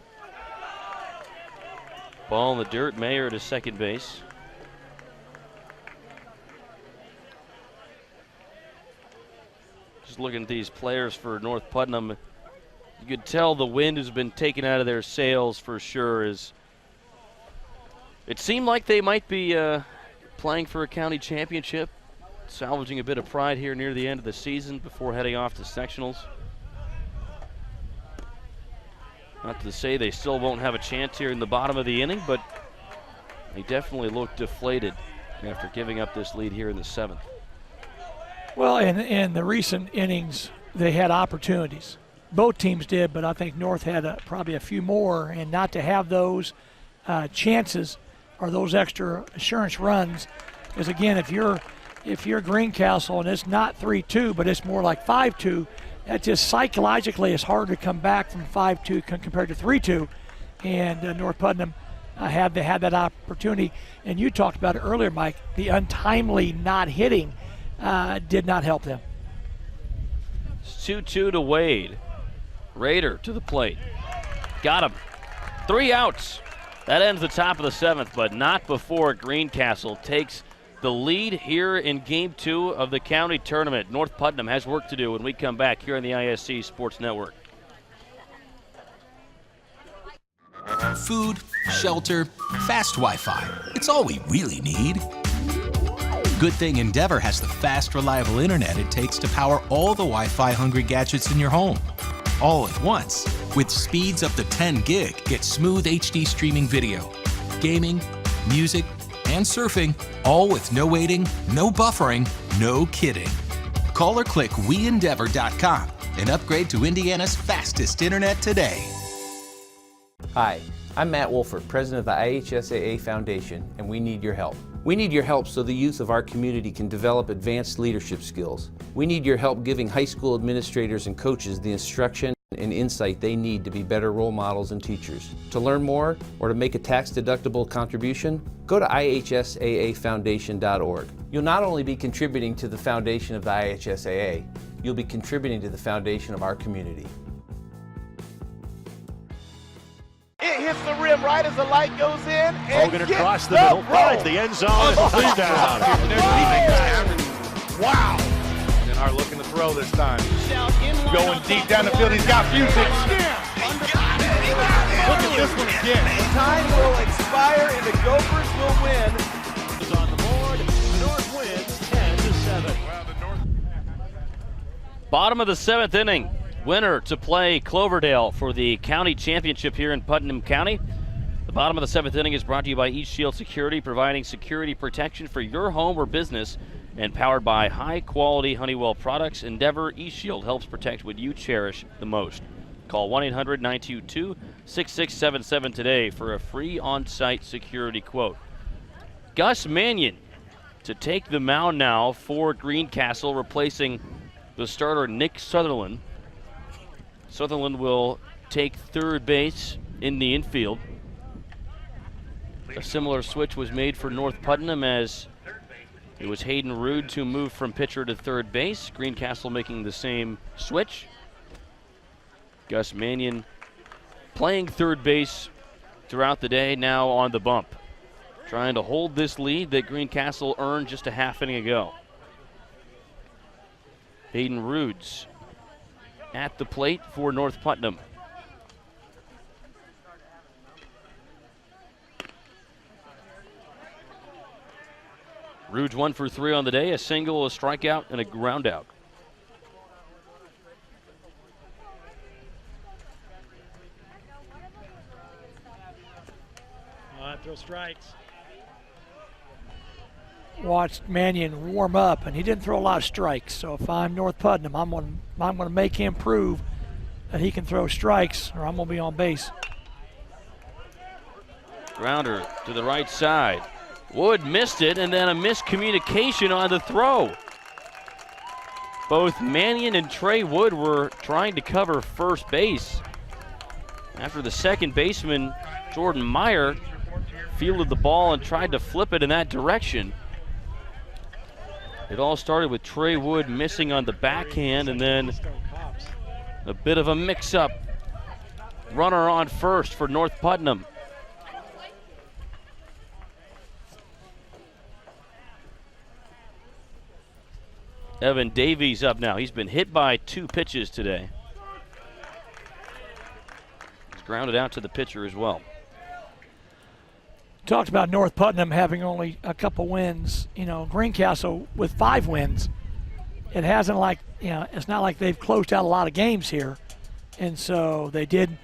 Ball in the dirt, Mayer to second base. Just looking at these players for North Putnam, you could tell the wind has been taken out of their sails for sure. As it seemed like they might be playing for a county championship, salvaging a bit of pride here near the end of the season before heading off to sectionals. Not to say they still won't have a chance here in the bottom of the inning, but they definitely look deflated after giving up this lead here in the 7th. Well, in the recent innings, they had opportunities. Both teams did, but I think North had probably a few more, and not to have those chances or those extra assurance runs, because again, if you're Greencastle and it's not 3-2, but it's more like 5-2, that just psychologically is hard to come back from 5-2 compared to 3-2, and North Putnam had that opportunity. And you talked about it earlier, Mike. The untimely not hitting did not help them. It's 2-2 to Wade. Rader to the plate. Got him. 3 outs. That ends the top of the 7th, but not before Greencastle takes the lead here in Game 2 of the county tournament. North Putnam has work to do when we come back here on the ISC Sports Network. Food, shelter, fast Wi-Fi. It's all we really need. Good thing Endeavor has the fast, reliable internet it takes to power all the Wi-Fi hungry gadgets in your home. All at once. With speeds up to 10 gig, get smooth HD streaming video, gaming, music, and surfing, all with no waiting, no buffering, no kidding. Call or click WeEndeavor.com and upgrade to Indiana's fastest internet today. Hi, I'm Matt Wolford, president of the IHSAA Foundation, and we need your help. We need your help so the youth of our community can develop advanced leadership skills. We need your help giving high school administrators and coaches the instruction and insight they need to be better role models and teachers. To learn more or to make a tax-deductible contribution, go to ihsaafoundation.org. You'll not only be contributing to the foundation of the IHSAA, you'll be contributing to the foundation of our community. It hits the rim right as the light goes in. Hogan across the middle, finds the end zone, and clear down. Wow. Denhart looking to throw this time. Going deep down the field, he's got music. Look at this one again. Time will expire and the Gophers will win. Is on the board. The North wins 10-7. Bottom of the 7th inning. Winner to play Cloverdale for the county championship here in Putnam County. The bottom of the 7th inning is brought to you by East Shield Security, providing security protection for your home or business, and powered by high-quality Honeywell products. Endeavor East Shield helps protect what you cherish the most. Call 1-800-922-6677 today for a free on-site security quote. Gus Mannion to take the mound now for Greencastle, replacing the starter Nick Sutherland. Sutherland will take third base in the infield. A similar switch was made for North Putnam, as it was Hayden Rude to move from pitcher to third base. Greencastle making the same switch. Gus Mannion playing third base throughout the day, now on the bump, trying to hold this lead that Greencastle earned just a half inning ago. Hayden Rude's at the plate for North Putnam. Rude's 1 for 3 on the day, a single, a strikeout, and a ground out. Throw strikes. watched Mannion warm up, and he didn't throw a lot of strikes. So if I'm North Putnam, I'm going to make him prove that he can throw strikes, or I'm going to be on base. Grounder to the right side. Wood missed it, and then a miscommunication on the throw. Both Mannion and Trey Wood were trying to cover first base after the second baseman, Jordan Meyer, fielded the ball and tried to flip it in that direction. It all started with Trey Wood missing on the backhand, and then a bit of a mix-up. Runner on first for North Putnam. Evan Davies up now. He's been hit by 2 pitches today. He's grounded out to the pitcher as well. Talked about North Putnam having only a couple wins. Greencastle with 5 wins. It hasn't it's not like they've closed out a lot of games here. And so they did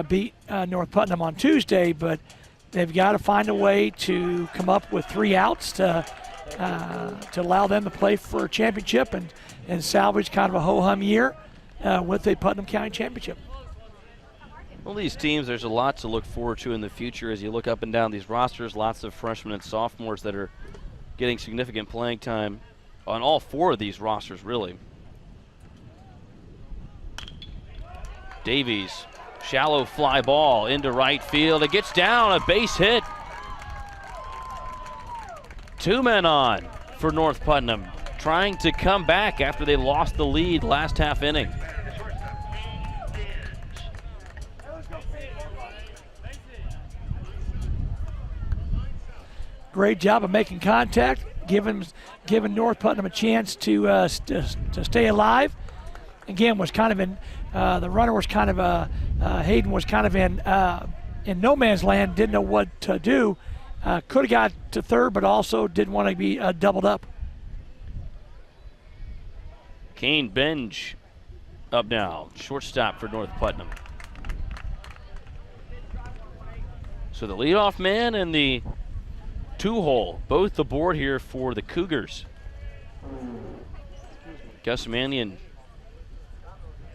beat North Putnam on Tuesday, but they've got to find a way to come up with 3 outs to allow them to play for a championship and salvage kind of a ho-hum year with a Putnam County championship. Well, these teams, there's a lot to look forward to in the future as you look up and down these rosters. Lots of freshmen and sophomores that are getting significant playing time on all 4 of these rosters, really. Davies, shallow fly ball into right field. It gets down, a base hit. 2 men on for North Putnam, trying to come back after they lost the lead last half inning. Great job of making contact, giving North Putnam a chance to stay alive. Again, was kind of in the runner was kind of Hayden was kind of in no man's land, didn't know what to do. Could have got to third, but also didn't want to be doubled up. Kane Benj up now, shortstop for North Putnam. So the leadoff man and the 2-hole, both aboard here for the Cougars. Gus Mannion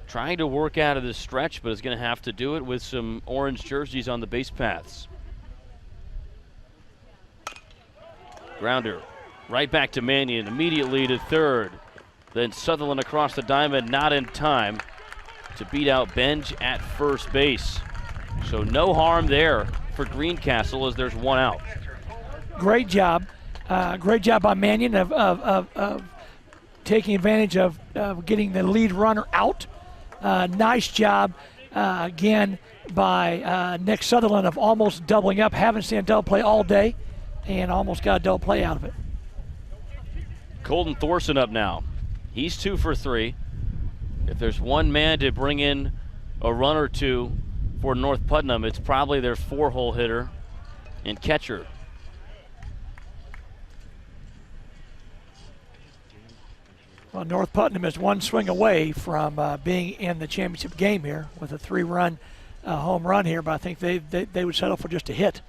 trying to work out of this stretch, but is going to have to do it with some orange jerseys on the base paths. Grounder right back to Mannion, immediately to third. Then Sutherland across the diamond, not in time to beat out Benj at first base. So no harm there for Greencastle as there's 1 out. Great job by Mannion of taking advantage of getting the lead runner out. Nice job again by Nick Sutherland of almost doubling up. Haven't seen a double play all day, and almost got a double play out of it. Colton Thorson up now. He's 2 for 3. If there's one man to bring in a run or two for North Putnam, it's probably their 4-hole hitter and catcher. Well, North Putnam is 1 swing away from being in the championship game here with a 3-run home run here, but I think they would settle for just a hit.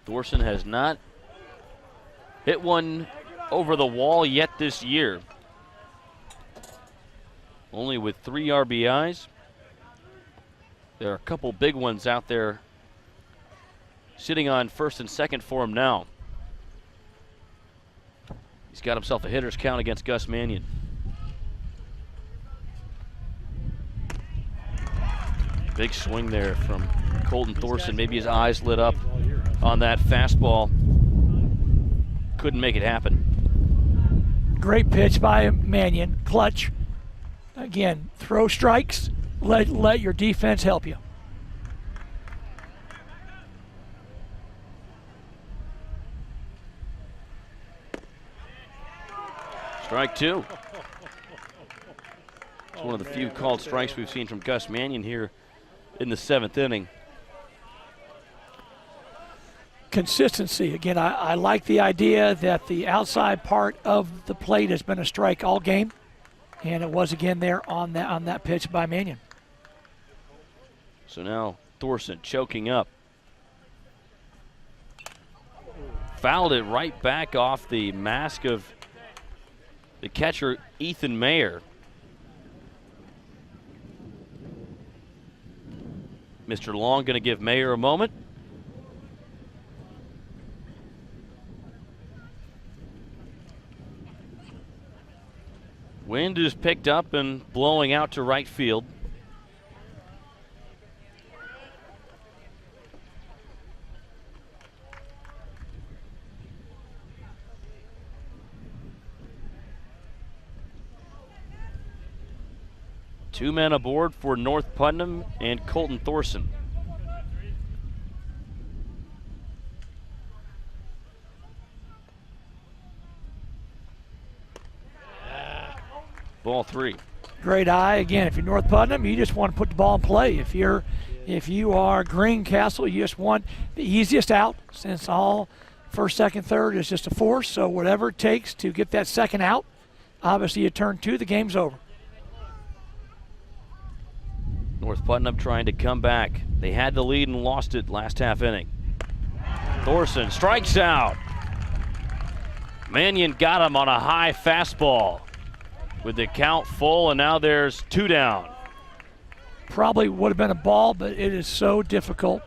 Thorson has not hit one over the wall yet this year. Only with 3 RBIs. There are a couple big ones out there sitting on first and second for him now. He's got himself a hitter's count against Gus Mannion. Big swing there from Colton Thorson. Maybe his eyes lit up on that fastball. Couldn't make it happen. Great pitch by Mannion. Clutch. Again, throw strikes. Let your defense help you. Strike 2. It's one of the few called strikes we've seen from Gus Mannion here in the 7th inning. Consistency. Again, I like the idea that the outside part of the plate has been a strike all game, and it was again there on that pitch by Mannion. So now Thorson choking up. fouled it right back off the mask of the catcher, Ethan Mayer. Mr. Long going to give Mayer a moment. Wind is picked up and blowing out to right field. Two men aboard for North Putnam and Colton Thorson. Ball 3. Great eye. Again, if you're North Putnam, you just want to put the ball in play. If you are Greencastle, you just want the easiest out, since all first, second, third is just a force. So whatever it takes to get that second out. Obviously, you turn 2, the game's over. North Putnam trying to come back. They had the lead and lost it last half inning. Thorson strikes out. Mannion got him on a high fastball with the count full, and now there's 2 down. Probably would have been a ball, but it is so difficult.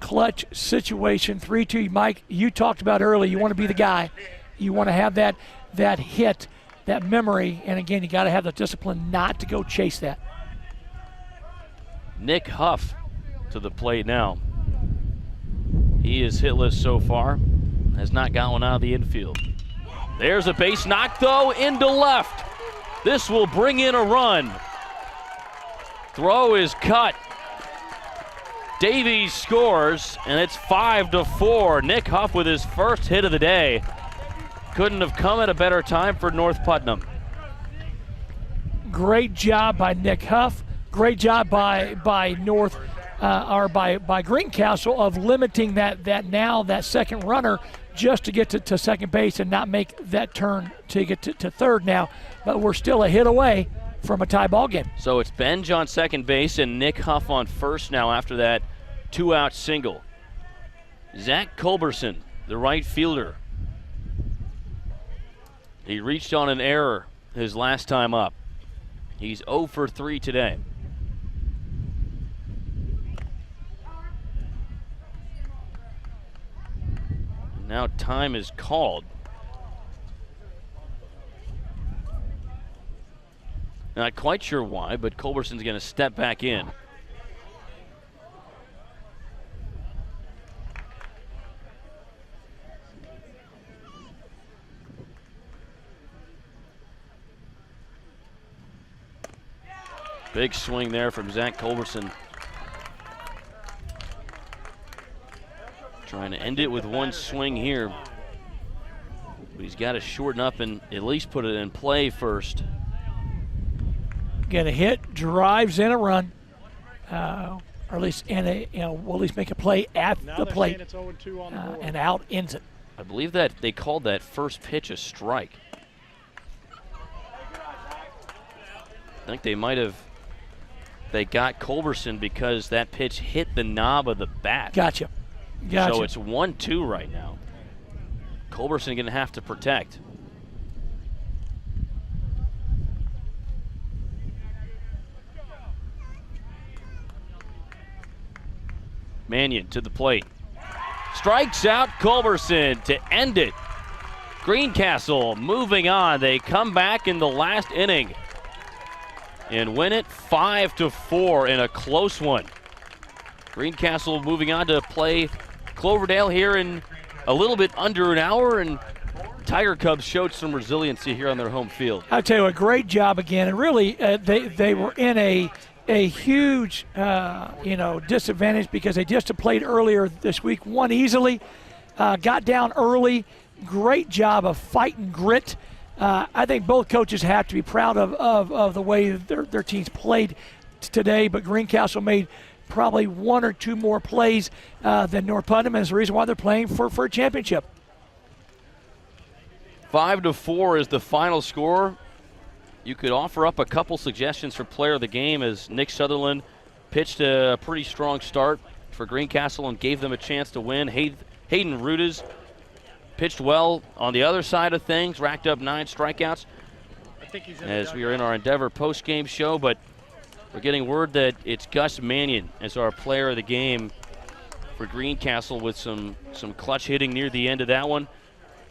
Clutch situation, 3-2. Mike, you talked about earlier, you want to be the guy. You want to have that hit, that memory, and again, you got to have the discipline not to go chase that. Nick Huff to the plate now. He is hitless so far, has not got one out of the infield. There's a base knock, though, into left. This will bring in a run. Throw is cut. Davies scores, and it's 5-4. Nick Huff with his first hit of the day. Couldn't have come at a better time for North Putnam. Great job by Nick Huff. Great job by Greencastle of limiting that second runner just to get to second base and not make that turn to get to third now. But we're still a hit away from a tie ball game. So it's Benj on second base and Nick Huff on first now after that 2-out single. Zach Culberson, the right fielder. He reached on an error his last time up. He's 0 for 3 today. Now time is called. Not quite sure why, but Culberson's going to step back in. Big swing there from Zach Culberson. Trying to end it with one swing here. But he's got to shorten up and at least put it in play first. Get a hit, drives in a run, or at least will at least make a play at the plate, and out ends it. I believe that they called that first pitch a strike. I think they might have. They got Culberson because that pitch hit the knob of the bat. Gotcha. So it's 1-2 right now. Culberson going to have to protect. Mannion to the plate. Strikes out Culberson to end it. Greencastle moving on. They come back in the last inning and win it 5-4 in a close one. Greencastle moving on to play Cloverdale here in a little bit under an hour, and Tiger Cubs showed some resiliency here on their home field. I'll tell you a great job again, and really they were in a huge disadvantage because they just played earlier this week, won easily, got down early. Great job of fighting grit. I think both coaches have to be proud of the way their teams played today, but Greencastle made probably 1 or 2 more plays than North Putnam, and it's the reason why they're playing for a championship. 5-4 is the final score. You could offer up a couple suggestions for player of the game, as Nick Sutherland pitched a pretty strong start for Greencastle and gave them a chance to win. Hayden Rudas pitched well on the other side of things, racked up 9 strikeouts as we are in our Endeavor post-game show, but we're getting word that it's Gus Mannion as our player of the game for Greencastle with some clutch hitting near the end of that one,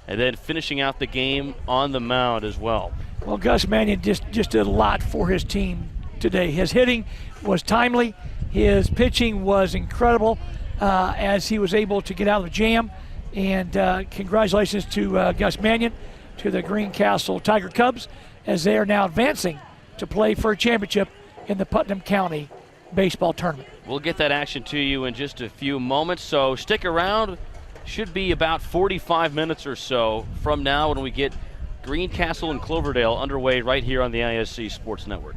and then finishing out the game on the mound as well. Well, Gus Mannion just did a lot for his team today. His hitting was timely. His pitching was incredible as he was able to get out of the jam. And congratulations to Gus Mannion, to the Greencastle Tiger Cubs, as they are now advancing to play for a championship in the Putnam County baseball tournament. We'll get that action to you in just a few moments, so stick around. Should be about 45 minutes or so from now when we get Greencastle and Cloverdale underway right here on the ISC Sports Network.